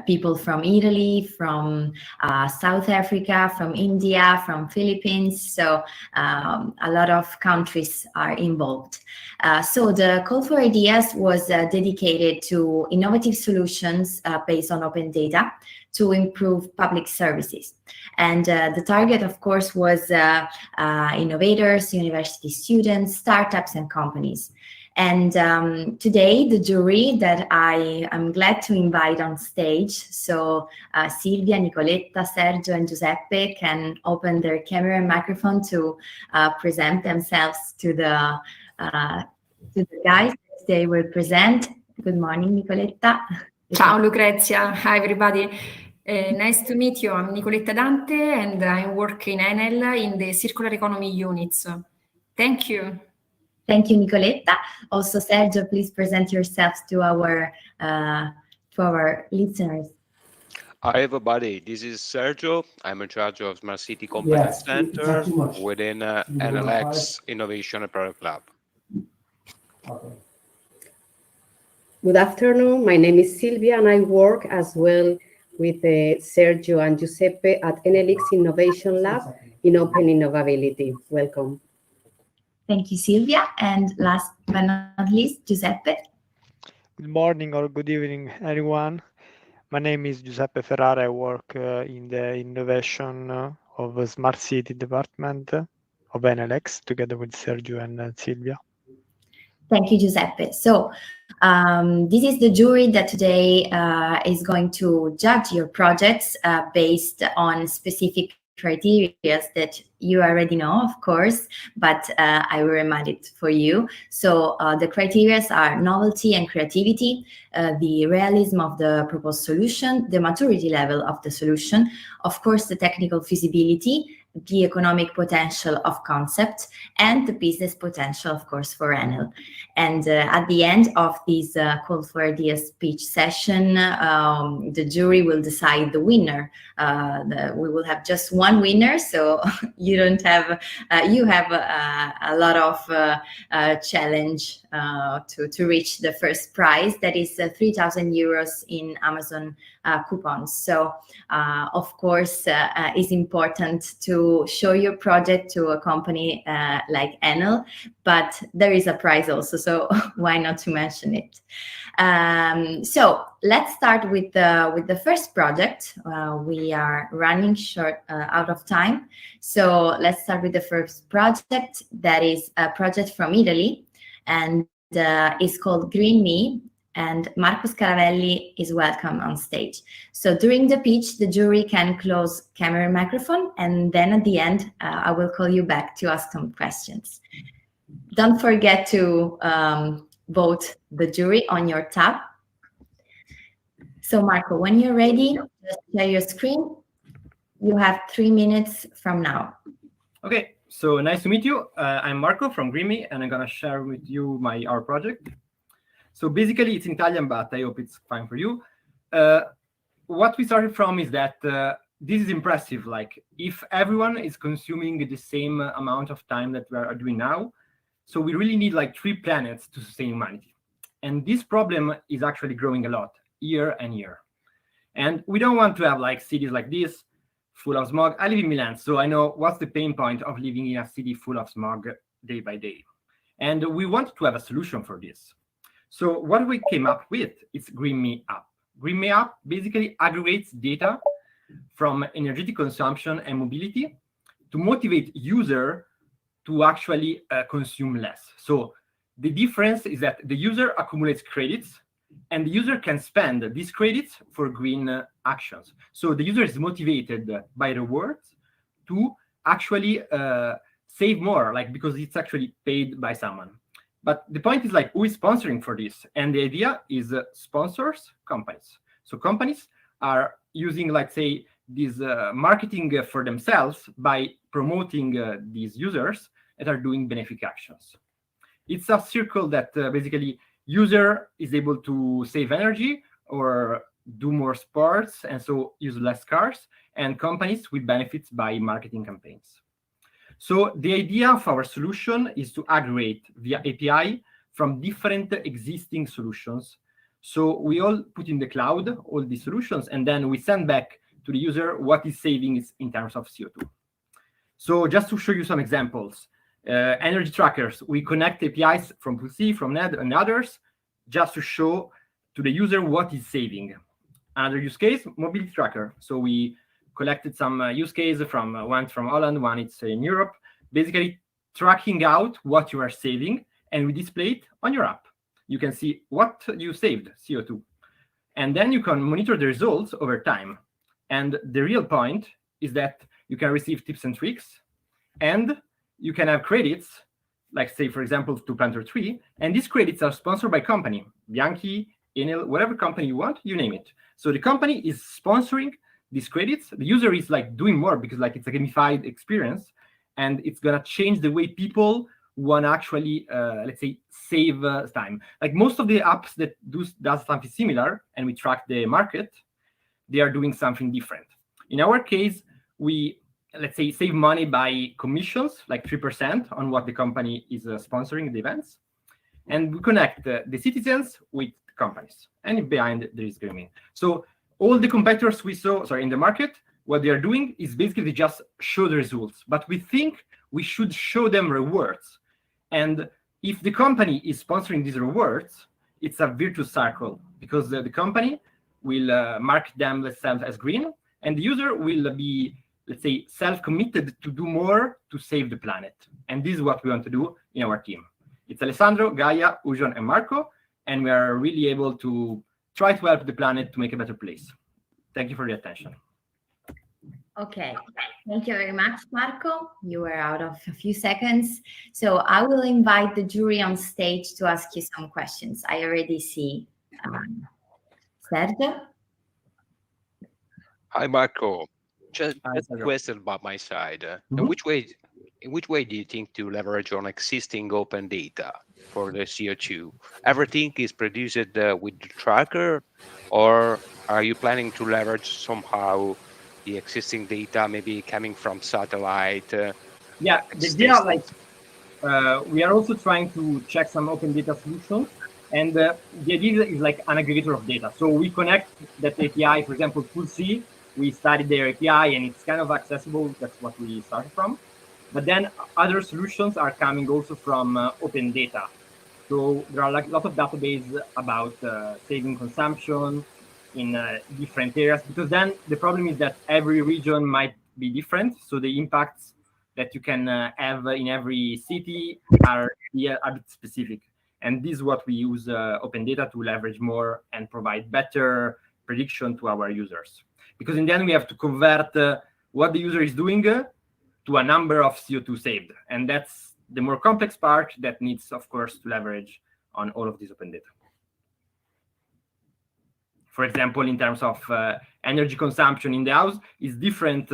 people from Italy, from South Africa, from India, from Philippines. So a lot of countries are involved. So the call for ideas was dedicated to innovative solutions based on open data to improve public services. And the target, of course, was innovators, university students, startups, and companies. And today, the jury that I am glad to invite on stage, so Silvia, Nicoletta, Sergio, and Giuseppe can open their camera and microphone to present themselves to the guys that they will present. Good morning, Nicoletta. Ciao, Lucrezia. Hi, everybody. Nice to meet you. I'm Nicoletta Dante, and I work in Enel in the Circular Economy units. Thank you. Thank you, Nicoletta. Also, Sergio, please present yourselves to our listeners. Hi, everybody. This is Sergio. I'm in charge of Smart City Competence Center within NLX Innovation and Product Lab. Okay. Good afternoon. My name is Silvia, and I work as well with Sergio and Giuseppe at NLX Innovation Lab in Open Innovability. Welcome. Thank you, Silvia. And last but not least, Giuseppe. Good morning or good evening, everyone. My name is Giuseppe Ferrara. I work in the innovation of a Smart City department of NLX together with Sergio and Silvia. Thank you, Giuseppe. So this is the jury that today is going to judge your projects based on specific criteria that you already know, of course, but I will remind it for you. So the criteria are novelty and creativity, the realism of the proposed solution, the maturity level of the solution, of course, the technical feasibility, the economic potential of concept, and the business potential, of course, for Enel. And at the end of this call for ideas speech session, the jury will decide the winner. We will have just one winner, so you don't have you have a lot of challenge to reach the first prize, that is 3,000 euros in Amazon coupons. So of course it's important to show your project to a company like Enel, but there is a prize also, so why not to mention it? So let's start with the first project. We are running short out of time, so let's start with the first project. That is a project from Italy, and is called Green Me, and Marco Scaravelli is welcome on stage. So during the pitch, the jury can close camera and microphone, and then at the end, I will call you back to ask some questions. Don't forget to vote the jury on your tab. So Marco, when you're ready, just share your screen. You have 3 minutes from now. Okay, so nice to meet you. I'm Marco from Green Me, and I'm gonna share with you our project. So basically, it's in Italian, but I hope it's fine for you. What we started from is that this is impressive. Like, if everyone is consuming the same amount of time that we are doing now, so we really need like 3 planets to sustain humanity. And this problem is actually growing a lot, year and year. And we don't want to have like cities like this, full of smog. I live in Milan, so I know what's the pain point of living in a city full of smog day by day. And we want to have a solution for this. So what we came up with is Green Me App. Green Me App basically aggregates data from energy consumption and mobility to motivate user to actually consume less. So the difference is that the user accumulates credits, and the user can spend these credits for green actions. So the user is motivated by rewards to actually save more, like, because it's actually paid by someone. But the point is, like, who is sponsoring for this? And the idea is sponsors, companies. So companies are using, like, say, this marketing for themselves by promoting these users that are doing benefit actions. It's a circle that basically user is able to save energy or do more sports, and so use less cars, and companies will benefit by marketing campaigns. So the idea of our solution is to aggregate via API from different existing solutions. So we all put in the cloud all these solutions, and then we send back to the user what is saving in terms of CO2. So just to show you some examples, energy trackers, we connect APIs from Pulse, from NED, and others, just to show to the user what is saving. Another use case, mobility tracker. So we collected some use case from one from Holland, one it's in Europe, basically tracking out what you are saving, and we display it on your app. You can see what you saved, CO2. And then you can monitor the results over time. And the real point is that you can receive tips and tricks, and you can have credits, like say, for example, to plant a tree, and these credits are sponsored by company, Bianchi, Enel, whatever company you want, you name it. So the company is sponsoring these credits. The user is like doing more because like it's a gamified experience, and it's gonna change the way people want to actually, let's say, save time. Like most of the apps that does something similar, and we track the market, they are doing something different. In our case, we, let's say, save money by commissions, like 3% on what the company is sponsoring the events. And we connect the citizens with companies. And behind there is gaming. So all the competitors we saw, in the market, what they are doing is basically just show the results. But we think we should show them rewards. And if the company is sponsoring these rewards, it's a virtuous circle, because the company will mark them as green, and the user will be, let's say, self-committed to do more to save the planet. And this is what we want to do in our team. It's Alessandro, Gaia, Ujon, and Marco, and we are really able to try to help the planet to make a better place. Thank you for the attention. Okay, thank you very much, Marco. You were out of a few seconds. So I will invite the jury on stage to ask you some questions. I already see Sergio. Hi, Marco. Just a question about my side. In which way do you think to leverage on existing open data for the CO2? Everything is produced with the tracker, or are you planning to leverage somehow the existing data, maybe coming from satellite? Yeah, the data, like we are also trying to check some open data solutions, and the idea is like an aggregator of data. So we connect that API, for example, Pulse, we studied their API, and it's kind of accessible. That's what we started from. But then other solutions are coming also from open data. So there are like a lot of databases about saving consumption in different areas, because then the problem is that every region might be different. So the impacts that you can have in every city are a bit specific. And this is what we use open data to leverage more and provide better prediction to our users. Because in the end, we have to convert what the user is doing to a number of CO2 saved. And that's the more complex part that needs, of course, to leverage on all of this open data. For example, in terms of energy consumption in the house is different.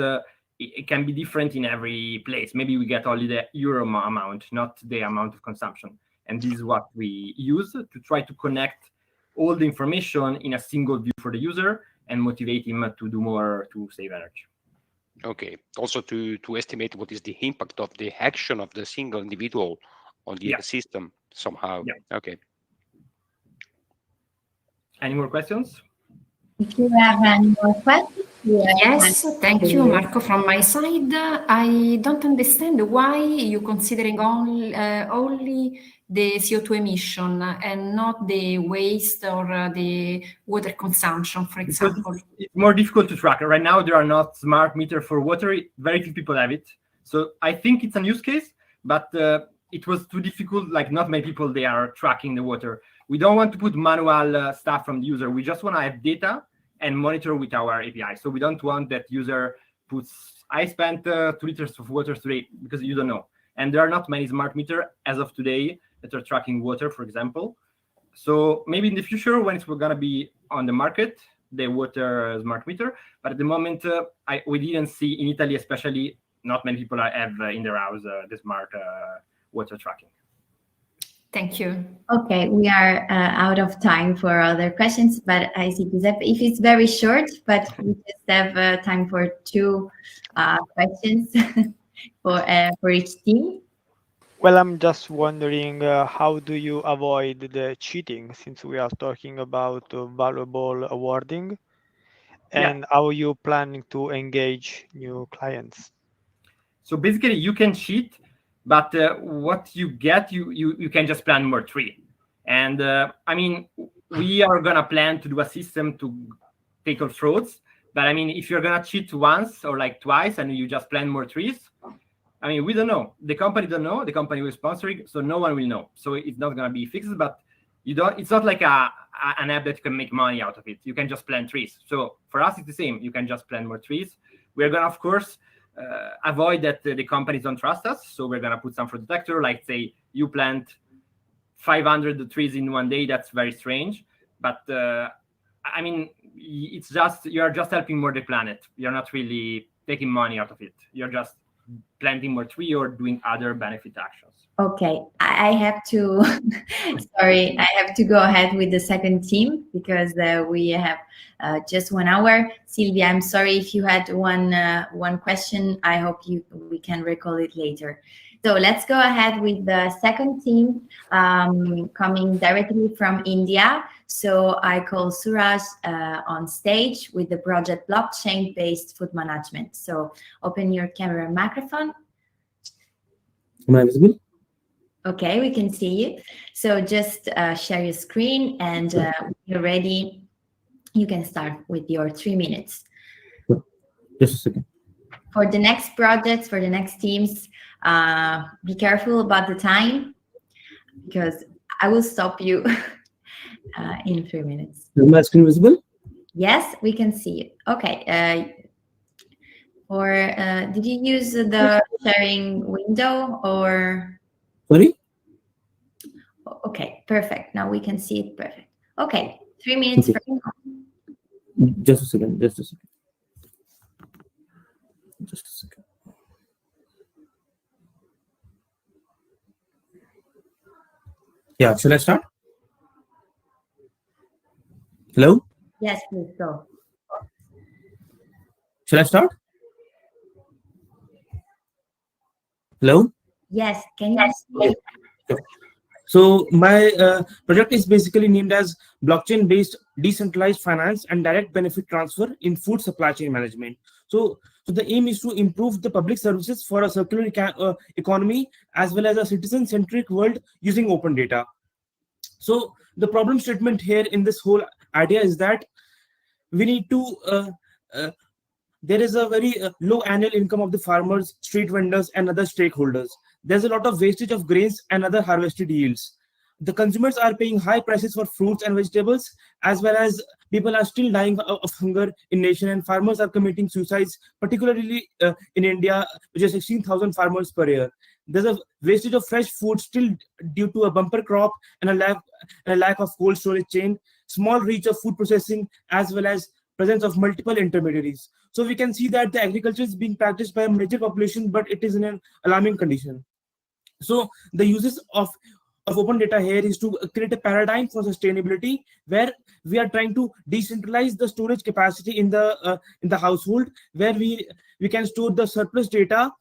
It can be different in every place. Maybe we get only the euro amount, not the amount of consumption. And this is what we use to try to connect all the information in a single view for the user and motivate him to do more to save energy. Okay. Also to estimate what is the impact of the action of the single individual on the ecosystem somehow. Yeah. Okay. Any more questions? If you have any more questions, yes, thank you, Marco. From my side, I don't understand why you're considering only the CO2 emission and not the waste or the water consumption, for example. It's more difficult to track. Right now, there are not smart meters for water. Very few people have it. So I think it's a use case, but it was too difficult. Like not many people, they are tracking the water. We don't want to put manual stuff from the user. We just want to have data and monitor with our API. So we don't want that user puts, I spent 2 liters of water today, because you don't know. And there are not many smart meters as of today that are tracking water, for example. So maybe in the future, when it's going to be on the market, the water smart meter. But at the moment, we didn't see in Italy, especially, not many people have in their house the smart water tracking. Thank you. Okay, we are out of time for other questions, but I see Giuseppe, if it's very short, but we just have time for 2 questions for each team. Well, I'm just wondering how do you avoid the cheating, since we are talking about valuable awarding, and how are you planning to engage new clients? So basically, you can cheat, but what you get, you can just plant more tree. And I mean, we are gonna plan to do a system to tackle frauds. But I mean, if you're gonna cheat once or like twice and you just plant more trees, I mean, we don't know. The company don't know. The company will sponsor it, so no one will know. So it's not gonna be fixed. But you don't. It's not like an app that you can make money out of it. You can just plant trees. So for us, it's the same. You can just plant more trees. We're gonna, of course, avoid that the companies don't trust us. So we're gonna put some fraud detector. Like say you plant 500 trees in one day. That's very strange. But I mean, it's just you're just helping more the planet. You're not really taking money out of it. You're just planting more tree or doing other benefit actions. Okay, I have to, sorry, I have to go ahead with the second team because we have just 1 hour. Silvia, I'm sorry if you had one question. I hope we can recall it later. So let's go ahead with the second team coming directly from India. So I call Suraj on stage with the project blockchain-based food management. So open your camera and microphone. Am I visible? Okay, we can see you. So just share your screen, and when you're ready, you can start with your 3 minutes. Just a second. For the next projects, for the next teams, be careful about the time because I will stop you in 3 minutes. Is my screen visible? Yes, we can see you. Okay. Did you use the sharing window or? Sorry? Okay, perfect. Now we can see it perfect. Okay, 3 minutes Okay. from now. Just a second. Just a second. Just a second. Yeah, shall I start? Hello? Yes, please go. Shall I start? Hello? Yes, can you see? Sure. So my project is basically named as blockchain-based decentralized finance and direct benefit transfer in food supply chain management. So the aim is to improve the public services for a circular economy as well as a citizen-centric world using open data. So the problem statement here in this whole idea is that we need to there is a very low annual income of the farmers, street vendors, and other stakeholders. There's a lot of wastage of grains and other harvested yields. The consumers are paying high prices for fruits and vegetables, as well as people are still dying of hunger in nation, and farmers are committing suicides, particularly in India, which is 16,000 farmers per year. There's a wastage of fresh food still due to a bumper crop and a lack of cold storage chain, small reach of food processing, as well as presence of multiple intermediaries. So we can see that the agriculture is being practiced by a major population, but it is in an alarming condition. So the uses of open data here is to create a paradigm for sustainability where we are trying to decentralize the storage capacity in the household, where we can store the surplus data,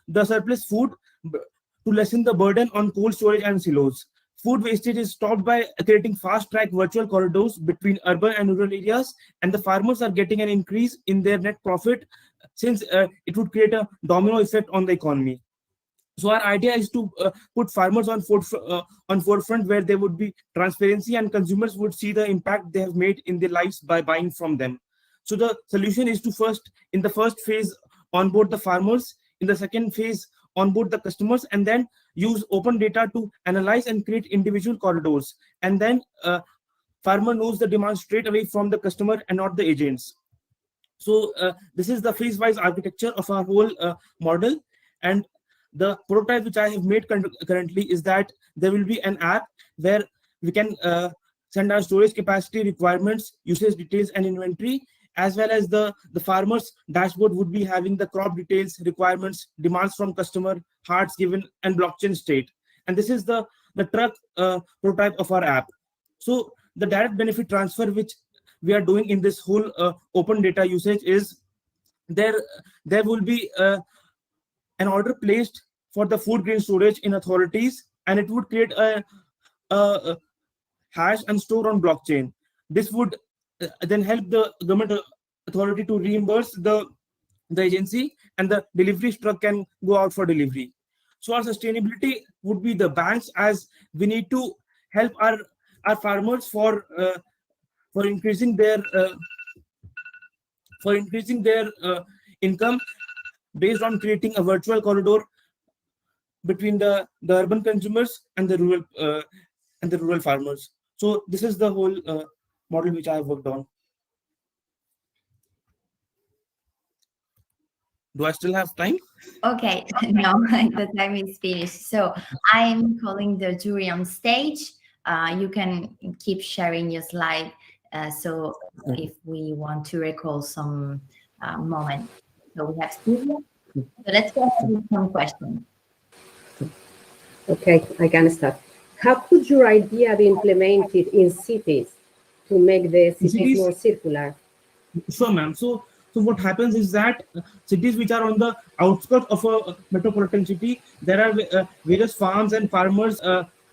the surplus food to lessen the burden on cold storage and silos. Food wastage is stopped by creating fast-track virtual corridors between urban and rural areas, and the farmers are getting an increase in their net profit since it would create a domino effect on the economy. So our idea is to put farmers on forefront where there would be transparency and consumers would see the impact they have made in their lives by buying from them. So the solution is to in the first phase, onboard the farmers, in the second phase, onboard the customers, and then use open data to analyze and create individual corridors. And then farmer knows the demand straight away from the customer and not the agents. So this is the phase-wise architecture of our whole model. And the prototype which I have made currently is that there will be an app where we can send our storage capacity requirements, usage details, and inventory, as well as the farmer's dashboard would be having the crop details, requirements, demands from customer, hearts given, and blockchain state. And this is the truck prototype of our app. So the direct benefit transfer which we are doing in this whole open data usage is there will be an order placed for the food grain storage in authorities, and it would create a hash and store on blockchain. This would then help the government authority to reimburse the agency, and the delivery truck can go out for delivery. So our sustainability would be the banks, as we need to help our farmers for increasing their income based on creating a virtual corridor between the urban consumers and the rural farmers. So this is the whole model which I have worked on. Do I still have time? Okay, no, the time is finished. So I'm calling the jury on stage. You can keep sharing your slide. So if we want to recall some moment. So we have Sylvia. So let's go ahead with some questions. Okay, I can start. How could your idea be implemented in cities to make the cities more circular? Sure, ma'am. So what happens is that cities which are on the outskirts of a metropolitan city, there are various farms and farmers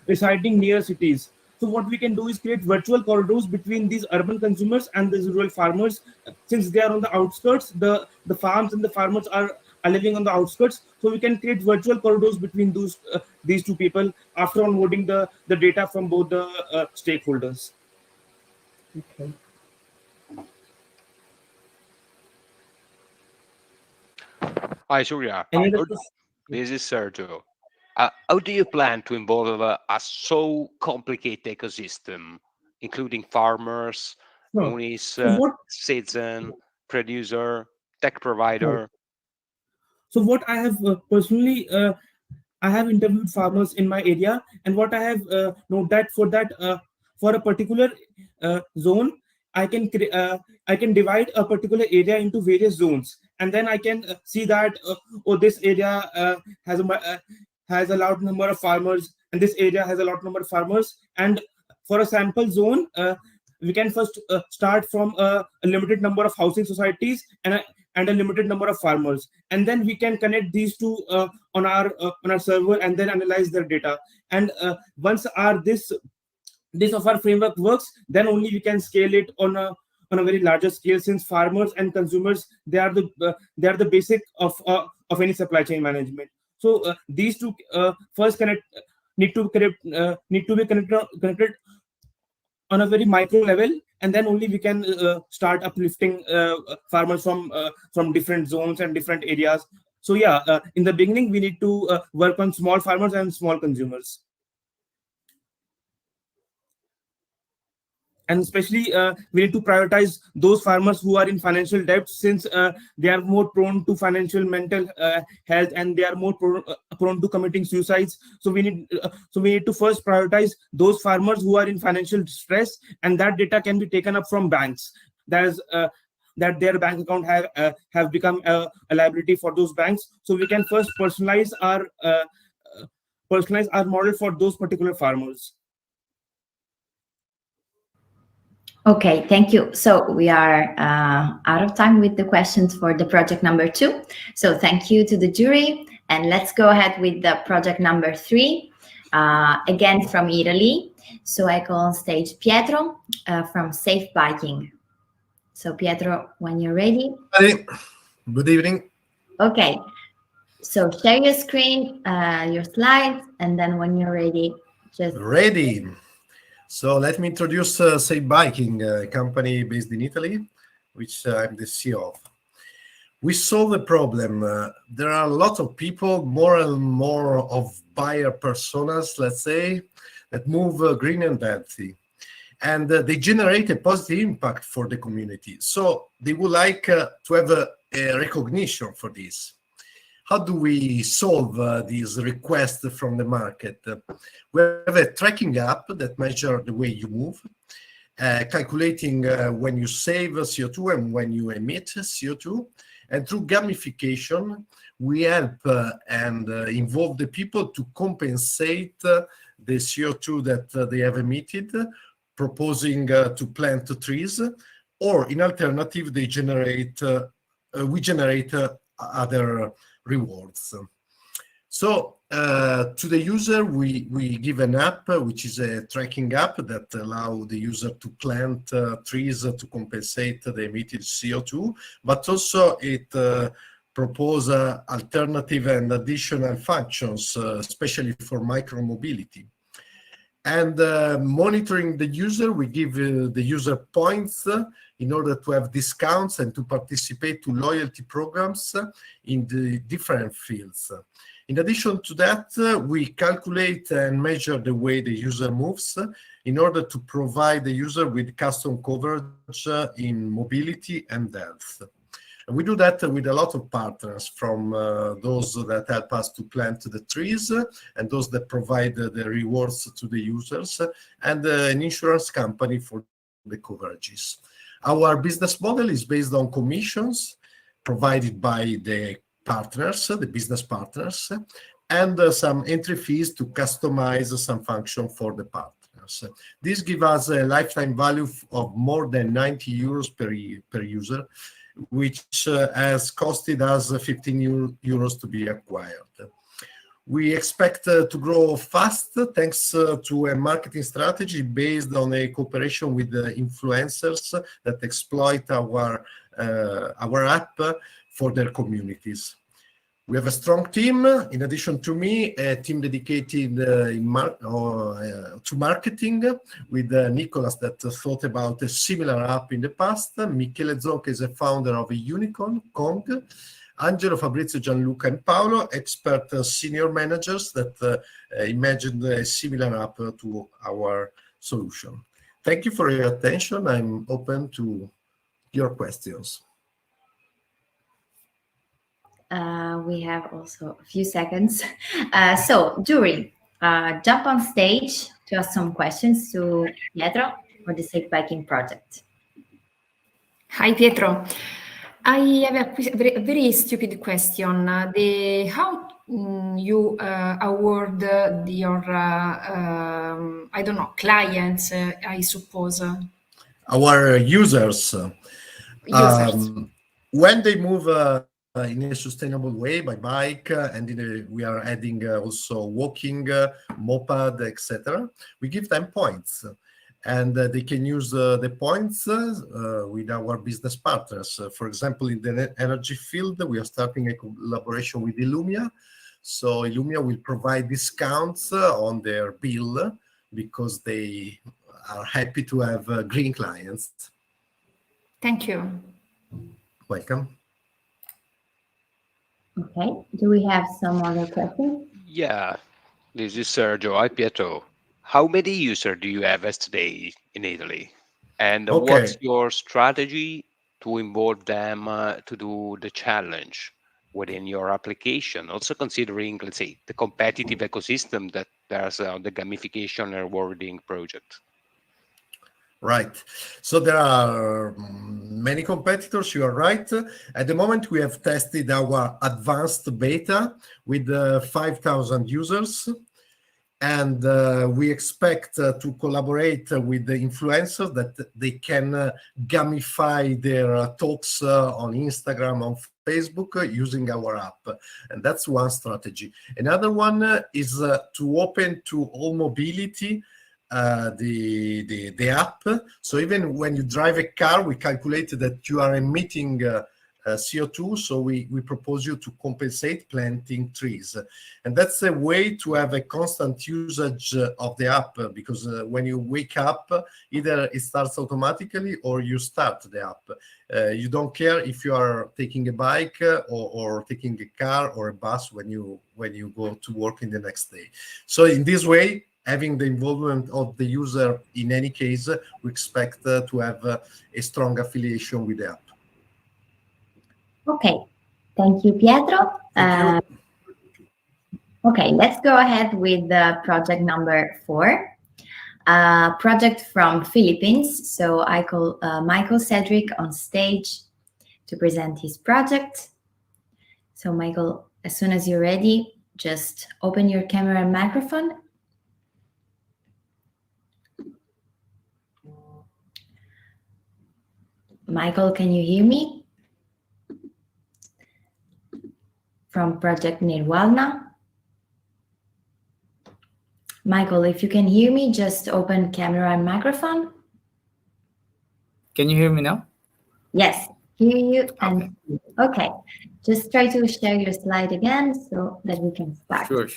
residing near cities. So what we can do is create virtual corridors between these urban consumers and these rural farmers. Since they are on the outskirts, the farms and the farmers are living on the outskirts. So we can create virtual corridors between these two people after onboarding the data from both the stakeholders. Okay. Hi, Surya. This is Sergio. How do you plan to involve a so complicated ecosystem, including farmers, munis, citizen, producer, tech provider? So what I have personally, I have interviewed farmers in my area, and what I have noted that for a particular zone, I can divide a particular area into various zones, and then I can see that this area has a large number of farmers, and this area has a large number of farmers. And for a sample zone, we can first start from a limited number of housing societies and a limited number of farmers, and then we can connect these two on our server and then analyze their data. And once this of our framework works, then only we can scale it on a very larger scale, since farmers and consumers, they are the basic of any supply chain management. So these two first need to be connected on a very micro level, and then only we can start uplifting farmers from different zones and different areas. So yeah, in the beginning we need to work on small farmers and small consumers. And especially we need to prioritize those farmers who are in financial debt, since they are more prone to mental health, and they are more prone to committing suicides. So we need to first prioritize those farmers who are in financial stress, and that data can be taken up from banks. That their bank account have become a liability for those banks. So we can first personalize our model for those particular farmers. Okay, thank you. So we are out of time with the questions for the project number 2. So thank you to the jury, and let's go ahead with the project number 3, again from Italy. So I call on stage Pietro from Safe Biking. So Pietro, when you're ready. Good evening. Okay, so share your screen, your slides, and then when you're ready, just... Ready. So let me introduce Safe Biking, a company based in Italy, which I'm the CEO of. We solve a problem. There are a lot of people, more and more of buyer personas, let's say, that move green and healthy. And they generate a positive impact for the community. So they would like to have a recognition for this. How do we solve these requests from the market? We have a tracking app that measures the way you move, calculating when you save CO2 and when you emit CO2. And through gamification, we help and involve the people to compensate the CO2 that they have emitted, proposing to plant trees, or in alternative, we generate other rewards. So to the user, we give an app, which is a tracking app that allow the user to plant trees to compensate the emitted CO2, but also it propose alternative and additional functions, especially for micromobility. And monitoring the user, we give the user points in order to have discounts and to participate to loyalty programs in the different fields. In addition to that, we calculate and measure the way the user moves in order to provide the user with custom coverage in mobility and health. And we do that with a lot of partners, from those that help us to plant the trees and those that provide the rewards to the users, and an insurance company for the coverages. Our business model is based on commissions provided by the partners, the business partners, and some entry fees to customize some function for the partners. This gives us a lifetime value of more than 90 euros per user, which has costed us 15 euros to be acquired. We expect to grow fast thanks to a marketing strategy based on a cooperation with the influencers that exploit our app for their communities. We have a strong team. In addition to me, a team dedicated to marketing with Nicolas that thought about a similar app in the past. Michele Zonca is a founder of a unicorn, Kong. Angelo, Fabrizio, Gianluca, and Paolo, expert senior managers that imagined a similar app to our solution. Thank you for your attention. I'm open to your questions. We have also a few seconds. So, jury, jump on stage to ask some questions to Pietro for the Safe Biking project. Hi, Pietro. I have a very stupid question. How you award your, I don't know, clients, I suppose? Our users. When they move in a sustainable way by bike, and we are adding also walking, moped, etc. We give them points, and they can use the points with our business partners. For example, in the energy field, we are starting a collaboration with Illumia. So Illumia will provide discounts on their bill because they are happy to have green clients. Thank you. Welcome. Okay, do we have some other questions? Yeah, this is Sergio. Hi, Pietro. How many users do you have as today in Italy? And what's your strategy to involve them to do the challenge within your application? Also considering, let's say, the competitive ecosystem that there's on the gamification and rewarding project. Right. So there are many competitors, you are right. At the moment, we have tested our advanced beta with 5,000 users. And we expect to collaborate with the influencers that they can gamify their talks on Instagram, on Facebook, using our app. And that's one strategy. Another one is to open to all mobility the app. So even when you drive a car, we calculated that you are emitting CO2, so we propose you to compensate planting trees. And that's a way to have a constant usage of the app, because when you wake up, either it starts automatically or you start the app. You don't care if you are taking a bike or taking a car or a bus when you go to work in the next day. So in this way, having the involvement of the user in any case, we expect to have a strong affiliation with the app. Okay, thank you, Pietro. Thank you. Okay, let's go ahead with project number 4. Project from Philippines. So I call Michael Cedric on stage to present his project. So Michael, as soon as you're ready, just open your camera and microphone. Michael, can you hear me? From Project Nirvana. Michael, if you can hear me, just open camera and microphone. Can you hear me now? Yes, hear you. And okay, just try to share your slide again so that we can start. Sure.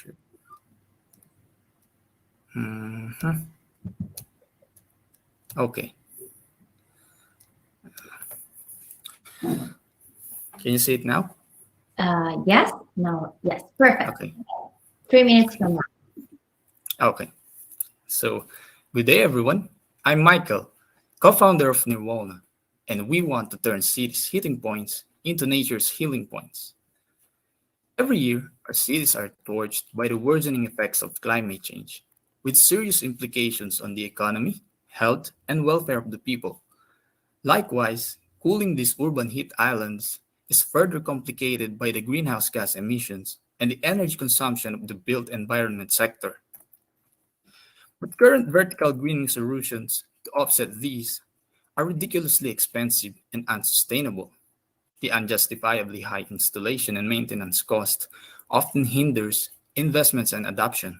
Okay. Can you see it now? Yes. No. Yes. Perfect. Okay. 3 minutes from now. Okay. So, good day, everyone. I'm Michael, co-founder of Nirvana, and we want to turn cities' hitting points into nature's healing points. Every year, our cities are torched by the worsening effects of climate change, with serious implications on the economy, health, and welfare of the people. Likewise, cooling these urban heat islands is further complicated by the greenhouse gas emissions and the energy consumption of the built environment sector. But current vertical greening solutions to offset these are ridiculously expensive and unsustainable. The unjustifiably high installation and maintenance cost often hinders investments and adoption.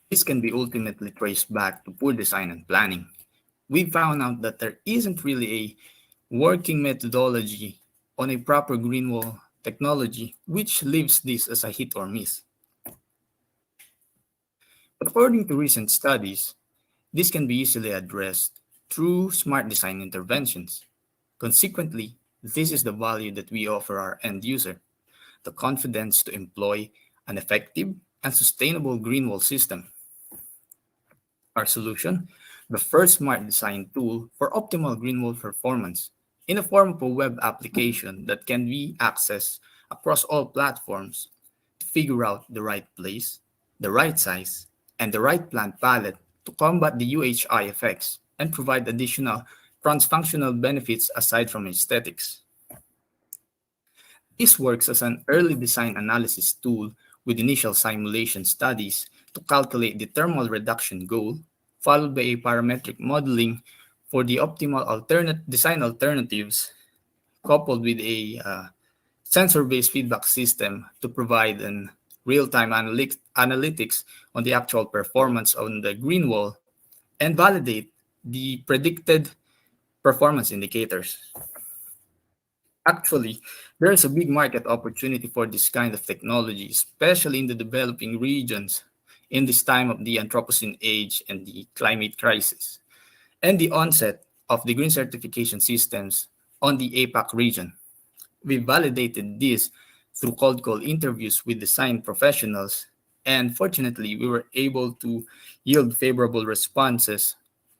This can be ultimately traced back to poor design and planning. We found out that there isn't really a working methodology on a proper green wall technology, which leaves this as a hit or miss. But according to recent studies, this can be easily addressed through smart design interventions. Consequently, this is the value that we offer our end user, the confidence to employ an effective and sustainable green wall system. Our solution, the first smart design tool for optimal green wall performance in the form of a web application that can be accessed across all platforms to figure out the right place, the right size, and the right plant palette to combat the UHI effects and provide additional cross-functional benefits aside from aesthetics. This works as an early design analysis tool with initial simulation studies to calculate the thermal reduction goal, followed by a parametric modeling for the optimal design alternatives, coupled with a sensor-based feedback system to provide an real-time analytics on the actual performance on the green wall and validate the predicted performance indicators. Actually, there is a big market opportunity for this kind of technology, especially in the developing regions in this time of the Anthropocene age and the climate crisis, and the onset of the green certification systems on the APAC region. We validated this through cold call interviews with design professionals, and fortunately, we were able to yield favorable responses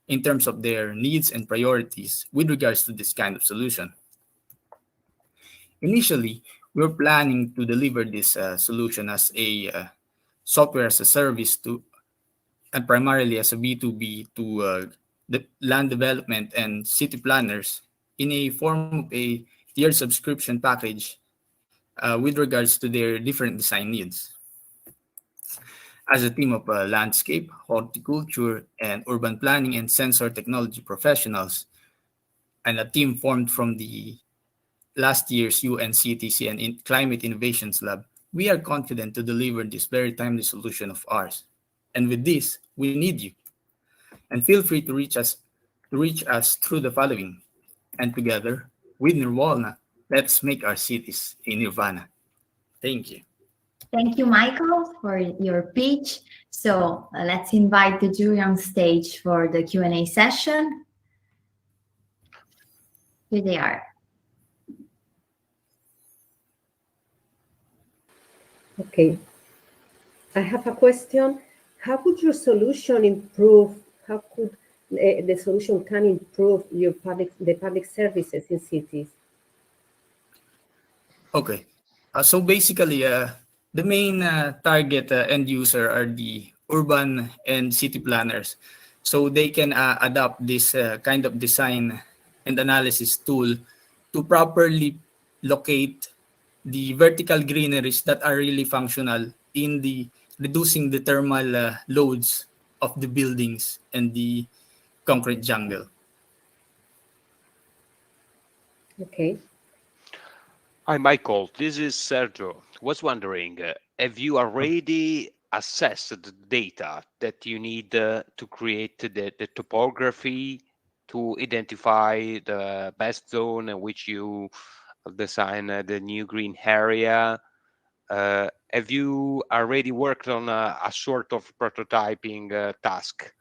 in terms of their needs and priorities with regards to this kind of solution. Initially, we were planning to deliver this solution as a software as a service to, and primarily as a B2B to the land development and city planners in a form of a tiered subscription package with regards to their different design needs. As a team of landscape, horticulture, and urban planning and sensor technology professionals, and a team formed from the last year's UNCTC and Climate Innovations Lab, we are confident to deliver this very timely solution of ours. And with this, we need you. And feel free to reach us through the following. And together, with Nirvana, let's make our cities a nirvana. Thank you. Thank you, Michael, for your pitch. So let's invite the jury on stage for the Q&A session. Here they are. Okay. I have a question. How could your solution improve? How could the solution can improve the public services in cities? Okay. So basically, the main target end user are the urban and city planners. So they can adopt this kind of design and analysis tool to properly locate the vertical greeneries that are really functional in the reducing the thermal loads of the buildings and the concrete jungle. Okay. Hi, Michael. This is Sergio. Was wondering, have you already assess the data that you need to create the topography, to identify the best zone in which you design the new green area? Have you already worked on a sort of prototyping task?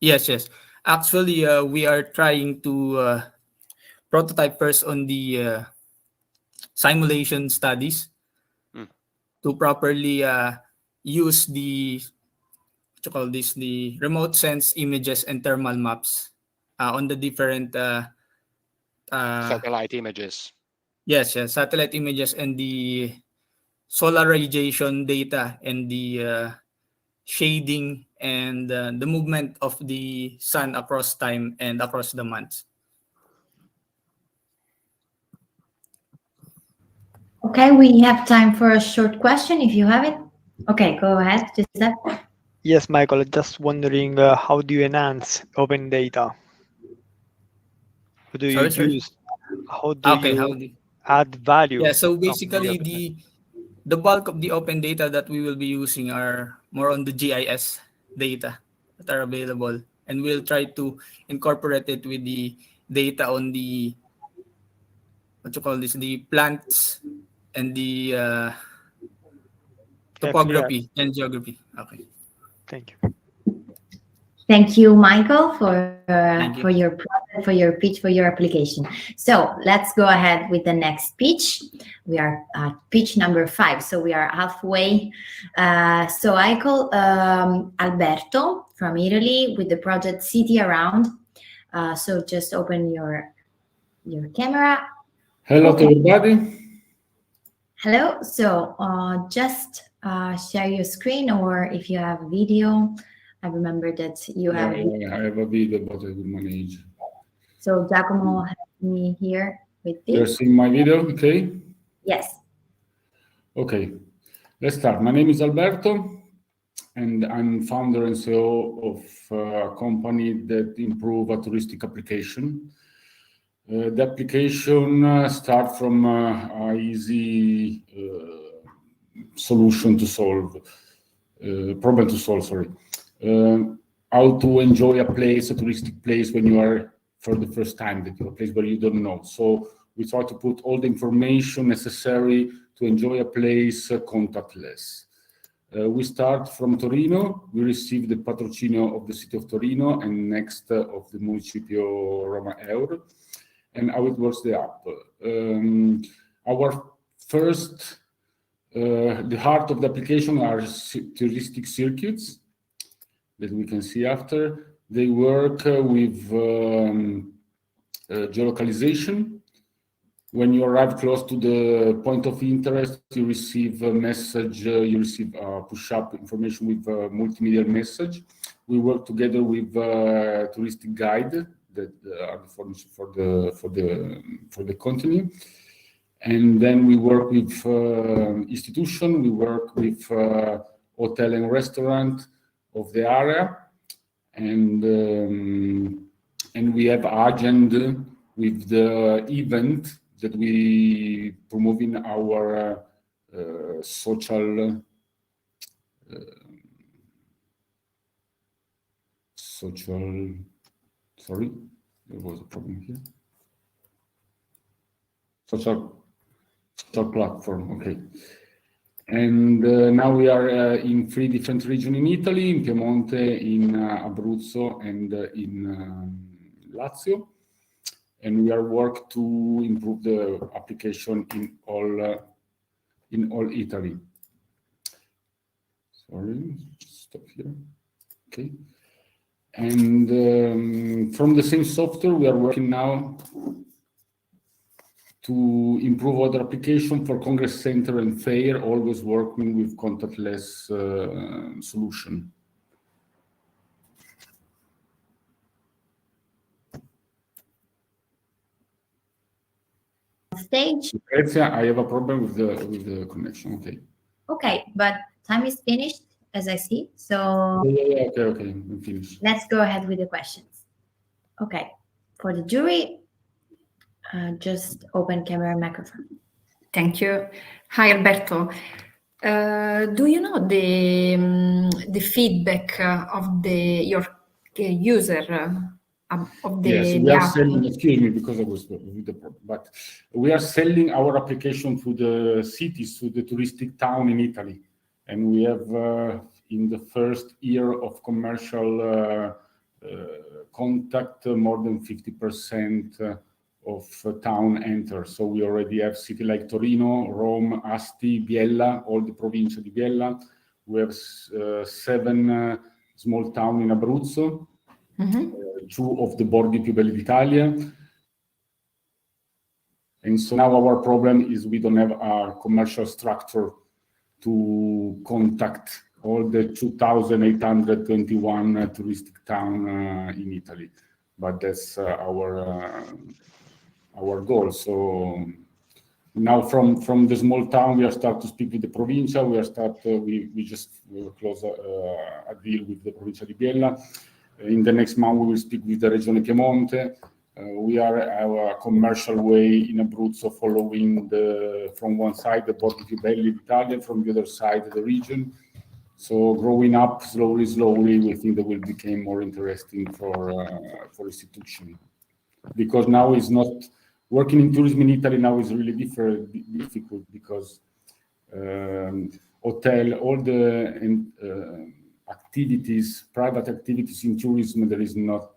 Yes, yes. Actually, we are trying to prototype first on the simulation studies to properly use the what you call this, the remote sense images and thermal maps on the different satellite images. Yes, yes, satellite images and the solar radiation data and the shading and the movement of the sun across time and across the months. Okay, we have time for a short question if you have it. Okay, go ahead, Giuseppe. Yes, Michael, just wondering how do you enhance open data? How do you use? How do you add value? Yeah, so basically the bulk of the open data that we will be using are more on the GIS data that are available, and we'll try to incorporate it with the data on the what you call this, the plants and the topography and geography. Okay. Thank you. Thank you, Michael, you. for your project, for your pitch, for your application. So let's go ahead with the next pitch. We are at pitch number 5, so we are halfway. So I call Alberto from Italy with the project City Around. So just open your camera. Hello to everybody. Hello. So just share your screen, or if you have video. I remember that you have. I have a video, but I will manage. So Giacomo has me here with this. You're seeing my video, okay? Yes. Okay, let's start. My name is Alberto, and I'm founder and CEO of a company that improve a touristic application. The application starts from an easy solution to solve, problem to solve, sorry. How to enjoy a place, a touristic place, when you are for the first time, that you're a place where you don't know. So we try to put all the information necessary to enjoy a place contactless. We start from Torino. We receive the patrocinio of the city of Torino and next of the Municipio Roma Eur. And how it works, the app. Our first, the heart of the application are touristic circuits that we can see after. They work with geolocalization. When you arrive close to the point of interest, you receive a message, you receive push-up information with a multimedia message. We work together with touristic guide that are the furniture for the continent. And then we work with institution, we work with hotel and restaurant of the area, and we have agenda with the event that we promote in our social sorry, there was a problem here. Social platform, okay. And now we are in 3 different regions in Italy, in Piemonte, in Abruzzo, and in Lazio. And we are working to improve the application in all Italy. Sorry, stop here. Okay. And from the same software, we are working now to improve other application for Congress Center and Fair, always working with contactless solution. Stage. I have a problem with the connection. Okay. Okay, but time is finished, as I see. So yeah, okay, I'm finished. Let's go ahead with the questions. Okay, for the jury, just open camera and microphone. Thank you. Hi, Alberto. Do you know the feedback of your user of Yes, we the are app? selling. Excuse me, because I was with the problem. But we are selling our application to the cities, to the touristic town in Italy, and we have in the first year of commercial contact more than 50% of town enter. So we already have city like Torino, Rome, Asti, Biella, all the provincia di Biella. We have 7 small towns in Abruzzo. 2 of the borghi più belli d'Italia. And so now our problem is we don't have a commercial structure to contact all the 2,821 touristic town in Italy. But that's our goal. So now from the small town, we are start to speak with the provincia. We just close a deal with the provincia di Biella. In the next month, we will speak with the Regione Piemonte. We are our commercial way in Abruzzo, following from one side the borghi più belli d'Italia, from the other side the region. So growing up slowly, we think that will become more interesting for institution, because now it's not working in tourism in Italy. Now is really difficult because hotel, all the activities, private activities in tourism, there is not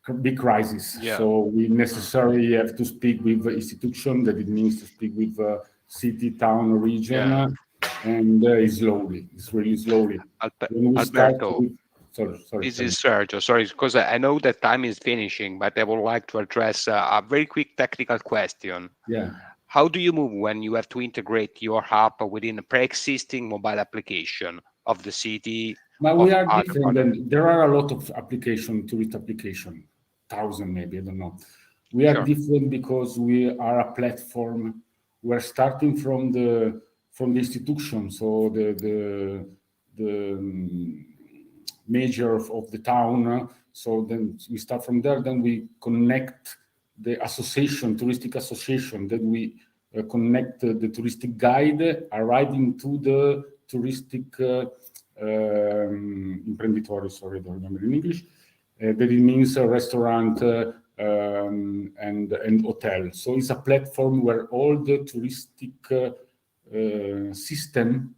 a big crisis. Yeah. So we necessarily have to speak with the institution, that it means to speak with city, town, or region, and it's really slowly. When we start Alberto, with, sorry. This is Sergio. Sorry, because I know that time is finishing, but I would like to address a very quick technical question. Yeah. How do you move when you have to integrate your app within a pre-existing mobile application of the city? But we are different. And there are a lot of tourist application, 1,000 maybe, I don't know. We are different because we are a platform. We're starting from the institution, so the major of the town. So then we start from there. Then we connect the association, touristic association. Then we connect the touristic guide arriving to the touristic imprenditore. Sorry, I don't remember in English. That it means a restaurant and hotel. So it's a platform where all the touristic system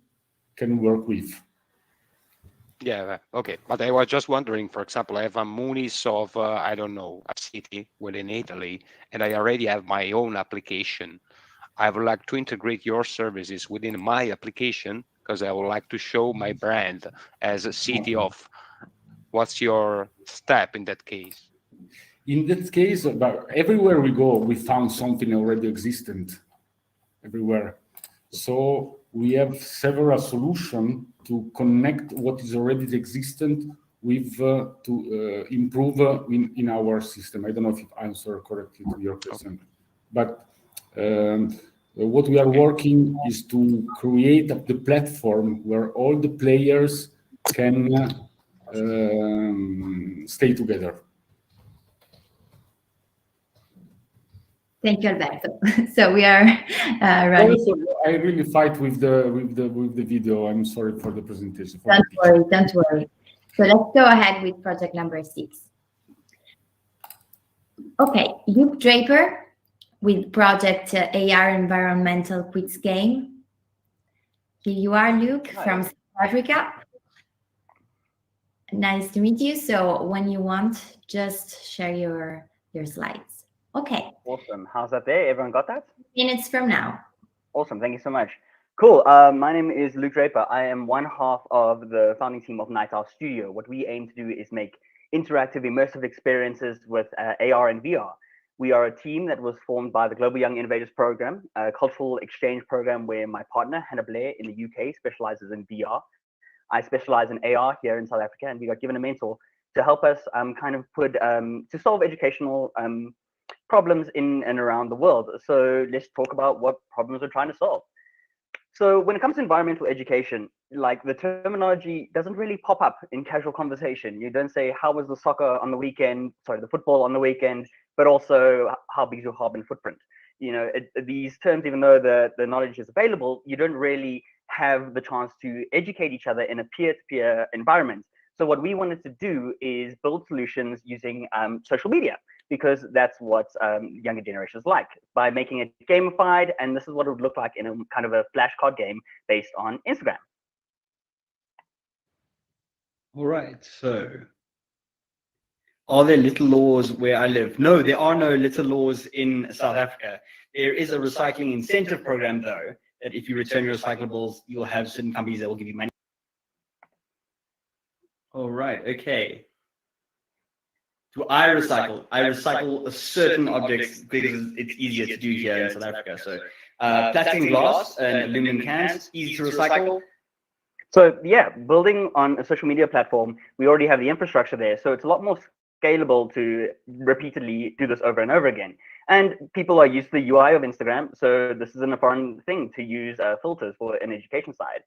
can work with. Yeah, okay. But I was just wondering, for example, I have a Moonis of, I don't know, a city within Italy, and I already have my own application. I would like to integrate your services within my application because I would like to show my brand as a city of. What's your step in that case? In that case, everywhere we go, we found something already existent everywhere. So we have several solutions to connect what is already existent with to improve in our system. I don't know if it answered correctly to your question, but what we are working is to create the platform where all the players can stay together. Thank you, Alberto. So we are running. I really fight with the video. I'm sorry for the presentation. Don't worry. So let's go ahead with project number 6. Okay, Luke Draper with project AR Environmental Quiz Game. Here you are, Luke, from South Africa. Nice to meet you. So when you want, just share your slides. Okay. Awesome. How's that there? Everyone got that? Minutes from now. Awesome. Thank you so much. Cool. My name is Luke Draper. I am one half of the founding team of Night Owl Studio. What we aim to do is make interactive, immersive experiences with AR and VR. We are a team that was formed by the Global Young Innovators program, a cultural exchange program where my partner, Hannah Blair, in the UK, specializes in VR. I specialize in AR here in South Africa, and we got given a mentor to help us kind of to solve educational problems in and around the world. So let's talk about what problems we're trying to solve. So when it comes to environmental education, like the terminology doesn't really pop up in casual conversation. You don't say, how was the soccer on the weekend? Sorry, the football on the weekend, but also how big is your carbon footprint? You know, these terms, even though the knowledge is available, you don't really have the chance to educate each other in a peer-to-peer environment. So what we wanted to do is build solutions using social media, because that's what younger generations like, by making it gamified. And this is what it would look like in a kind of a flashcard game based on Instagram. All right, so are there little laws where I live? No, there are no little laws in South Africa. There is a recycling incentive program, though, that if you return your recyclables, you'll have certain companies that will give you money. All right, okay. Do I recycle? I recycle certain objects because it's easier to do here in South Africa. So plastic and glass and aluminum cans, easy to recycle. So yeah, building on a social media platform, we already have the infrastructure there. So it's a lot more scalable to repeatedly do this over and over again. And people are used to the UI of Instagram. So this isn't a foreign thing to use filters for an education side.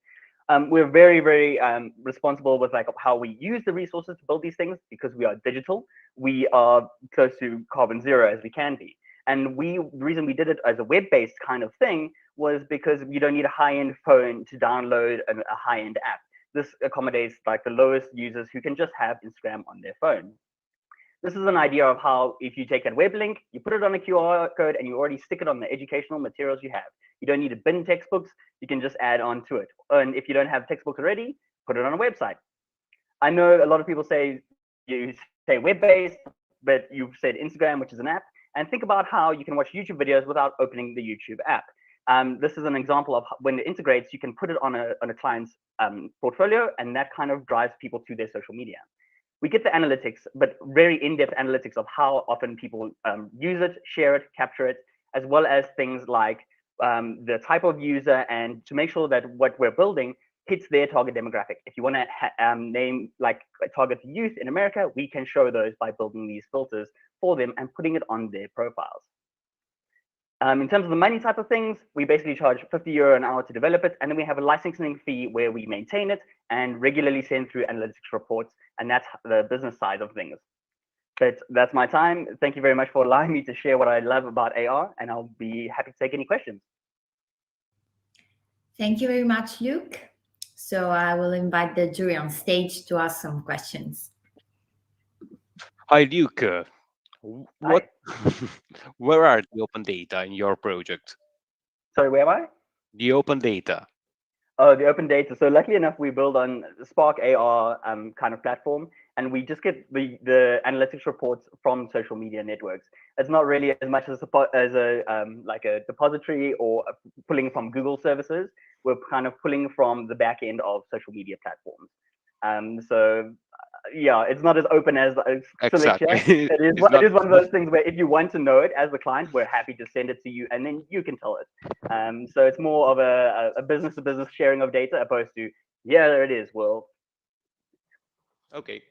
We're very, very responsible with like how we use the resources to build these things, because we are digital. We are close to carbon zero as we can be. And the reason we did it as a web-based kind of thing was because you don't need a high-end phone to download a high-end app. This accommodates like the lowest users who can just have Instagram on their phone. This is an idea of how, if you take that web link, you put it on a QR code, and you already stick it on the educational materials you have. You don't need to bin textbooks. You can just add on to it. And if you don't have textbooks already, put it on a website. I know a lot of people say you say web-based, but you've said Instagram, which is an app. And think about how you can watch YouTube videos without opening the YouTube app. This is an example of when it integrates, you can put it on a client's portfolio, and that kind of drives people to their social media. We get the analytics, but very in-depth analytics of how often people use it, share it, capture it, as well as things like the type of user, and to make sure that what we're building hits their target demographic. If you want to name like target youth in America, we can show those by building these filters for them and putting it on their profiles. In terms of the money type of things, we basically charge €50 an hour to develop it, and then we have a licensing fee where we maintain it and regularly send through analytics reports, and that's the business side of things. But that's my time. Thank you very much for allowing me to share what I love about AR, and I'll be happy to take any questions. Thank you very much, Luke. So I will invite the jury on stage to ask some questions. Hi, Luke. What? Where are the open data in your project? Sorry, where am I? The open data. Oh, the open data. So luckily enough, we build on the Spark AR kind of platform, and we just get the analytics reports from social media networks. It's not really as much as like a depository or pulling from Google services. We're kind of pulling from the back end of social media platforms. So yeah, it's not as open as Exactly. It is one of those things where if you want to know it as the client, we're happy to send it to you, and then you can tell it. So it's more of a business-to-business sharing of data, opposed to, yeah, there it is, world. Okay.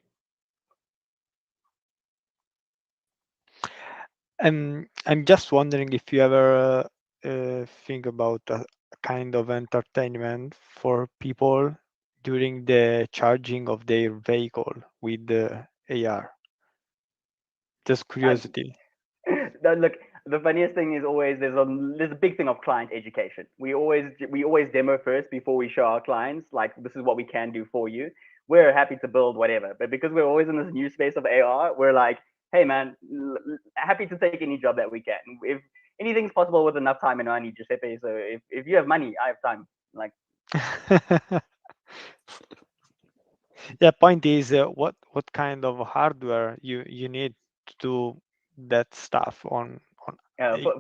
I'm just wondering if you ever think about a kind of entertainment for people during the charging of their vehicle with the AR. Just curiosity. Look, the funniest thing is always there's a big thing of client education. We always demo first before we show our clients, like, this is what we can do for you. We're happy to build whatever, but because we're always in this new space of AR, we're like, hey man, happy to take any job that we can. If anything's possible with enough time, and I need Giuseppe. So if you have money, I have time. Like. Yeah, point is, what kind of hardware you need to do that stuff on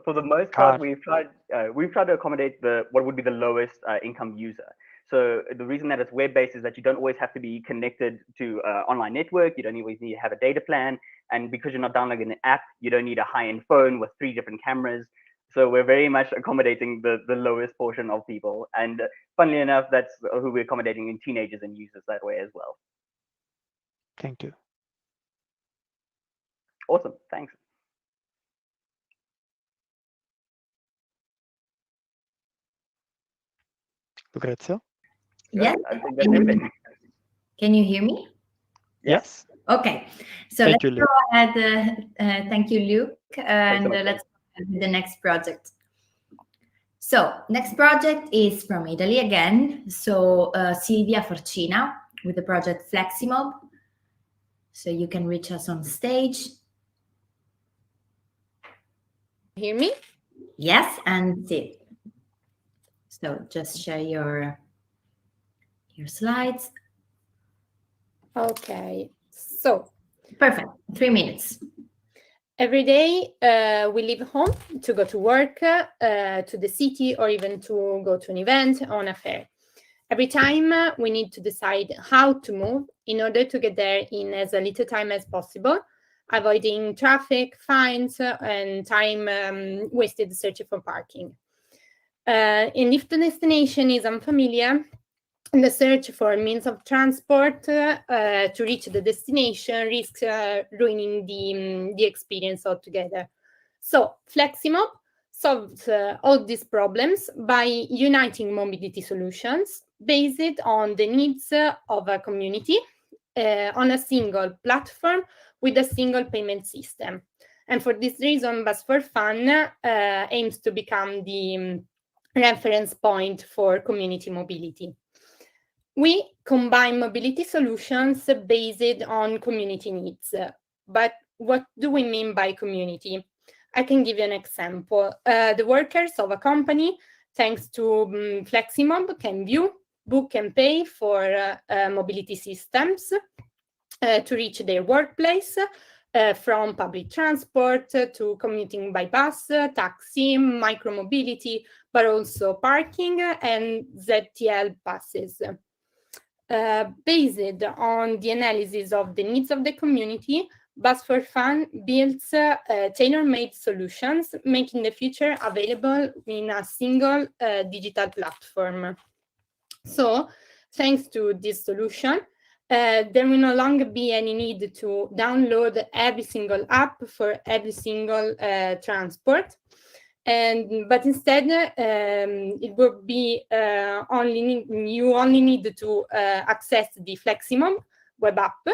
for the most part, we've tried to accommodate what would be the lowest income user. So the reason that it's web-based is that you don't always have to be connected to an online network. You don't always need to have a data plan. And because you're not downloading an app, you don't need a high-end phone with 3 different cameras. So we're very much accommodating the lowest portion of people. And funnily enough, that's who we're accommodating in teenagers and users that way as well. Thank you. Awesome. Thanks. Lucrezia? Yes. I think that's everything. Can you hear me? Yes. Okay. So let's go ahead. Thank you, Luke. And let's go ahead with the next project. So next project is from Italy again. So Silvia Forcina with the project Fleximob. So you can reach us on stage. Hear me? Yes, and see. So just share your slides. Okay, so. Perfect, 3 minutes. Every day we leave home to go to work, to the city, or even to go to an event on a fair. Every time we need to decide how to move in order to get there in as little time as possible, avoiding traffic, fines, and time wasted searching for parking. And if the destination is unfamiliar, the search for means of transport to reach the destination risks ruining the experience altogether. So Fleximob solves all these problems by uniting mobility solutions based on the needs of a community on a single platform with a single payment system. And for this reason, Bus for Fun aims to become the reference point for community mobility. We combine mobility solutions based on community needs. But what do we mean by community? I can give you an example. The workers of a company, thanks to Fleximob, can view, book, and pay for mobility systems to reach their workplace, from public transport to commuting by bus, taxi, micromobility, but also parking and ZTL passes. Based on the analysis of the needs of the community, Bus for Fun builds tailor-made solutions, making the future available in a single digital platform. So, thanks to this solution, there will no longer be any need to download every single app for every single transport. But instead, it will be you only need to access the Fleximob web app,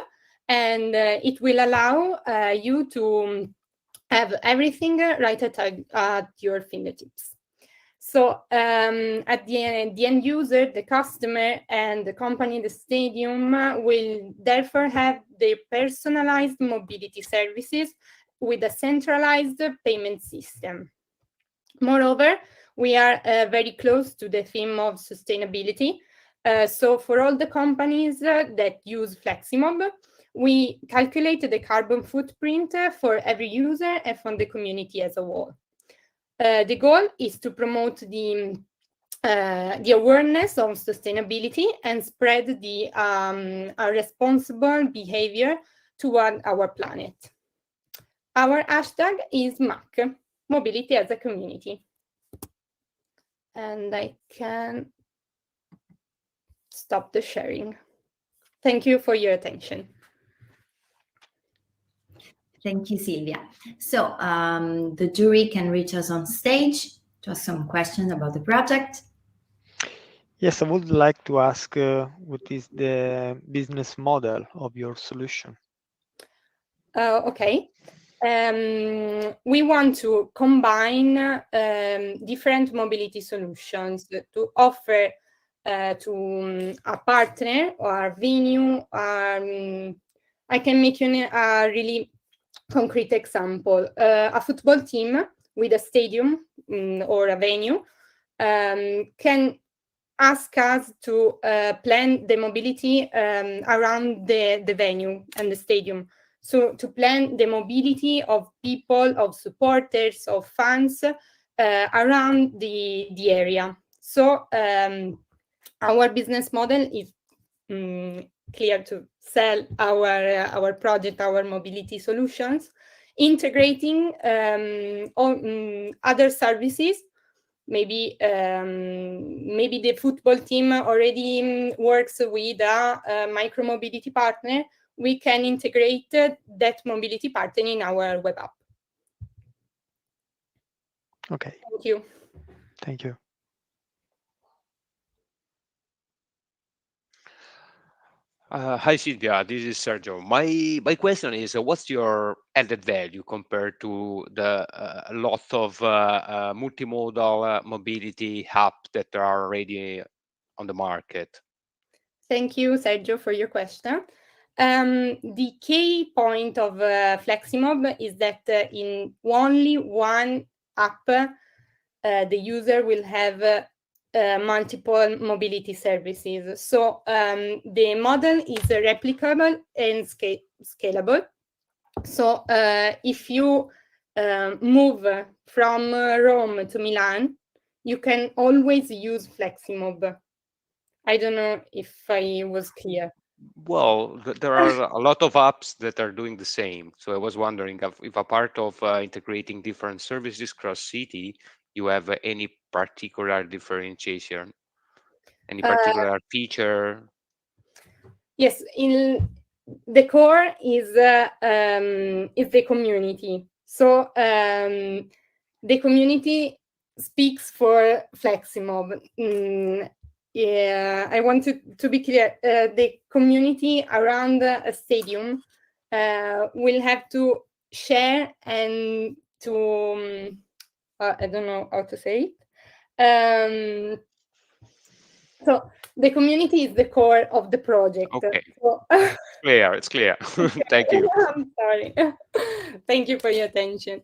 and it will allow you to have everything right at your fingertips. So at the end user, the customer, and the company, the stadium, will therefore have their personalized mobility services with a centralized payment system. Moreover, we are very close to the theme of sustainability. So for all the companies that use Fleximob, we calculate the carbon footprint for every user and for the community as a whole. The goal is to promote the awareness of sustainability and spread the responsible behavior toward our planet. Our hashtag is MAC, Mobility as a Community. And I can stop the sharing. Thank you for your attention. Thank you, Silvia. So the jury can reach us on stage to ask some questions about the project. Yes, I would like to ask what is the business model of your solution? Okay. We want to combine different mobility solutions to offer to a partner or a venue. I can make you a really concrete example. A football team with a stadium or a venue can ask us to plan the mobility around the venue and the stadium. So to plan the mobility of people, of supporters, of fans around the area. So our business model is clear to sell our project, our mobility solutions, integrating other services. Maybe the football team already works with a micromobility partner. We can integrate that mobility partner in our web app. Okay. Thank you. Thank you. Hi Silvia, this is Sergio. My question is, what's your added value compared to the lot of multimodal mobility apps that are already on the market? Thank you, Sergio, for your question. The key point of Fleximob is that in only one app, the user will have multiple mobility services. So the model is replicable and scalable. So if you move from Rome to Milan, you can always use Fleximob. I don't know if I was clear. Well, there are a lot of apps that are doing the same. So I was wondering if a part of integrating different services cross city, you have any particular differentiation, any particular feature? Yes, in the core is the community. So the community speaks for Fleximob. Yeah, I want to be clear. The community around a stadium will have to share and to I don't know how to say it. So the community is the core of the project. Okay, So, clear. It's clear. Thank you. I'm sorry. Thank you for your attention.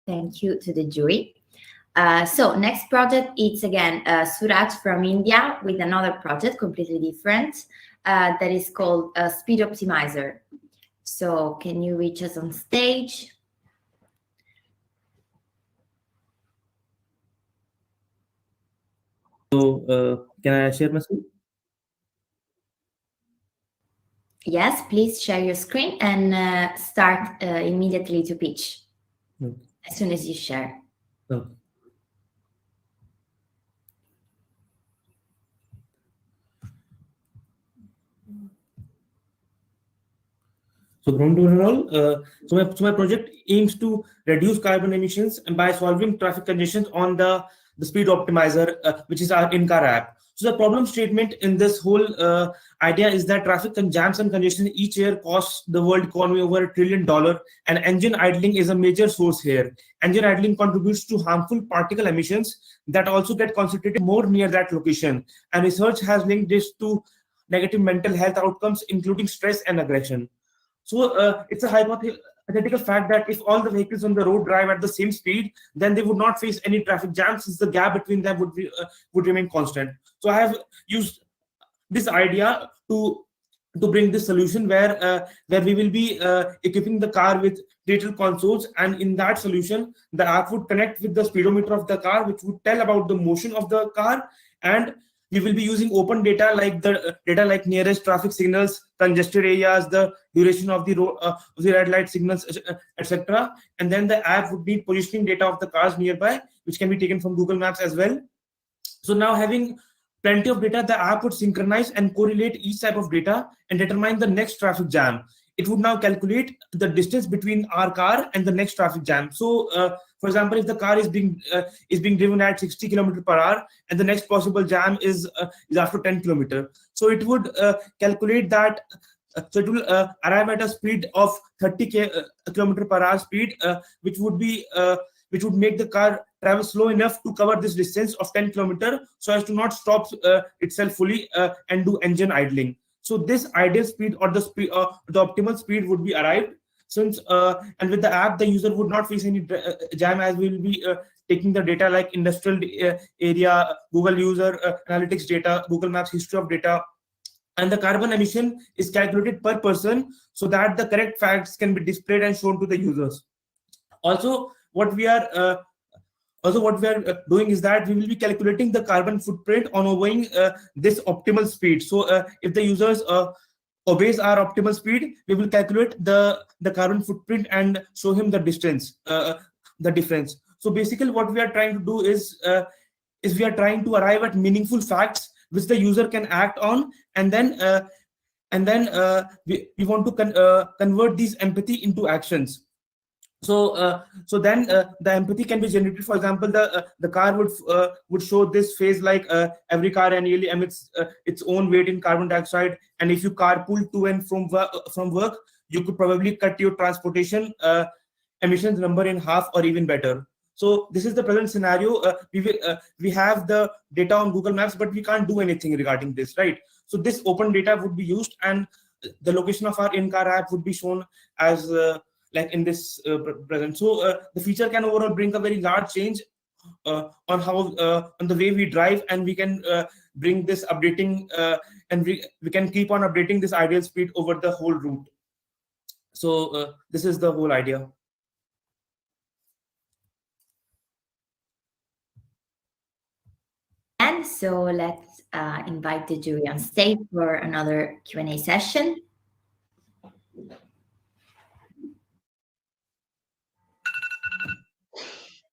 Thank you to the jury. So next project, it's again Suraj from India with another project completely different that is called Speed Optimizer. So can you reach us on stage? So can I share my screen? Yes, please share your screen and start immediately to pitch as soon as you share. Okay. So ground overall, so my project aims to reduce carbon emissions and by solving traffic congestion on the speed optimizer, which is our in-car app. So the problem statement in this whole idea is that traffic jams and congestion each year costs the world economy over $1 trillion, and engine idling is a major source here. Engine idling contributes to harmful particle emissions that also get concentrated more near that location, and research has linked this to negative mental health outcomes, including stress and aggression. So it's a hypothetical fact that if all the vehicles on the road drive at the same speed, then they would not face any traffic jams, since the gap between them would remain constant. So I have used this idea to bring this solution where we will be equipping the car with digital consoles, and in that solution the app would connect with the speedometer of the car, which would tell about the motion of the car, and we will be using open data like the data like nearest traffic signals, congested areas, the duration of the road, the red light signals, etc. And then the app would need positioning data of the cars nearby, which can be taken from Google Maps as well. So now, having plenty of data, the app would synchronize and correlate each type of data and determine the next traffic jam. It would now calculate the distance between our car and the next traffic jam. So for example, if the car is being driven at 60 km per hour and the next possible jam is after 10 km, so it would calculate that. So it will arrive at a speed of 30 km per hour speed, which would make the car travel slow enough to cover this distance of 10 km, so as to not stop itself fully and do engine idling. So this ideal speed, or the optimal speed, would be arrived, since and with the app the user would not face any jam, as we will be taking the data like industrial area, Google user analytics data, Google Maps history of data, and the carbon emission is calculated per person, so that the correct facts can be displayed and shown to the users. Also, what we are doing is that we will be calculating the carbon footprint on obeying this optimal speed. So if the users obeys our optimal speed, we will calculate the carbon footprint and show him the distance, the difference. So basically what we are trying to do is we are trying to arrive at meaningful facts which the user can act on, and then we want to convert these empathy into actions. So then the empathy can be generated. For example, the car would show this phase like every car annually emits its own weight in carbon dioxide, and if you carpool to and from work, you could probably cut your transportation emissions number in half or even better. So this is the present scenario. We have the data on Google Maps, but we can't do anything regarding this, right? So this open data would be used, and the location of our in-car app would be shown as like in this present. So the feature can overall bring a very large change on how on the way we drive, and we can bring this updating, and we can keep on updating this ideal speed over the whole route. So this is the whole idea. And so let's invite the jury on stage for another Q&A session.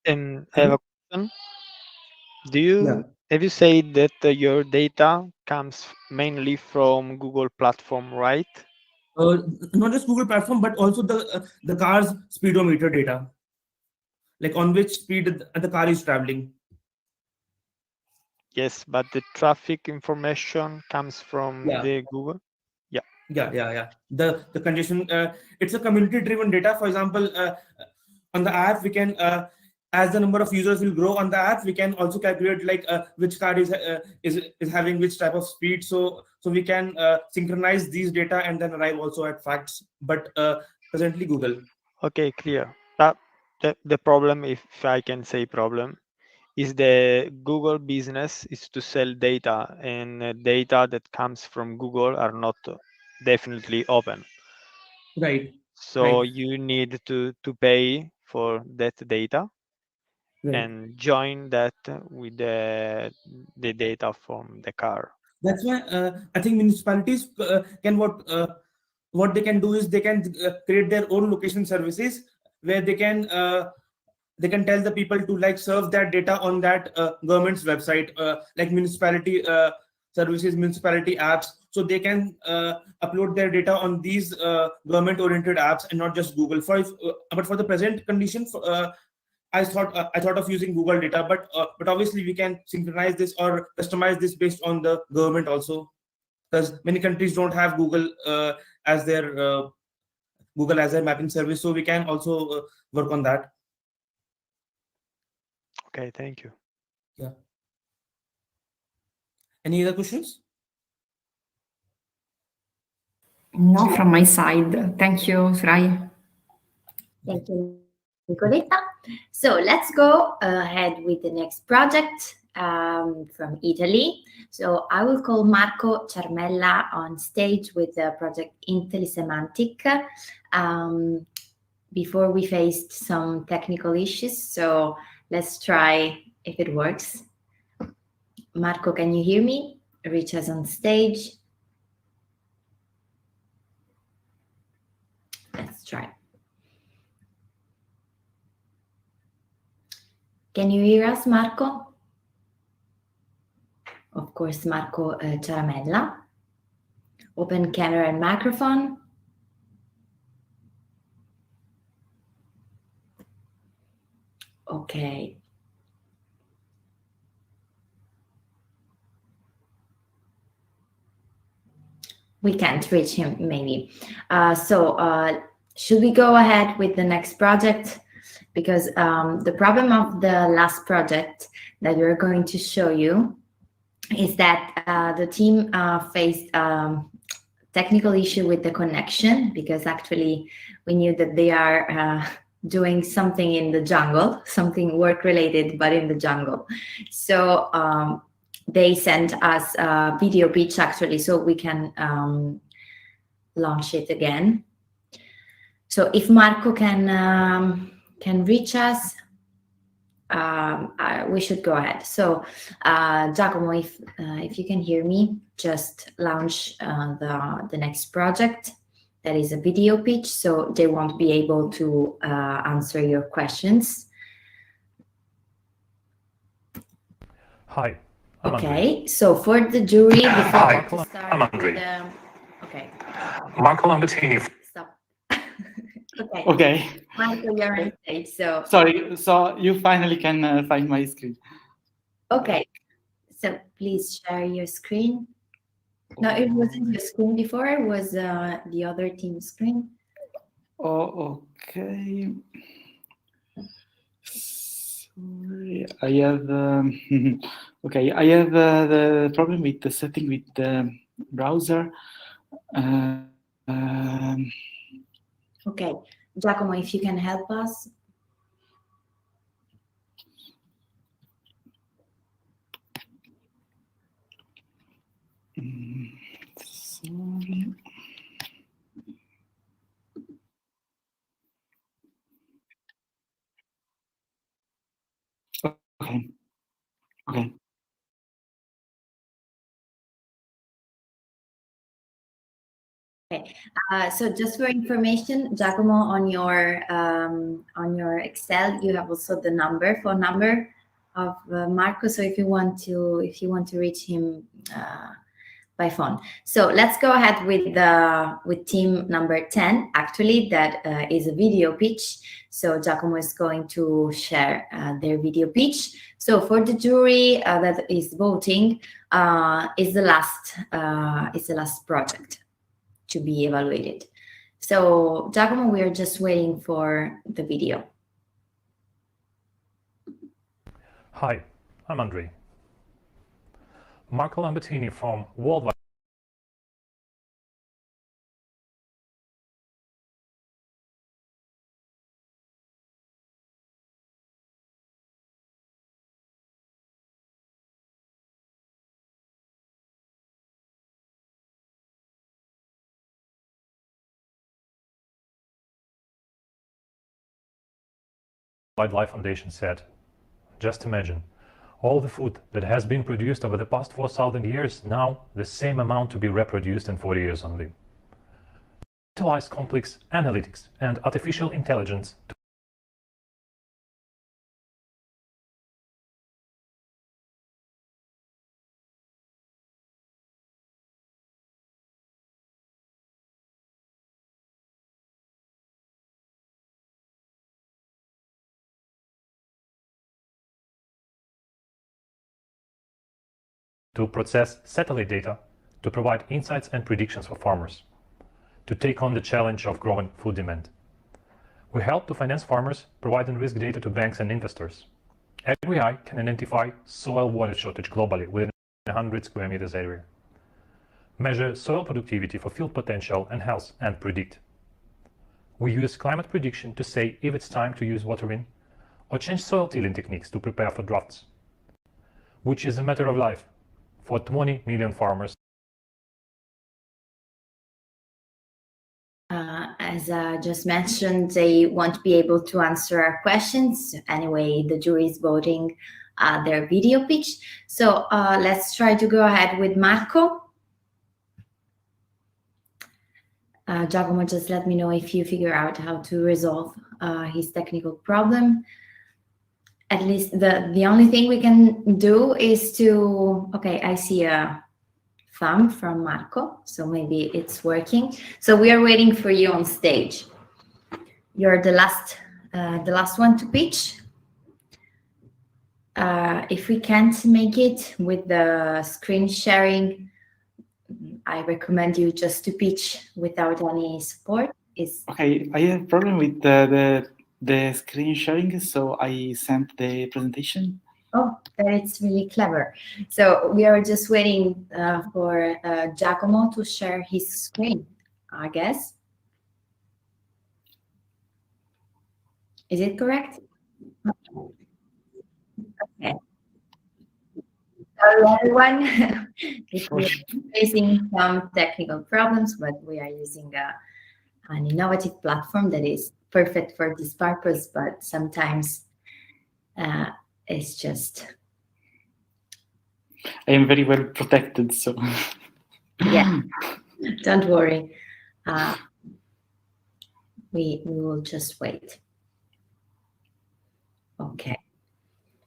And I have a question. Have you said that your data comes mainly from Google platform, right? Not just Google platform, but also the car's speedometer data, like on which speed the car is traveling. Yes, but the traffic information comes from the Google. Yeah. The condition, it's a community driven data. For example, on the app we can, as the number of users will grow on the app, we can also calculate like which car is having which type of speed. So we can synchronize these data and then arrive also at facts. But presently Google. Okay, clear. But the problem, if I can say problem, is the Google business is to sell data, and data that comes from Google are not definitely open. Right. So you need to pay for that data. Right. And join that with the data from the car. That's why I think municipalities can what they can do is they can create their own location services where they can tell the people to like serve that data on that government's website, like municipality services, municipality apps. So they can upload their data on these government-oriented apps and not just Google. But for the present condition, I thought of using Google data, but obviously we can synchronize this or customize this based on the government also, because many countries don't have Google as their mapping service. So we can also work on that. Okay, thank you. Yeah. Any other questions? No, from my side. Thank you, Fry. Thank you, Nicoletta. So let's go ahead with the next project from Italy. So I will call Marco Ciarmella on stage with the project IntelliSemantic. Before we faced some technical issues, so let's try if it works. Marco, can you hear me? Reach us on stage. Let's try. Can you hear us, Marco? Of course, Marco Ciaramella. Open camera and microphone. Okay. We can't reach him, maybe. Should we go ahead with the next project? Because the problem of the last project that we're going to show you is that the team faced technical issue with the connection, because actually we knew that they are doing something in the jungle, something work related, but in the jungle. So they sent us a video pitch actually, so we can launch it again. So if Marco can reach us, we should go ahead. So Giacomo, if you can hear me, just launch the next project. That is a video pitch, so they won't be able to answer your questions. Hi. Okay, so for the jury, Hi, before I'm Andre. okay. Marco Lambertini. Stop. Okay. Okay. Marco, you're on stage. So Sorry. So you finally can find my screen. okay. So please share your screen. No, it wasn't your screen before. It was the other team's screen. Oh, okay. Sorry, I have okay. I have the problem with the setting with the browser. Okay, Giacomo, if you can help us. Sorry. Okay. Okay. Okay, so just for information, Giacomo, on your Excel, you have also the phone number of Marco. So if you want to reach him by phone. So let's go ahead with team number 10. Actually, that is a video pitch. So Giacomo is going to share their video pitch. So for the jury that is voting, is the last project to be evaluated. So Giacomo, we are just waiting for the video. Hi, I'm Andre. Marco Lambertini from Worldwide Life Foundation said, just imagine, all the food that has been produced over the past 4,000 years, now the same amount to be reproduced in 40 years only. Utilize complex analytics and artificial intelligence to process satellite data to provide insights and predictions for farmers, to take on the challenge of growing food demand. We help to finance farmers, providing risk data to banks and investors. AgriEye can identify soil water shortage globally within 100 square meters area, measure soil productivity for field potential and health, and predict. We use climate prediction to say if it's time to use watering or change soil tilling techniques to prepare for droughts, which is a matter of life for 20 million farmers. As I just mentioned, they won't be able to answer our questions. Anyway, the jury is voting their video pitch. So let's try to go ahead with Marco. Giacomo, just let me know if you figure out how to resolve his technical problem. At least the only thing we can do is to, okay, I see a thumb from Marco, so maybe it's working. So we are waiting for you on stage. You're the last one to pitch. If we can't make it with the screen sharing, I recommend you just to pitch without any support. Okay, I have a problem with the screen sharing, so I sent the presentation. Oh, that's really clever. So we are just waiting for Giacomo to share his screen, I guess. Is it correct? Okay. Sorry, everyone. If we're facing some technical problems, but we are using an innovative platform that is perfect for this purpose, but sometimes it's just... I am very well protected, so... Yeah, don't worry. We will just wait. Okay,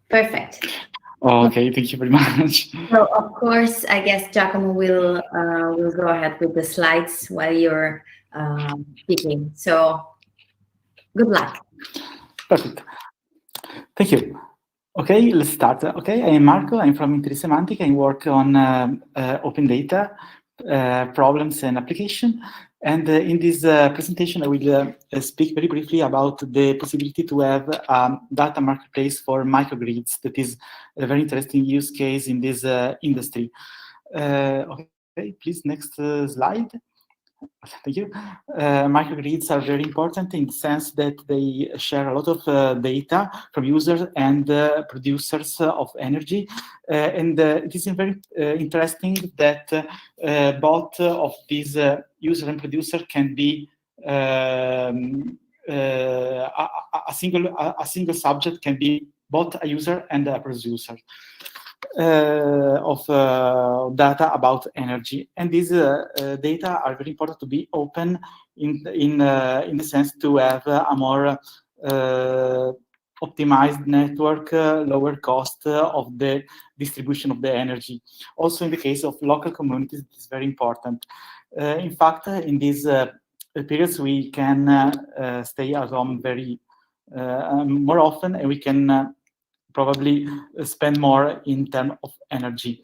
perfect. Okay, thank you very much. So of course, I guess Giacomo will go ahead with the slides while you're speaking. So Good luck. Perfect. Thank you. Okay, let's start. Okay, I am Marco. I'm from Intellisemantic. I work on open data problems and application. And in this presentation, I will speak very briefly about the possibility to have a data marketplace for microgrids. That is a very interesting use case in this industry. Okay, please, next slide. Thank you. Microgrids are very important in the sense that they share a lot of data from users and producers of energy. And it is very interesting that both of these user and producer can be a single subject can be both a user and a producer of data about energy, and these data are very important to be open in the sense to have a more optimized network, lower cost of the distribution of the energy. Also, in the case of local communities, it is very important. In fact, in these periods, we can stay at home very more often, and we can probably spend more in terms of energy.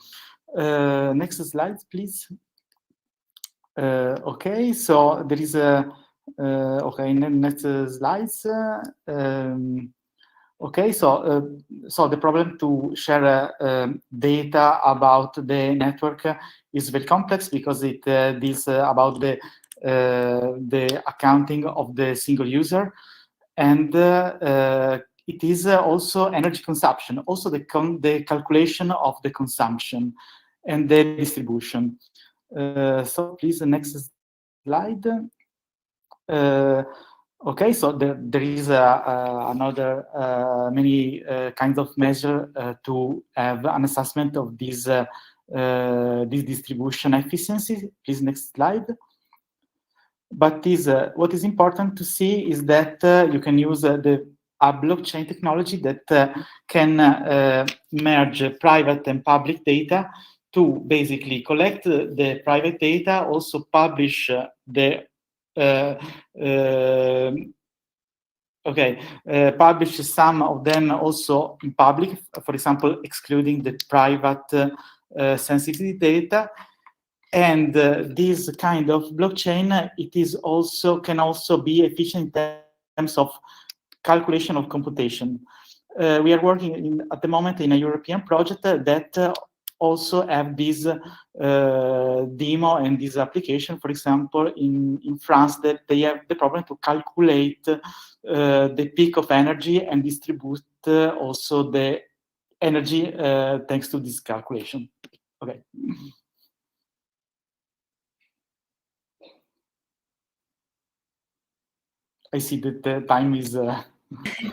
Next slide, please. Okay, so there is a okay. Next slides. Okay, so the problem to share data about the network is very complex because it deals about the accounting of the single user, and it is also energy consumption, also the calculation of the consumption and the distribution. So please, the next slide. Okay, so there is another many kinds of measure to have an assessment of this distribution efficiency. Please, next slide. But what is important to see is that you can use a blockchain technology that can merge private and public data to basically collect the private data, also publish publish some of them also in public, for example, excluding the private sensitivity data. And this kind of blockchain, can also be efficient in terms of calculation of computation. We are working at the moment in a European project that also have this demo and this application. For example, in France, that they have the problem to calculate the peak of energy and distribute also the energy thanks to this calculation. Okay. I see that the time is...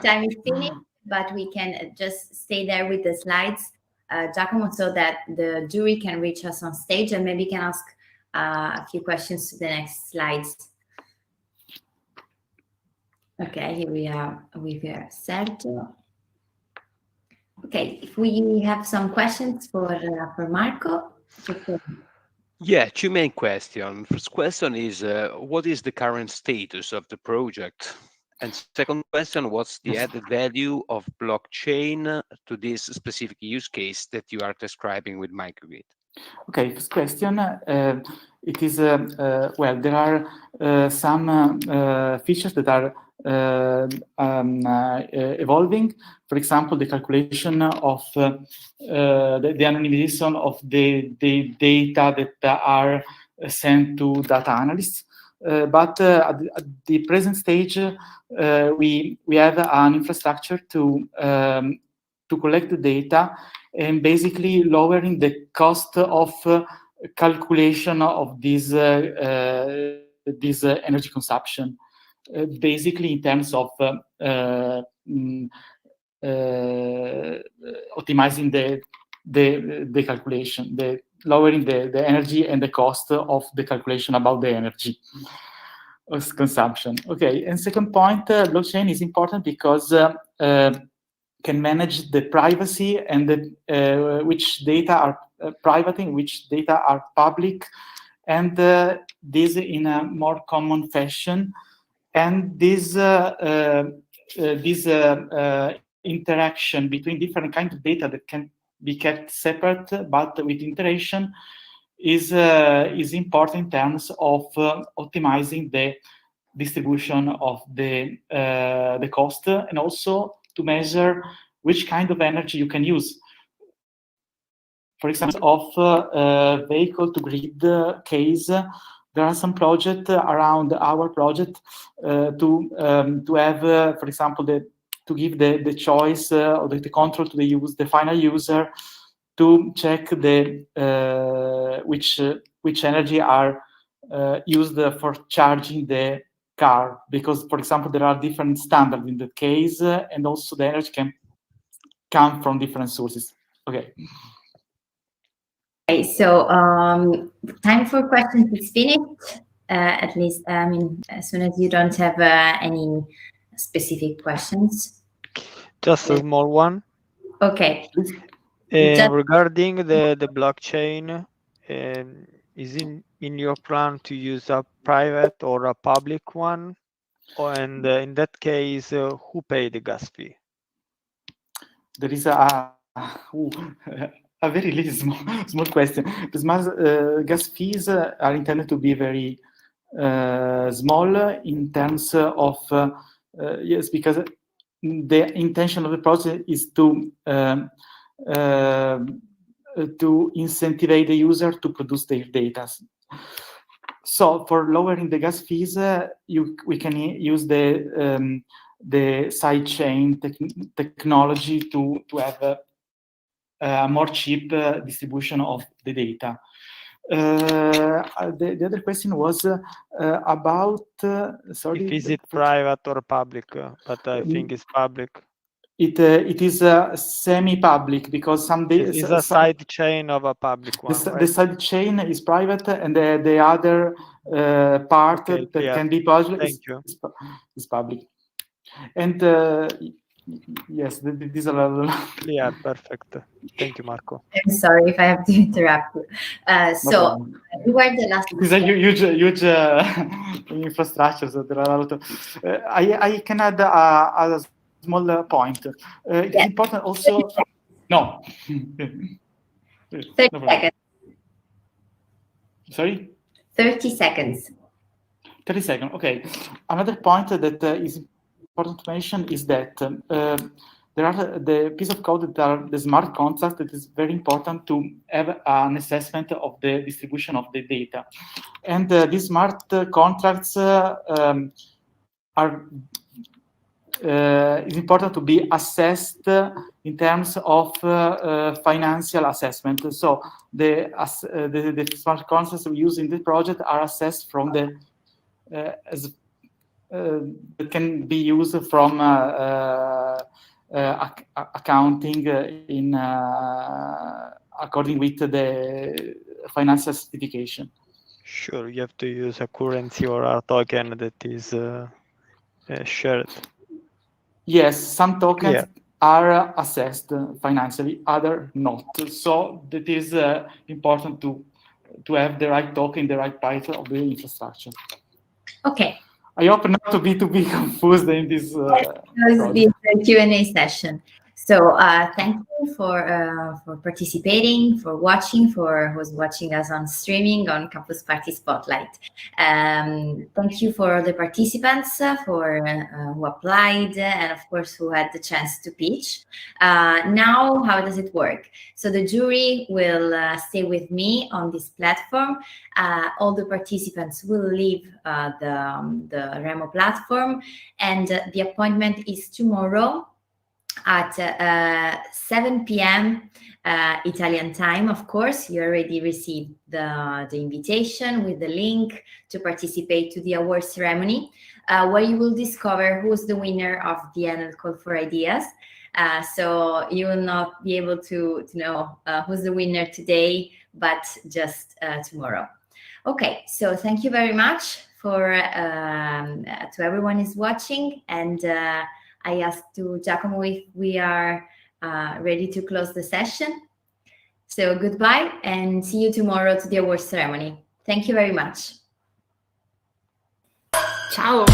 Time is finished, but we can just stay there with the slides, Giacomo, so that the jury can reach us on stage and maybe can ask a few questions to the next slides. Okay, here we are with Sergio. Okay, if we have some questions for Marco. Yeah, two main questions. First question is, what is the current status of the project? And second question, what's the added value of blockchain to this specific use case that you are describing with microgrid? Okay, first question. It is, well, there are some features that are evolving. For example, the calculation of the anonymization of the data that are sent to data analysts. But at the present stage, we have an infrastructure to collect the data and basically lowering the cost of calculation of this energy consumption. Basically, in terms of optimizing the calculation, lowering the energy and the cost of the calculation about the energy consumption. Okay, and second point, blockchain is important because can manage the privacy and which data are private and which data are public, and this in a more common fashion. and this interaction between different kinds of data that can be kept separate, but with interaction, is important in terms of optimizing the distribution of the cost, and also to measure which kind of energy you can use. For example, of vehicle to grid case, there are some projects around our project to have, for example, to give the choice or the control to the final user to check which energy are used for charging the car, because, for example, there are different standards in that case, and also the energy can come from different sources. Okay. Okay, so time for questions is finished. At least, I mean, as soon as you don't have any specific questions. Just a small one. Okay. Regarding the blockchain, is in your plan to use a private or a public one? And in that case, who pay the gas fee? There is a very little small question. The smart gas fees are intended to be very small in terms of yes, because the intention of the project is to incentivize the user to produce their data. So for lowering the gas fees, we can use the sidechain technology to have a more cheap distribution of the data. The other question was about sorry. Is it private or public? But I think it's public. It is semi-public, because some It's a side chain of a public one. The side chain is private, and the other part that can be public is public. And yes, these are yeah, perfect. Thank you, Marco. I'm sorry if I have to interrupt you. So you were the last. It's a huge infrastructure, so there are a lot of. I can add a small point. It's important also. No. 30 seconds. Sorry? 30 seconds. 30 seconds, okay. Another point that is important to mention is that there are the piece of code that are the smart contracts that is very important to have an assessment of the distribution of the data. And these smart contracts is important to be assessed in terms of financial assessment. So the smart contracts we use in the project are assessed from the that can be used from accounting in according with the financial certification. Sure, you have to use a currency or a token that is shared. Yes, some tokens are assessed financially, other not. So that is important to have the right token, the right price of the infrastructure. Okay. I hope not to be confused in this. The Q&A session. So thank you for participating, for watching, for who's watching us on streaming on Campus Party Spotlight. Thank you for the participants for who applied and of course who had the chance to pitch. Now, how does it work? So the jury will stay with me on this platform. All the participants will leave the Remo platform, and the appointment is tomorrow at 7 p.m. Italian time. Of course, you already received the invitation with the link to participate to the award ceremony, where you will discover who's the winner of the Enel Call for Ideas. So you will not be able to know who's the winner today, but just tomorrow. Okay, so thank you very much for to everyone who's watching, and I asked to Giacomo if we are ready to close the session. So goodbye and see you tomorrow to the award ceremony. Thank you very much. Ciao.